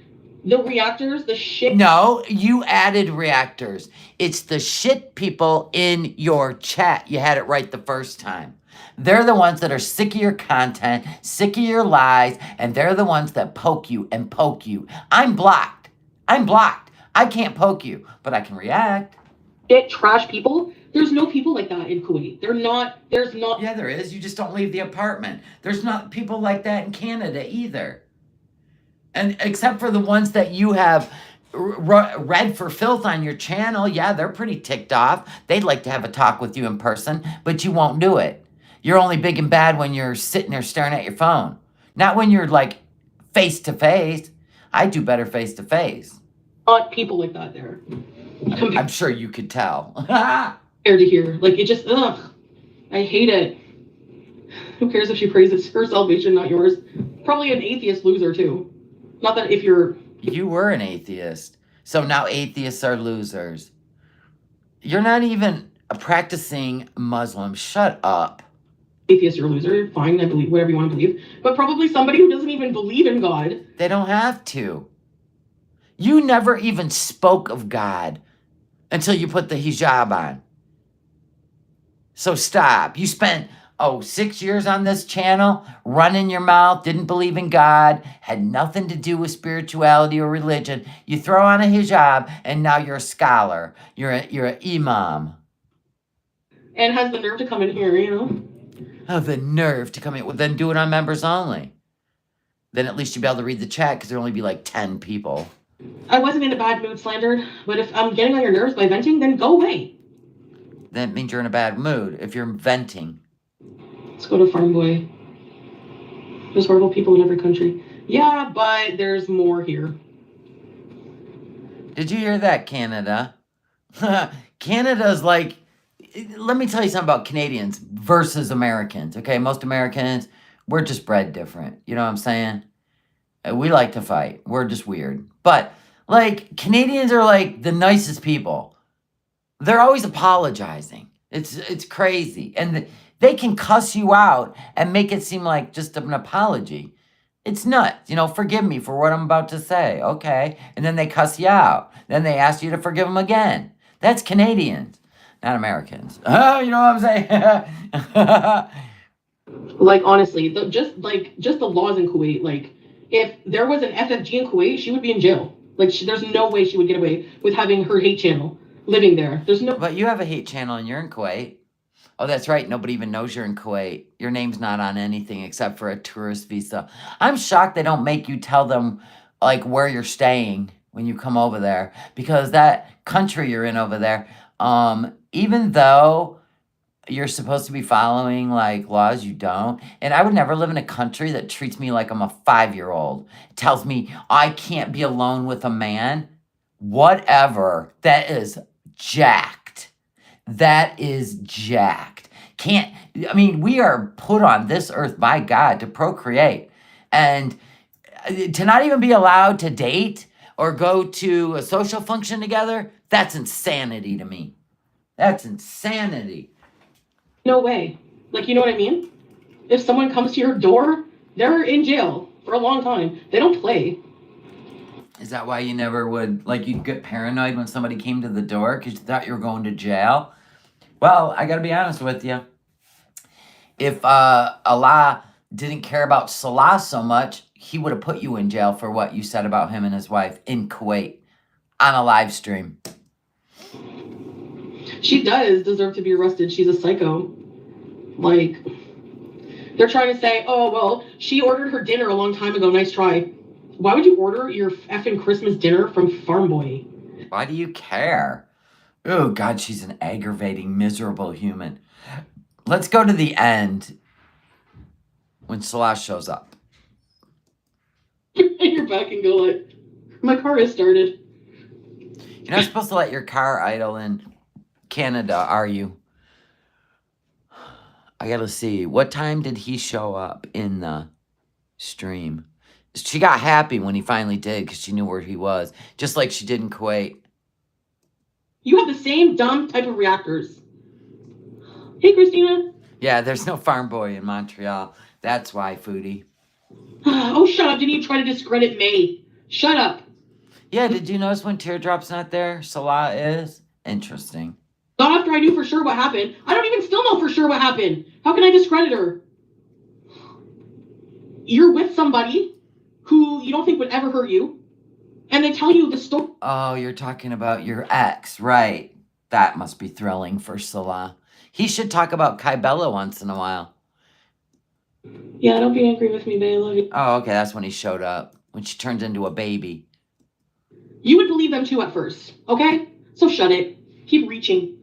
the reactors, the shit. No, you added reactors. It's the shit people in your chat. You had it right the first time. They're the ones that are sick of your content, sick of your lies, and they're the ones that poke you and poke you. I'm blocked. I can't poke you, but I can react. Shit, trash people. There's no people like that in Kuwait. There's not. Yeah, there is. You just don't leave the apartment. There's not people like that in Canada either. And except for the ones that you have read for filth on your channel, yeah, they're pretty ticked off. They'd like to have a talk with you in person, but you won't do it. You're only big and bad when you're sitting there staring at your phone. Not when you're like face to face. I do better face to face. Not people like that there. I'm sure you could tell. Compared to here. Like, it just, ugh. I hate it. Who cares if she prays it's her salvation, not yours? Probably an atheist loser, too. Not that if you're... You were an atheist. So now atheists are losers. You're not even a practicing Muslim. Shut up. Atheist, you're a loser. Fine, I believe whatever you want to believe. But probably somebody who doesn't even believe in God. They don't have to. You never even spoke of God until you put the hijab on. So stop. You spent, 6 years on this channel, running your mouth, didn't believe in God, had nothing to do with spirituality or religion. You throw on a hijab, and now you're a scholar. You're an imam. And has the nerve to come in here, you know? Oh, the nerve to come in. Well, then do it on members only. Then at least you'll be able to read the chat, because there'll only be like 10 people. I wasn't in a bad mood, Slandered, but if I'm getting on your nerves by venting, then go away. That means you're in a bad mood if you're venting. Let's go to Farm Boy. There's horrible people in every country. Yeah, but there's more here. Did you hear that, Canada? Canada's like, let me tell you something about Canadians versus Americans, okay? Most Americans, we're just bred different. You know what I'm saying? We like to fight. We're just weird. But, like, Canadians are, like, the nicest people. They're always apologizing. It's crazy. And they can cuss you out and make it seem like just an apology. It's nuts. Forgive me for what I'm about to say. Okay. And then they cuss you out. Then they ask you to forgive them again. That's Canadians, not Americans. Oh, you know what I'm saying? Like, honestly, just the laws in Kuwait, like, if there was an FFG in Kuwait, she would be in jail. Like, there's no way she would get away with having her hate channel living there. There's no... But you have a hate channel and you're in Kuwait. Oh, that's right. Nobody even knows you're in Kuwait. Your name's not on anything except for a tourist visa. I'm shocked they don't make you tell them, like, where you're staying when you come over there. Because that country you're in over there, even though you're supposed to be following, like, laws, you don't. And I would never live in a country that treats me like I'm a 5-year-old. It tells me I can't be alone with a man. Whatever. That is jacked. That is jacked. We are put on this earth by God to procreate. And to not even be allowed to date or go to a social function together, that's insanity to me. That's insanity. No way. Like, you know what I mean? If someone comes to your door, they're in jail for a long time. They don't play. Is that why you never would, like, you'd get paranoid when somebody came to the door because you thought you were going to jail? Well, I got to be honest with you. If Allah didn't care about Salah so much, he would have put you in jail for what you said about him and his wife in Kuwait on a live stream. She does deserve to be arrested. She's a psycho. Like, they're trying to say, oh, well, she ordered her dinner a long time ago. Nice try. Why would you order your effing Christmas dinner from Farm Boy? Why do you care? Oh, God, she's an aggravating, miserable human. Let's go to the end when Salah shows up. You're back and go like, my car is started. You're not supposed to let your car idle in Canada, are you? I gotta see. What time did he show up in the stream? She got happy when he finally did because she knew where he was. Just like she did in Kuwait. You have the same dumb type of reactors. Hey, Christina. Yeah, there's no farm boy in Montreal. That's why, Foodie. Oh, shut up. Didn't you try to discredit May? Shut up. Yeah, did you notice when Teardrop's not there, Salah is? Interesting. Not after I knew for sure what happened. I don't even still know for sure what happened. How can I discredit her? You're with somebody who you don't think would ever hurt you, and they tell you the story. Oh, you're talking about your ex, right. That must be thrilling for Salah. He should talk about Kybella once in a while. Yeah, don't be angry with me, babe. I love you. Oh, okay, that's when he showed up. When she turns into a baby. You would believe them too at first, okay? So shut it. Keep reaching.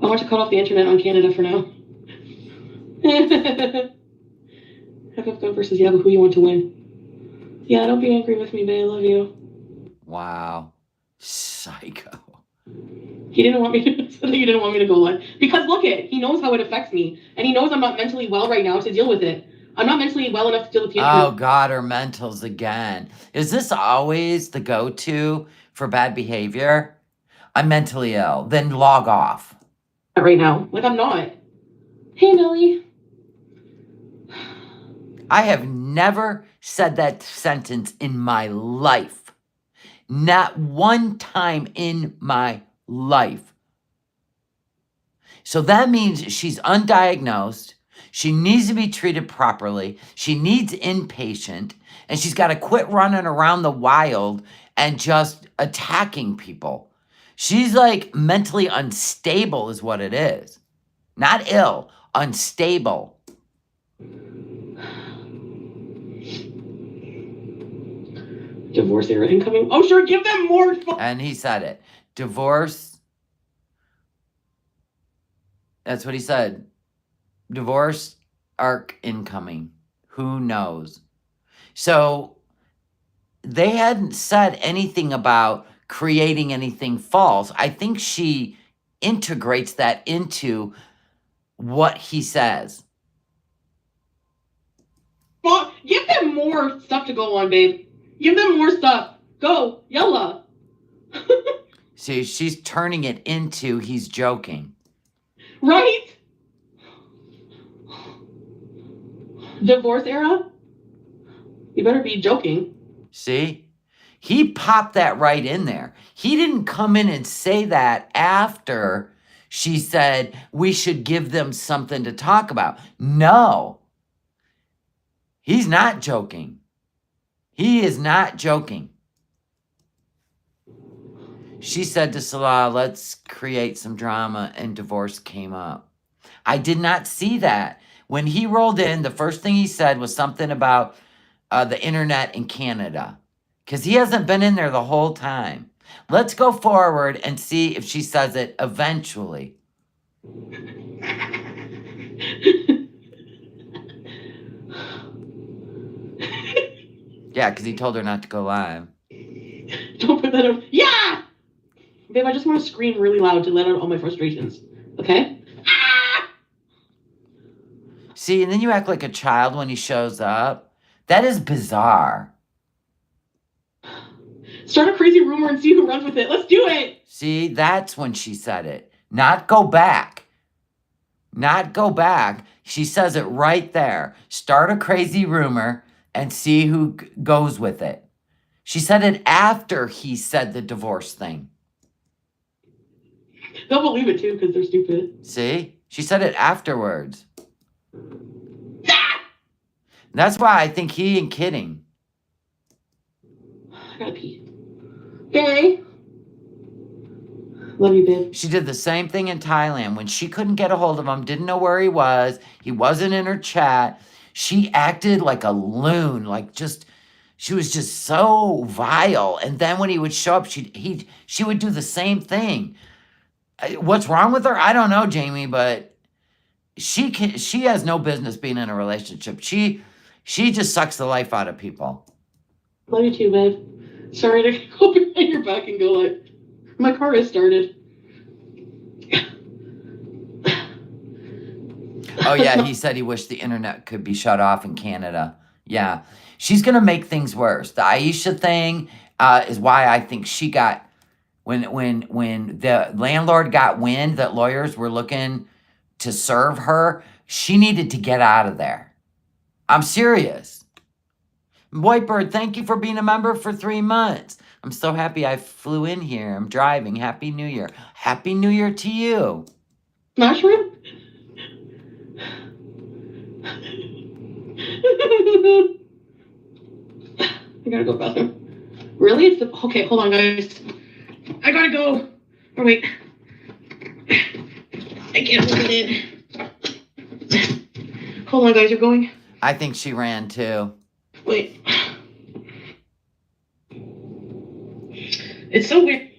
I want to cut off the internet on Canada for now. FF Gun versus Yahoo, who you want to win? Yeah, don't be angry with me, babe. I love you. Wow. Psycho. He didn't want me to. He didn't want me to go live because look he knows how it affects me, and he knows I'm not mentally well right now to deal with it. I'm not mentally well enough to deal with the Oh, God, her mentals again. Is this always the go-to for bad behavior? I'm mentally ill. Then log off. right now. Like I'm not. Hey, Millie. I have never said that sentence in my life. Not one time in my life. So that means she's undiagnosed. She needs to be treated properly. She needs inpatient. And she's got to quit running around the wild and just attacking people. She's like mentally unstable is what it is. Not ill, unstable. Divorce era incoming. Oh, sure, give them more. And he said it. Divorce. That's what he said. Divorce arc incoming. Who knows? So they hadn't said anything about creating anything false. I think she integrates that into what he says. Well, give them more stuff to go on, babe. Give them more stuff. Go, yalla. See, she's turning it into he's joking. Right? Divorce era? You better be joking. See? He popped that right in there. He didn't come in and say that after she said we should give them something to talk about. No. He's not joking. He is not joking. She said to Salah, let's create some drama, and divorce came up. I did not see that. When he rolled in, the first thing he said was something about the internet in Canada. Because he hasn't been in there the whole time. Let's go forward and see if she says it eventually. Yeah, because he told her not to go live. Don't put that up. Yeah! Babe, I just want to scream really loud to let out all my frustrations. Okay? Ah! See, and then you act like a child when he shows up. That is bizarre. Start a crazy rumor and see who runs with it. Let's do it! See, that's when she said it. Not go back. Not go back. She says it right there. Start a crazy rumor and see who goes with it. She said it after he said the divorce thing. They'll believe it too because they're stupid. See? She said it afterwards. Ah! That's why I think he ain't kidding. I gotta pee. Okay. Love you, babe. She did the same thing in Thailand. When she couldn't get a hold of him, didn't know where he wasn't in her chat, she acted like a loon, she was just so vile. And then when he would show up, she would do the same thing. What's wrong with her? I don't know, Jamie, but she has no business being in a relationship. She just sucks the life out of people. Love you too, babe. Sorry to go behind your back and go like, my car is started. Oh, yeah, he said he wished the internet could be shut off in Canada. Yeah, she's going to make things worse. The Aisha thing is why I think she got, when the landlord got wind that lawyers were looking to serve her, she needed to get out of there. I'm serious. Whitebird, thank you for being a member for 3 months. I'm so happy I flew in here. I'm driving. Happy New Year. Happy New Year to you. Mushroom? I gotta go to the bathroom. Really? Okay, hold on, guys. I gotta go. Oh, wait. I can't hold it in. Hold on, guys. You're going? I think she ran too. Wait. It's so weird.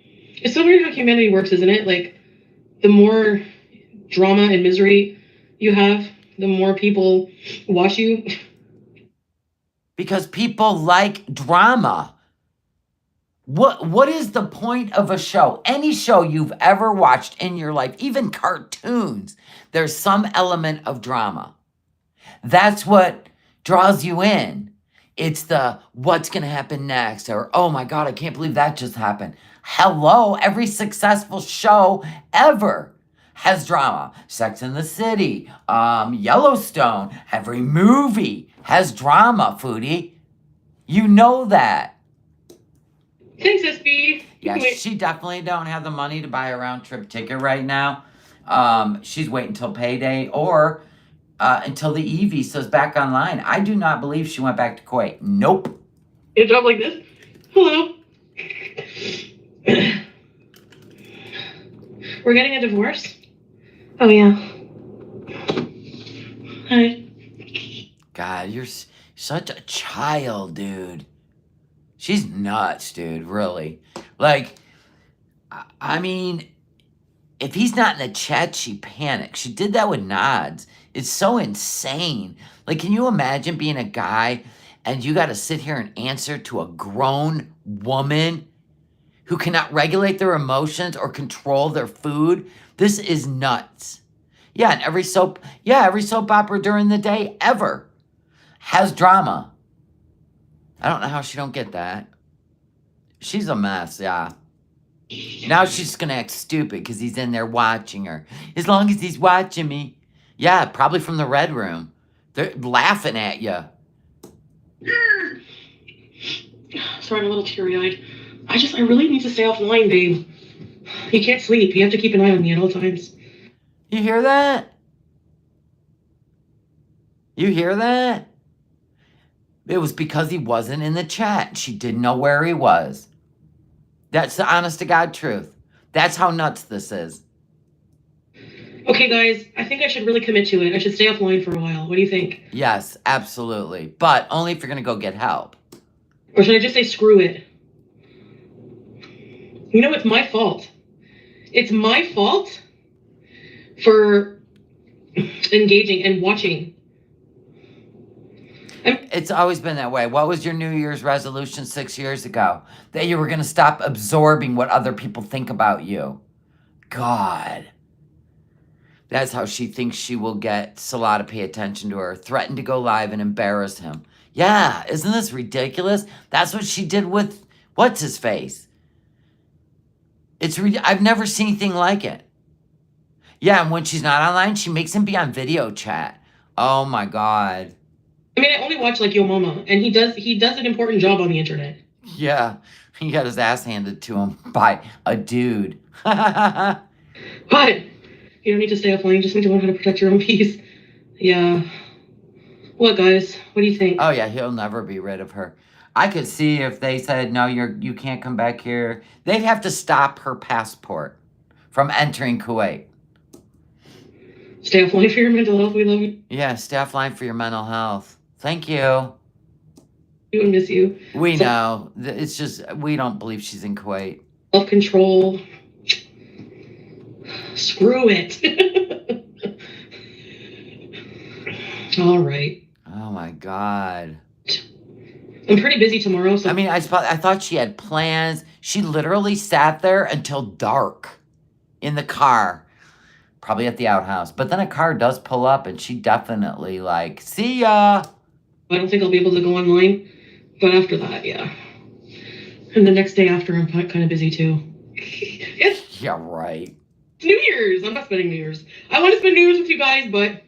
It's so weird how humanity works, isn't it? Like, the more drama and misery you have, the more people watch you. Because people like drama. What is the point of a show? Any show you've ever watched in your life, even cartoons, there's some element of drama. That's what draws you in. It's the what's going to happen next, or oh my God, I can't believe that just happened. Hello, every successful show ever has drama. Sex and the City, Yellowstone, every movie has drama, Foodie. You know that. Thanks, SB. Yeah, she definitely don't have the money to buy a round trip ticket right now. She's waiting until payday or until the e-visa's back online. I do not believe she went back to Kuwait. Nope. A job like this? Hello. We're getting a divorce? Oh, yeah. Hi. God, you're such a child, dude. She's nuts, dude, really. Like, I mean, if he's not in the chat, she panics. She did that with Nods. It's so insane. Like, can you imagine being a guy and you got to sit here and answer to a grown woman who cannot regulate their emotions or control their food? This is nuts. Yeah, and every soap opera during the day ever has drama. I don't know how she don't get that. She's a mess, yeah. Now she's just gonna act stupid because he's in there watching her. As long as he's watching me. Yeah, probably from the Red Room. They're laughing at you. Sorry, I'm a little teary-eyed. I really need to stay offline, babe. You can't sleep. You have to keep an eye on me at all times. You hear that? You hear that? It was because he wasn't in the chat. She didn't know where he was. That's the honest to God truth. That's how nuts this is. Okay, guys, I think I should really commit to it. I should stay offline for a while. What do you think? Yes, absolutely. But only if you're going to go get help. Or should I just say screw it? You know, it's my fault. It's my fault for engaging and watching. It's always been that way. What was your New Year's resolution 6 years ago? That you were going to stop absorbing what other people think about you. God. That's how she thinks she will get Salah to pay attention to her. Threaten to go live and embarrass him. Yeah, isn't this ridiculous? That's what she did with what's-his-face. I've never seen anything like it. Yeah, and when she's not online, she makes him be on video chat. Oh my God. I mean, I only watch like Yo Mama, and he does an important job on the internet. Yeah, he got his ass handed to him by a dude. But you don't need to stay offline. You just need to learn how to protect your own peace. Yeah. What, guys? What do you think? Oh yeah, he'll never be rid of her. I could see if they said, no, you can't come back here. They'd have to stop her passport from entering Kuwait. Stay offline for your mental health. We love you. Yeah, stay offline for your mental health. Thank you. We miss you. We know. It's just, we don't believe she's in Kuwait. Self-control. Screw it. All right. Oh my God. I'm pretty busy tomorrow, so... I mean, I thought she had plans. She literally sat there until dark in the car. Probably at the outhouse. But then a car does pull up and she definitely like, see ya. I don't think I'll be able to go online. But after that, yeah. And the next day after, I'm kind of busy too. It's Yeah, right. New Year's. I'm not spending New Year's. I want to spend New Year's with you guys, but...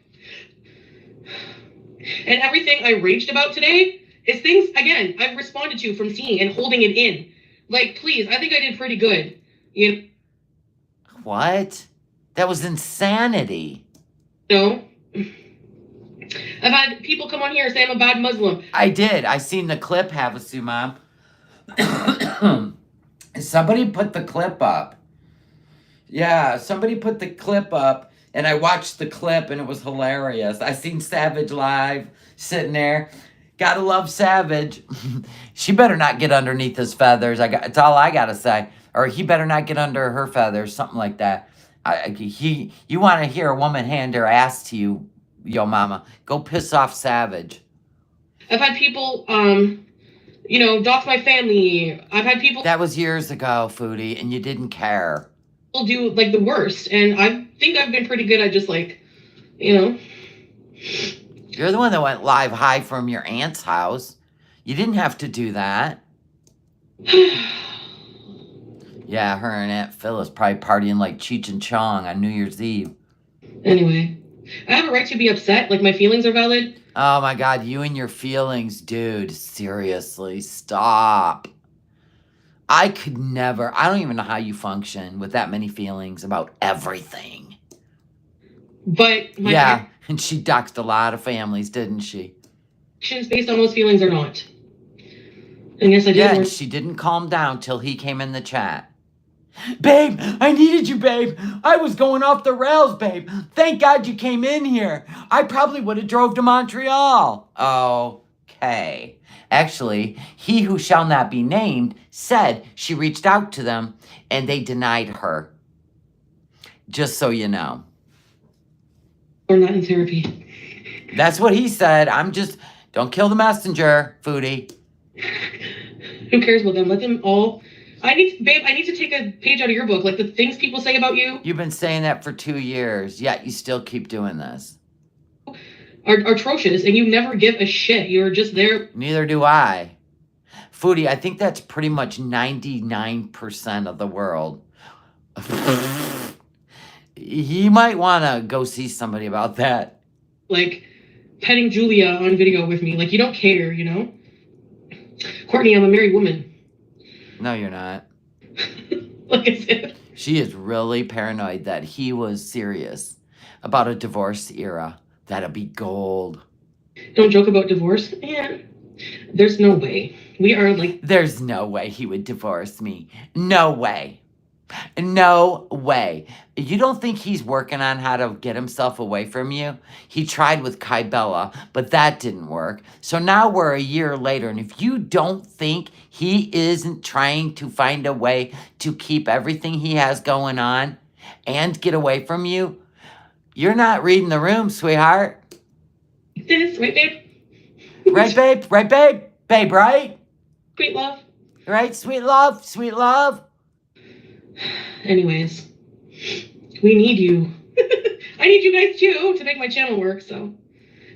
And everything I raged about today is things, again, I've responded to from seeing and holding it in. Like, please, I think I did pretty good. You What? That was insanity. know? I've had people come on here and say I'm a bad Muslim. I did. I seen the clip, Havasu Mom. Somebody put the clip up. Yeah, somebody put the clip up, and I watched the clip, and it was hilarious. I seen Savage live, sitting there. Gotta love Savage. She better not get underneath his feathers. It's all I gotta say. Or he better not get under her feathers, something like that. You want to hear a woman hand her ass to you, Yo Mama? Go piss off Savage. I've had people dox my family. I've had people That was years ago, Foodie, and you didn't care. do like the worst, and I think I've been pretty good at just like, You're the one that went live high from your aunt's house. You didn't have to do that. Yeah, her and Aunt Phyllis probably partying like Cheech and Chong on New Year's Eve. Anyway, I have a right to be upset. Like, my feelings are valid. Oh my God, you and your feelings, dude. Seriously, stop. I could never. I don't even know how you function with that many feelings about everything. But my Yeah, and she doxed a lot of families, didn't she? actions based on those feelings or not. And yes, I did. Yeah, and she didn't calm down till he came in the chat. Babe, I needed you, babe. I was going off the rails, babe. Thank God you came in here. I probably would have drove to Montreal. Okay. Actually, he who shall not be named said she reached out to them and they denied her. Just so you know. We're not in therapy. That's what he said. Don't kill the messenger, Foodie. Who cares about them? Let them all. I need to take a page out of your book. Like, the things people say about you You've been saying that for 2 years, yet you still keep doing this. are atrocious, and you never give a shit. You're just there. Neither do I. Foodie, I think that's pretty much 99% of the world. He might want to go see somebody about that. Like, petting Julia on video with me. Like, you don't care, Courtney, I'm a married woman. No, you're not. Like I said. She is really paranoid that he was serious about a divorce era. That'd be gold. Don't joke about divorce. Man, there's no way. We are like... There's no way he would divorce me. No way. No way. You don't think he's working on how to get himself away from you? He tried with Kai Bella, but that didn't work. So now we're a year later, and if you don't think he isn't trying to find a way to keep everything he has going on and get away from you, you're not reading the room, sweetheart. This, right, babe? Right, babe? Right, babe? Babe, right? Sweet love. Right, sweet love? Sweet love? Anyways, we need you. I need you guys too to make my channel work, so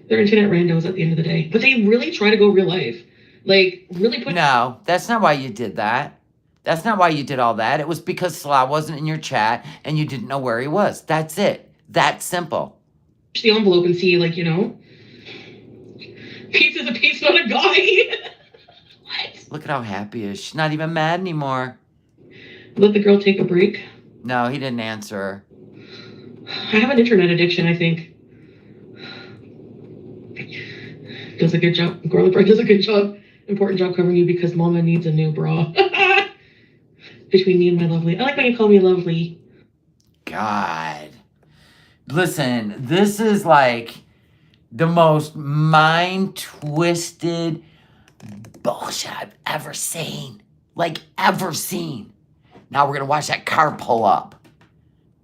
they're internet randos at the end of the day. But they really try to go real life. Like, really put... No, that's not why you did that. That's not why you did all that. It was because Salah wasn't in your chat and you didn't know where he was. That's it. That simple. The envelope and see, like, piece is a piece, not a guy. What? Look at how happy he is. She's not even mad anymore. Let the girl take a break. No, he didn't answer her. I have an internet addiction, I think. Does a good job. Garlic bread does a good job. Important job covering you because mama needs a new bra. Between me and my lovely. I like when you call me lovely. God. Listen, this is like the most mind-twisted bullshit I've ever seen. Like, ever seen. Now we're going to watch that car pull up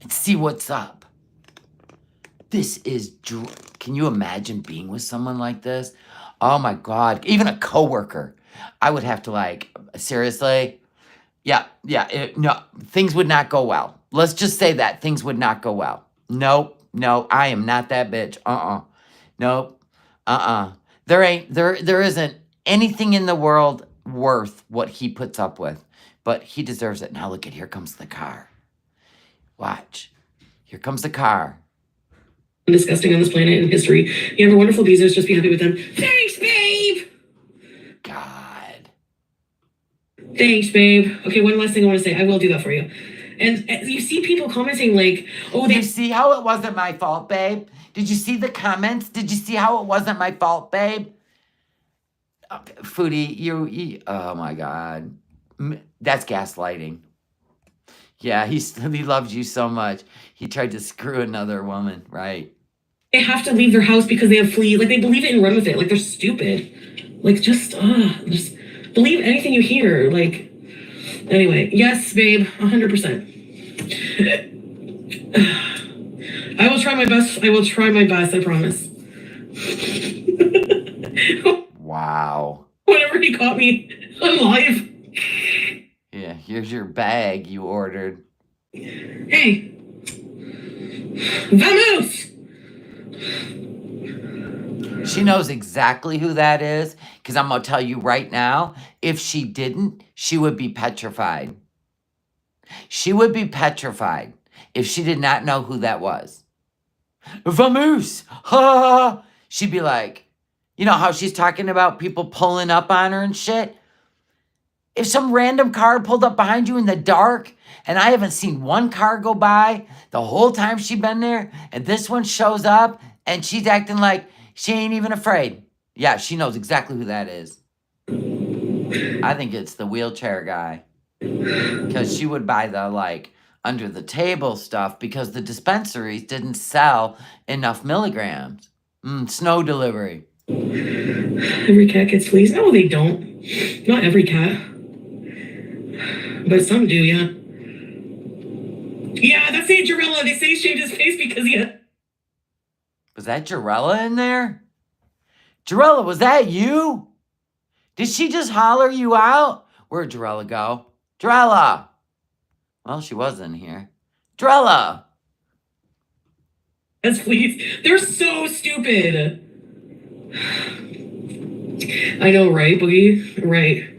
and see what's up. This is... Can you imagine being with someone like this? Oh, my God. Even a coworker. I would have to, like, seriously? Yeah, no, things would not go well. Let's just say that. Things would not go well. Nope, no, I am not that bitch. Nope, There isn't anything in the world worth what he puts up with. But he deserves it. Now look at, here comes the car. Watch. Here comes the car. Disgusting on this planet in history. You have a wonderful visas. Just be happy with them. Thanks, babe. God. Thanks, babe. Okay, one last thing I want to say. I will do that for you. And you see people commenting like, oh, Did you see how it wasn't my fault, babe? Did you see the comments? Did you see how it wasn't my fault, babe? Okay, Foodie, you oh my God. That's gaslighting. Yeah, he loves you so much. He tried to screw another woman, right? They have to leave their house because they have fleas. Like, they believe it and run with it. Like, they're stupid. Like, just believe anything you hear. Like, anyway, yes, babe, 100%. I will try my best. I will try my best, I promise. Wow. Whatever he calls caught me. I'm live. Yeah, here's your bag you ordered. Hey. Vamos! She knows exactly who that is, because I'm going to tell you right now, if she didn't, she would be petrified. She would be petrified if she did not know who that was. Vamos! Ha! She'd be like, you know how she's talking about people pulling up on her and shit? If some random car pulled up behind you in the dark, and I haven't seen one car go by the whole time she's been there, and this one shows up, and she's acting like she ain't even afraid. Yeah, she knows exactly who that is. I think it's the wheelchair guy. Because she would buy the, like, under the table stuff because the dispensaries didn't sell enough milligrams. Snow delivery. Every cat gets fleas. No, they don't. Not every cat. But some do, yeah. Yeah, that's Aunt Jarella. They say he shaved his face because he had... Was that Jarella in there? Jarella, was that you? Did she just holler you out? Where'd Jarella go? Jarella! Well, she was in here. Jarella! That's fleas. They're so stupid. I know, right, Boogie? Right.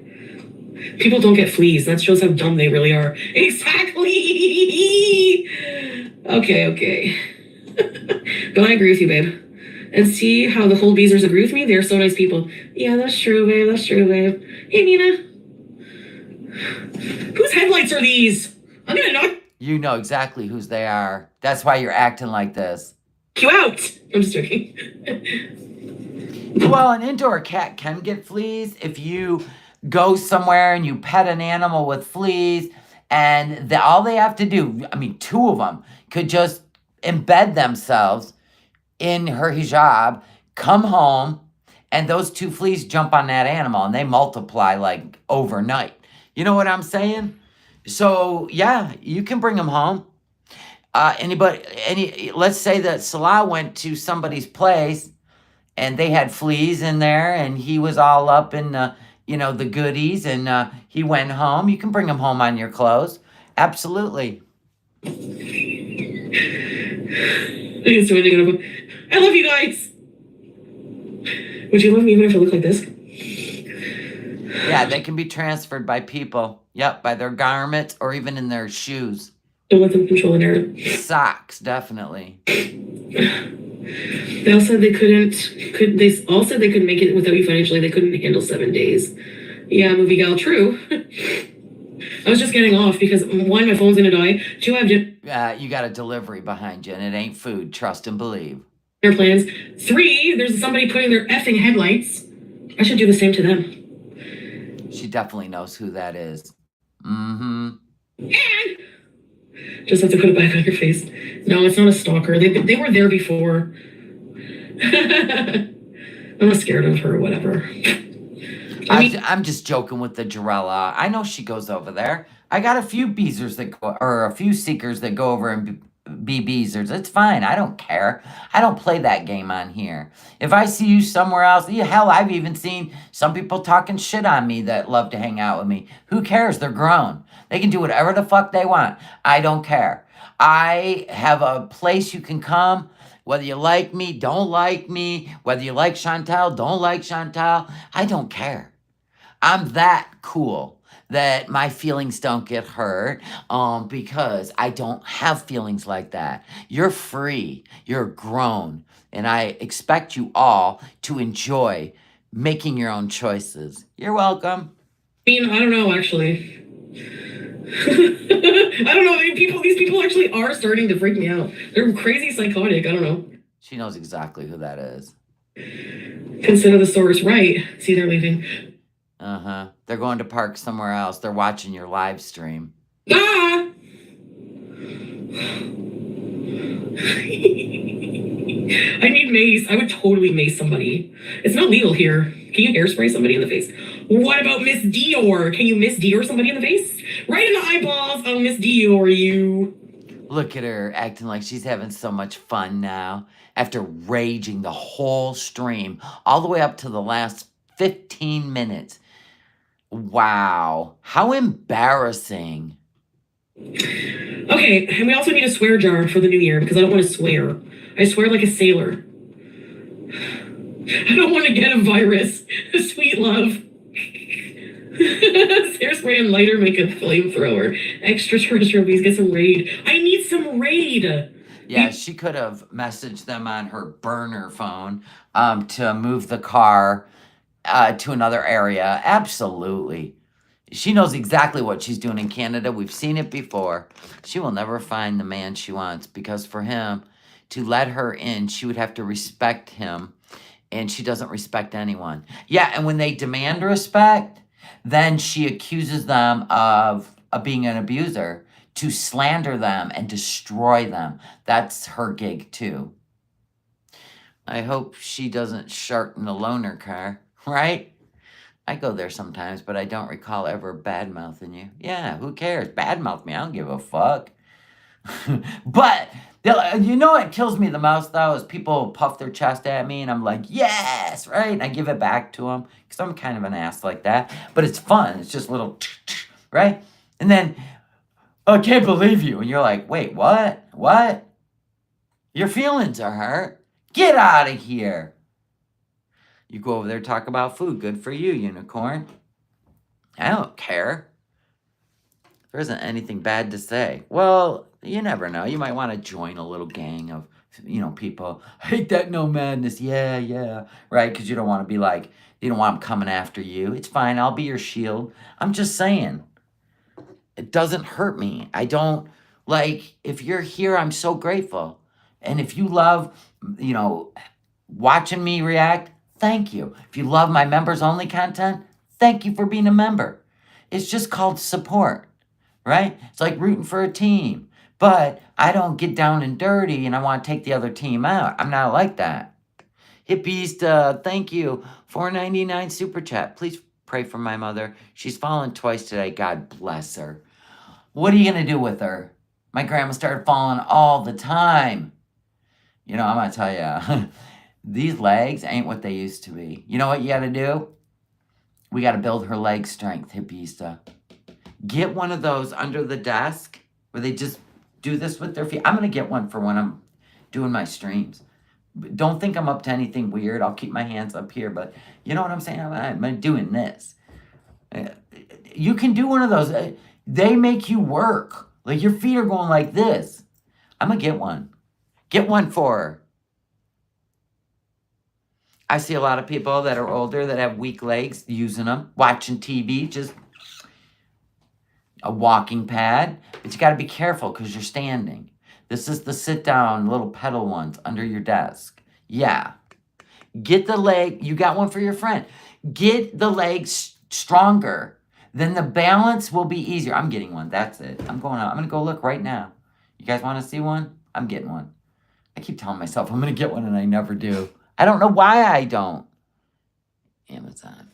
People don't get fleas. That shows how dumb they really are. Exactly! Okay. But I agree with you, babe. And see how the whole Beezers agree with me? They're so nice people. Yeah, that's true, babe. That's true, babe. Hey, Nina. Whose headlights are these? I'm gonna knock You know exactly whose they are. That's why you're acting like this. you out. I'm just joking. Well, an indoor cat can get fleas if you go somewhere and you pet an animal with fleas, and all they have to do, I mean, 2 of them could just embed themselves in her hijab, come home, and those 2 fleas jump on that animal and they multiply like overnight. You know what I'm saying? So yeah, you can bring them home. Let's say that Salah went to somebody's place and they had fleas in there and he was all up in the goodies, and he went home. You can bring him home on your clothes. Absolutely. I love you guys. Would you love me even if I look like this? Yeah, they can be transferred by people. Yep, by their garments or even in their shoes. Don't let them control the narrative. Socks, definitely. They all said they couldn't make it without you financially. They couldn't handle 7 days. Yeah, movie gal, true. I was just getting off because 1, my phone's gonna die. 2, I have you got a delivery behind you and it ain't food. Trust and believe. dinner plans. 3, there's somebody putting their effing headlights. I should do the same to them. She definitely knows who that is. Mm-hmm. And just have to put it back on your face. No, it's not a stalker. They were there before. I'm not scared of her or whatever. I'm just joking with the Jarella. I know she goes over there. I got a few Beezers a few Seekers that go over and be Beezers. It's fine. I don't care. I don't play that game on here. If I see you somewhere else, hell, I've even seen some people talking shit on me that love to hang out with me. Who cares? They're grown. They can do whatever the fuck they want. I don't care. I have a place you can come. Whether you like me, don't like me. Whether you like Chantal, don't like Chantal. I don't care. I'm that cool that my feelings don't get hurt because I don't have feelings like that. You're free. You're grown. And I expect you all to enjoy making your own choices. You're welcome. I mean, I don't know, actually. I don't know. These people actually are starting to freak me out. They're crazy psychotic. I don't know. She knows exactly who that is. Consider the source right. See, they're leaving. Uh-huh. They're going to park somewhere else. They're watching your live stream. Ah! I need mace. I would totally mace somebody. It's not legal here. Can you hairspray somebody in the face? What about Miss Dior? Can you Miss Dior somebody in the face? Right in the eyeballs. Oh, Miss Dior, you. Look at her acting like she's having so much fun now after raging the whole stream all the way up to the last 15 minutes. Wow. How embarrassing. Okay, and we also need a swear jar for the new year because I don't want to swear. I swear like a sailor. I don't want to get a virus. Sweet love. Sarah spray and lighter make a flamethrower. Extraterrestrial bees get some raid. I need some raid. Yeah, she could have messaged them on her burner phone to move the car to another area. Absolutely. She knows exactly what she's doing in Canada. We've seen it before. She will never find the man she wants because for him to let her in, she would have to respect him, and she doesn't respect anyone. Yeah, and when they demand respect, then she accuses them of being an abuser, to slander them and destroy them. That's her gig too. I hope she doesn't shark in the loaner car, right? I go there sometimes, but I don't recall ever bad-mouthing you. Yeah, who cares? Bad-mouth me, I don't give a fuck. But, you know what kills me the most, though, is people puff their chest at me, and I'm like, yes, right? And I give it back to them, because I'm kind of an ass like that. But it's fun. It's just little, right? And then, oh, I can't believe you. And you're like, wait, what? What? Your feelings are hurt. Get out of here. You go over there, talk about food. Good for you, unicorn. I don't care. There isn't anything bad to say. Well, you never know. You might want to join a little gang of, people. I hate that no madness. Yeah. Right? Because you don't want to be like, you don't want them coming after you. It's fine. I'll be your shield. I'm just saying. It doesn't hurt me. I don't, if you're here, I'm so grateful. And if you love, watching me react, thank you. If you love my members only content, thank you for being a member. It's just called support, right? It's like rooting for a team. But I don't get down and dirty and I want to take the other team out. I'm not like that. Hippies, thank you. $4.99 super chat. Please pray for my mother. She's fallen twice today. God bless her. What are you going to do with her? My grandma started falling all the time. I'm going to tell you. These legs ain't what they used to be. You know what you got to do? We got to build her leg strength, Hippista. Get one of those under the desk where they just do this with their feet. I'm going to get one for when I'm doing my streams. Don't think I'm up to anything weird. I'll keep my hands up here, but you know what I'm saying? I'm doing this. You can do one of those. They make you work. Like your feet are going like this. I'm going to get one. Get one for her. I see a lot of people that are older that have weak legs using them, watching TV, just a walking pad. But you got to be careful because you're standing. This is the sit-down little pedal ones under your desk. Yeah. Get the leg. You got one for your friend. Get the legs stronger. Then the balance will be easier. I'm getting one. That's it. I'm going out. I'm going to go look right now. You guys want to see one? I'm getting one. I keep telling myself I'm going to get one and I never do. I don't know why I don't. Amazon.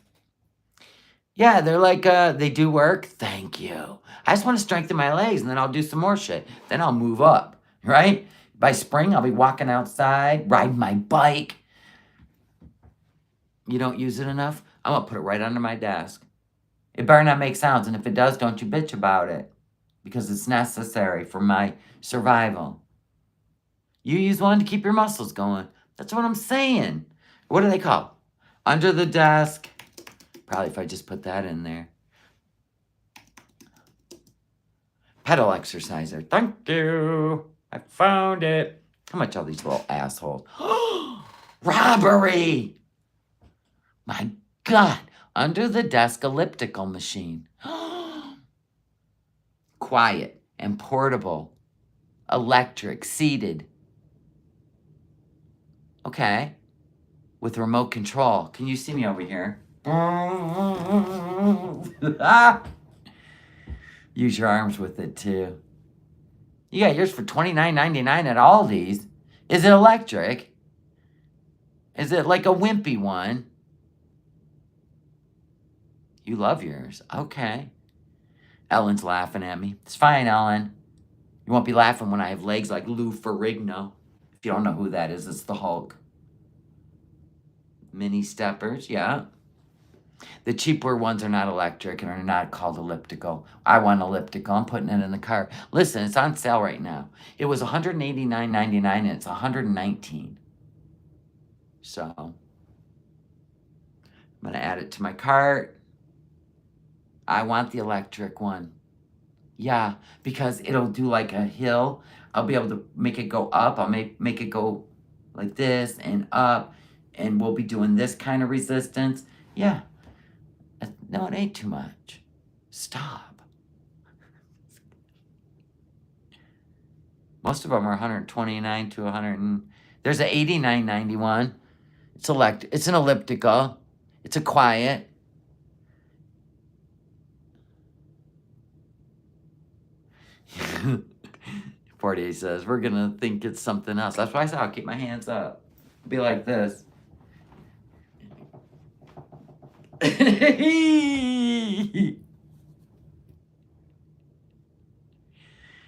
Yeah, they're like, they do work. Thank you. I just want to strengthen my legs and then I'll do some more shit. Then I'll move up, right? By spring, I'll be walking outside, riding my bike. You don't use it enough? I'm going to put it right under my desk. It better not make sounds. And if it does, don't you bitch about it. Because it's necessary for my survival. You use one to keep your muscles going. That's what I'm saying. What do they call? Under the desk. Probably if I just put that in there. Pedal exerciser. Thank you. I found it. How much all these little assholes? Robbery. My God. Under the desk elliptical machine. Quiet and portable. Electric. Seated. Okay. With remote control. Can you see me over here? Use your arms with it too. You got yours for $29.99 at Aldi's. Is it electric? Is it like a wimpy one? You love yours. Okay. Ellen's laughing at me. It's fine, Ellen. You won't be laughing when I have legs like Lou Ferrigno. If you don't know who that is, it's the Hulk. Mini steppers, yeah. The cheaper ones are not electric and are not called elliptical. I want elliptical. I'm putting it in the car. Listen, it's on sale right now. It was $189.99 and it's $119. So I'm going to add it to my cart. I want the electric one. Yeah, because it'll do like a hill. I'll be able to make it go up. I'll make it go like this and up. And we'll be doing this kind of resistance. Yeah. No, it ain't too much. Stop. Most of them are 129 to 100. There's an 89.91. It's an elliptical. It's a quiet. Foodie says, we're going to think it's something else. That's why I said I'll keep my hands up. Be like this.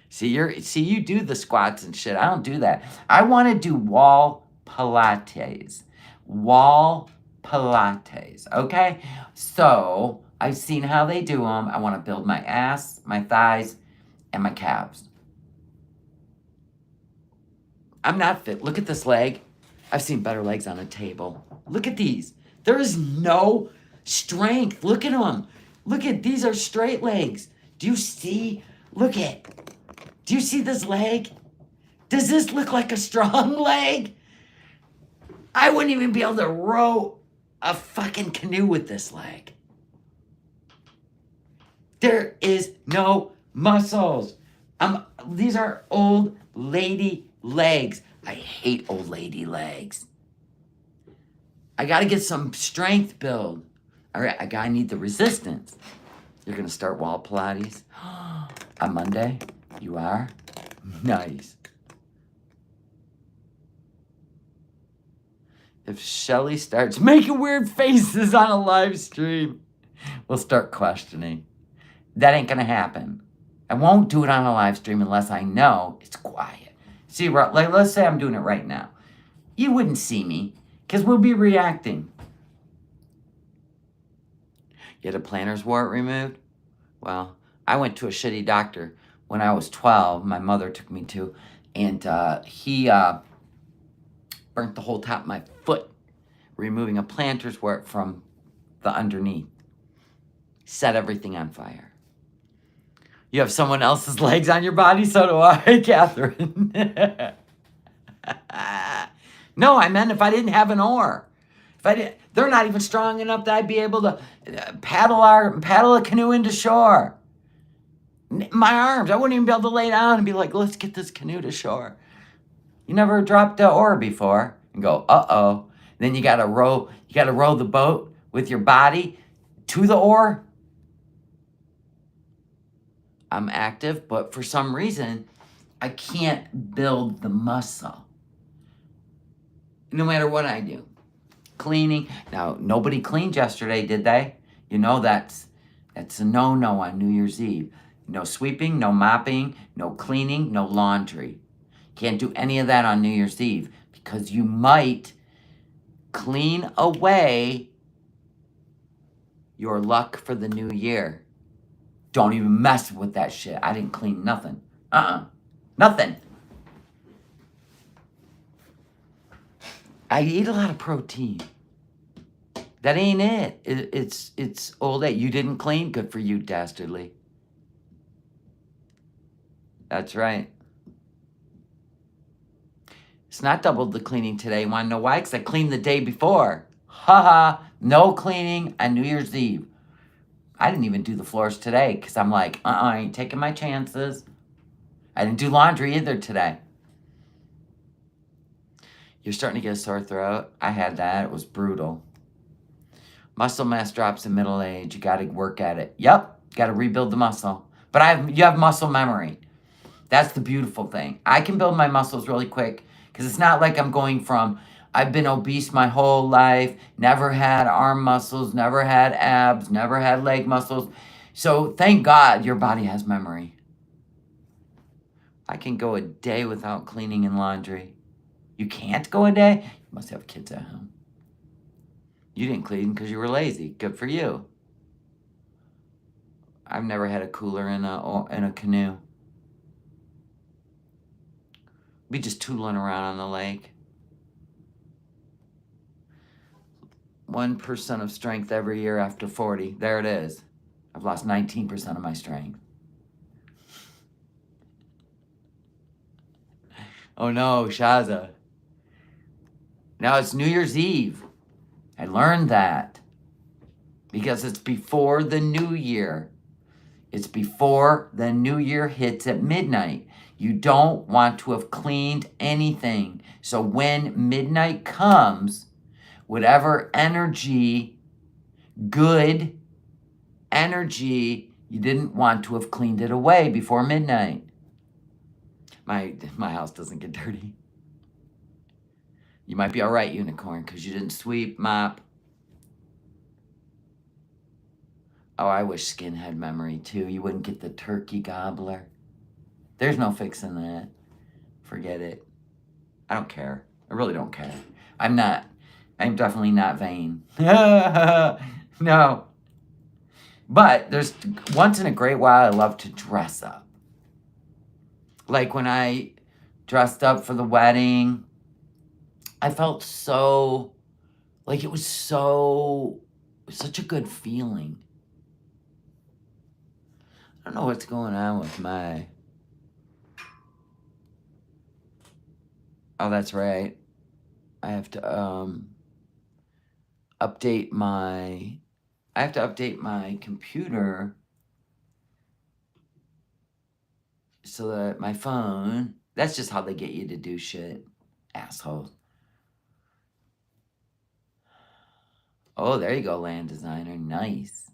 See, you do the squats and shit. I don't do that. I want to do wall Pilates. Wall Pilates, okay? So, I've seen how they do them. I want to build my ass, my thighs, and my calves. I'm not fit. Look at this leg. I've seen better legs on a table. Look at these. There is no strength. Look at them. Look at, these are straight legs. Do you see? Look at. Do you see this leg? Does this look like a strong leg? I wouldn't even be able to row a fucking canoe with this leg. There is no muscles. These are old lady legs. I hate old lady legs. I gotta get some strength build. All right, I need the resistance. You're gonna start wall Pilates on Monday? You are? Nice. If Shelly starts making weird faces on a live stream, we'll start questioning. That ain't gonna happen. I won't do it on a live stream unless I know it's quiet. See, like, let's say I'm doing it right now. You wouldn't see me, because we'll be reacting. Get a plantar's wart removed? Well, I went to a shitty doctor when I was 12. My mother took me to, and he burnt the whole top of my foot, removing a plantar's wart from the underneath. Set everything on fire. You have someone else's legs on your body? So do I, Catherine. No, I meant if I didn't have an oar. They're not even strong enough that I'd be able to paddle a canoe into shore. My arms, I wouldn't even be able to lay down and be like, let's get this canoe to shore. You never dropped the oar before and go, uh-oh. Then you gotta row the boat with your body to the oar. I'm active, but for some reason, I can't build the muscle. No matter what I do. Cleaning. Now, nobody cleaned yesterday, did they? You know that's a no-no on New Year's Eve. No sweeping, no mopping, no cleaning, no laundry. Can't do any of that on New Year's Eve because you might clean away your luck for the new year. Don't even mess with that shit. I didn't clean nothing. Nothing. I eat a lot of protein. That ain't it. It's old age. You didn't clean? Good for you, dastardly. That's right. It's not double the cleaning today. You want to know why? Because I cleaned the day before. Haha. No cleaning on New Year's Eve. I didn't even do the floors today because I'm like, I ain't taking my chances. I didn't do laundry either today. You're starting to get a sore throat. I had that. It was brutal. Muscle mass drops in middle age. You got to work at it. Yep. Got to rebuild the muscle. But you have muscle memory. That's the beautiful thing. I can build my muscles really quick because it's not like I'm going from, I've been obese my whole life, never had arm muscles, never had abs, never had leg muscles. So thank God your body has memory. I can go a day without cleaning and laundry. You can't go a day? You must have kids at home. You didn't clean because you were lazy. Good for you. I've never had a cooler in a canoe. We just tooling around on the lake. 1% of strength every year after 40. There it is. I've lost 19% of my strength. Oh no, Shaza. Now it's New Year's Eve. I learned that. Because it's before the new year. It's before the new year hits at midnight. You don't want to have cleaned anything. So when midnight comes, whatever energy, good energy, you didn't want to have cleaned it away before midnight. My house doesn't get dirty. You might be all right, unicorn, because you didn't sweep, mop. Oh, I wish Skin had memory too. You wouldn't get the turkey gobbler. There's no fixing that. Forget it. I don't care. I really don't care. I'm definitely not vain. No. But there's once in a great while I love to dress up. Like when I dressed up for the wedding, I felt so, like it was such a good feeling. I don't know what's going on with my... Oh, that's right. I have to update my computer so that my phone... That's just how they get you to do shit, assholes. Oh, there you go, land designer. Nice.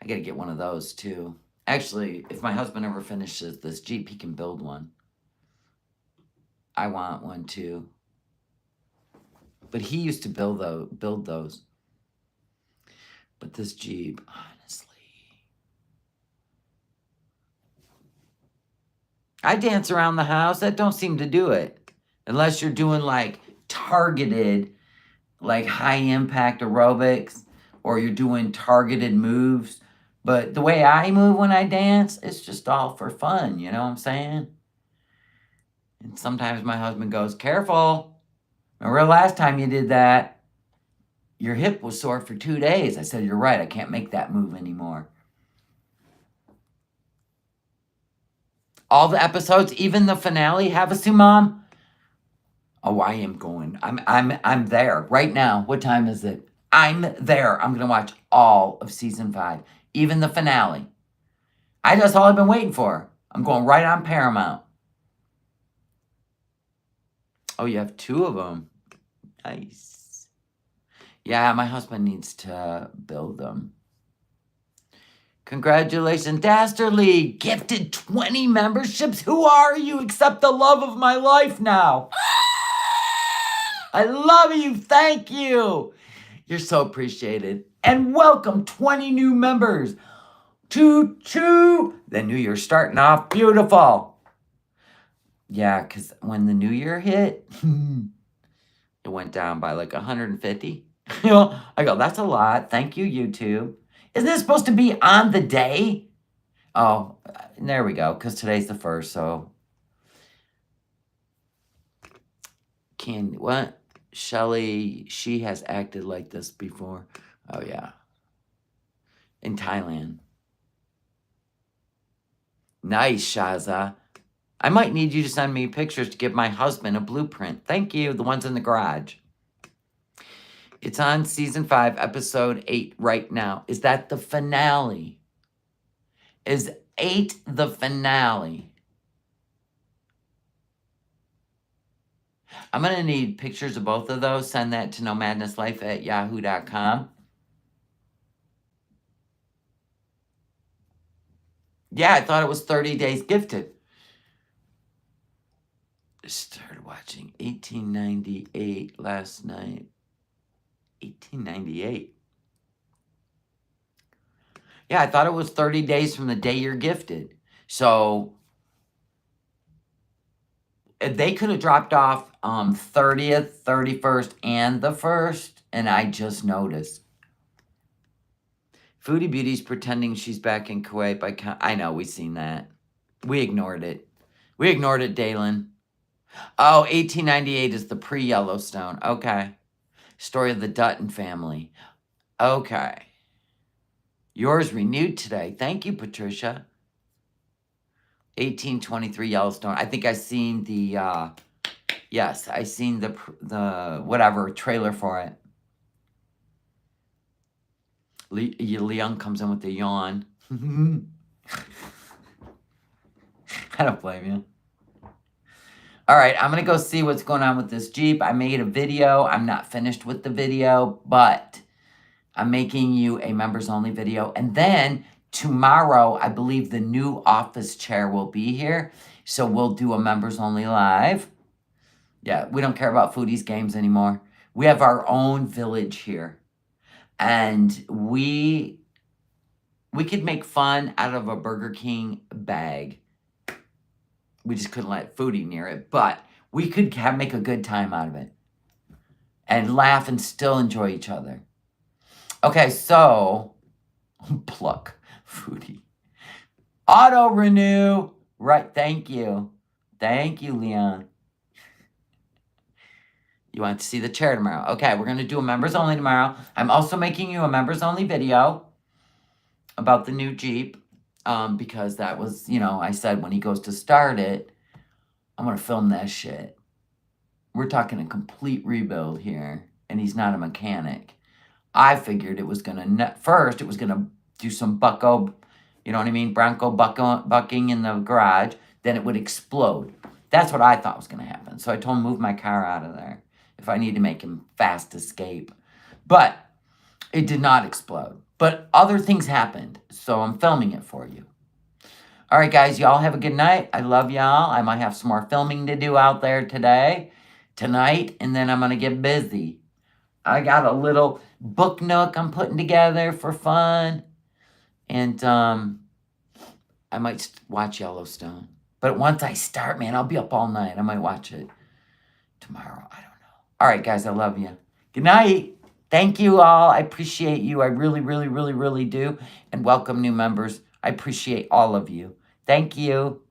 I gotta get one of those too. Actually, if my husband ever finishes this Jeep, he can build one. I want one too. But he used to build those. But this Jeep, honestly. I dance around the house. That don't seem to do it. Unless you're doing like targeted, like high impact aerobics, or you're doing targeted moves. But the way I move when I dance, it's just all for fun. You know what I'm saying? And sometimes my husband goes, careful. Remember last time you did that? Your hip was sore for 2 days. I said, you're right. I can't make that move anymore. All the episodes, even the finale, have a Sumam? Oh, I am going. I'm there right now. What time is it? I'm there. I'm gonna watch all of season 5, even the finale. That's all I've been waiting for. I'm going right on Paramount. Oh, you have 2 of them. Nice. Yeah, my husband needs to build them. Congratulations, Dastardly. Gifted 20 memberships. Who are you except the love of my life now? I love you. Thank you. You're so appreciated. And welcome 20 new members. Choo-choo. The new year's starting off beautiful. Yeah, because when the new year hit, it went down by like 150. I go, that's a lot. Thank you, YouTube. Isn't this supposed to be on the day? Oh, there we go, because today's the 1st, so. What? Shelly, she has acted like this before. Oh, yeah. In Thailand. Nice, Shaza. I might need you to send me pictures to give my husband a blueprint. Thank you. The ones in the garage. It's on season 5, episode 8 right now. Is that the finale? Is 8 the finale? I'm going to need pictures of both of those. Send that to nomadnesslife@yahoo.com. Yeah, I thought it was 30 days gifted. Started watching 1898 last night. 1898. Yeah, I thought it was 30 days from the day you're gifted. So they could have dropped off 30th, 31st, and the 1st, and I just noticed. Foodie Beauty's pretending she's back in Kuwait. I know, we seen that. We ignored it. We ignored it, Dalen. Oh, 1898 is the pre-Yellowstone. Okay. Story of the Dutton family. Okay. Yours renewed today. Thank you, Patricia. 1823 Yellowstone. I think I seen the, yes, I seen the whatever, trailer for it. Leon comes in with the yawn. I don't blame you. All right, I'm going to go see what's going on with this Jeep. I made a video. I'm not finished with the video, but I'm making you a members-only video. And then tomorrow, I believe the new office chair will be here. So we'll do a members-only live. Yeah, we don't care about Foodie's games anymore. We have our own village here. And we could make fun out of a Burger King bag. We just couldn't let Foodie near it, but we could make a good time out of it and laugh and still enjoy each other. Okay, so pluck Foodie. Auto renew. Right, thank you. Thank you, Leon. You want to see the chair tomorrow. Okay, we're going to do a members only tomorrow. I'm also making you a members only video about the new Jeep. Because that was, you know, I said when he goes to start it, I'm going to film that shit. We're talking a complete rebuild here, and he's not a mechanic. I figured it was going to, first, it was going to do some bucko, you know what I mean, Bronco bucking in the garage, then it would explode. That's what I thought was going to happen. So I told him move my car out of there if I need to make him fast escape. But it did not explode. But other things happened, so I'm filming it for you. All right, guys, y'all have a good night. I love y'all. I might have some more filming to do out there tonight, and then I'm going to get busy. I got a little book nook I'm putting together for fun, and I might watch Yellowstone. But once I start, man, I'll be up all night. I might watch it tomorrow. I don't know. All right, guys, I love you. Good night. Thank you all. I appreciate you. I really, really, really, really do. And welcome new members. I appreciate all of you. Thank you.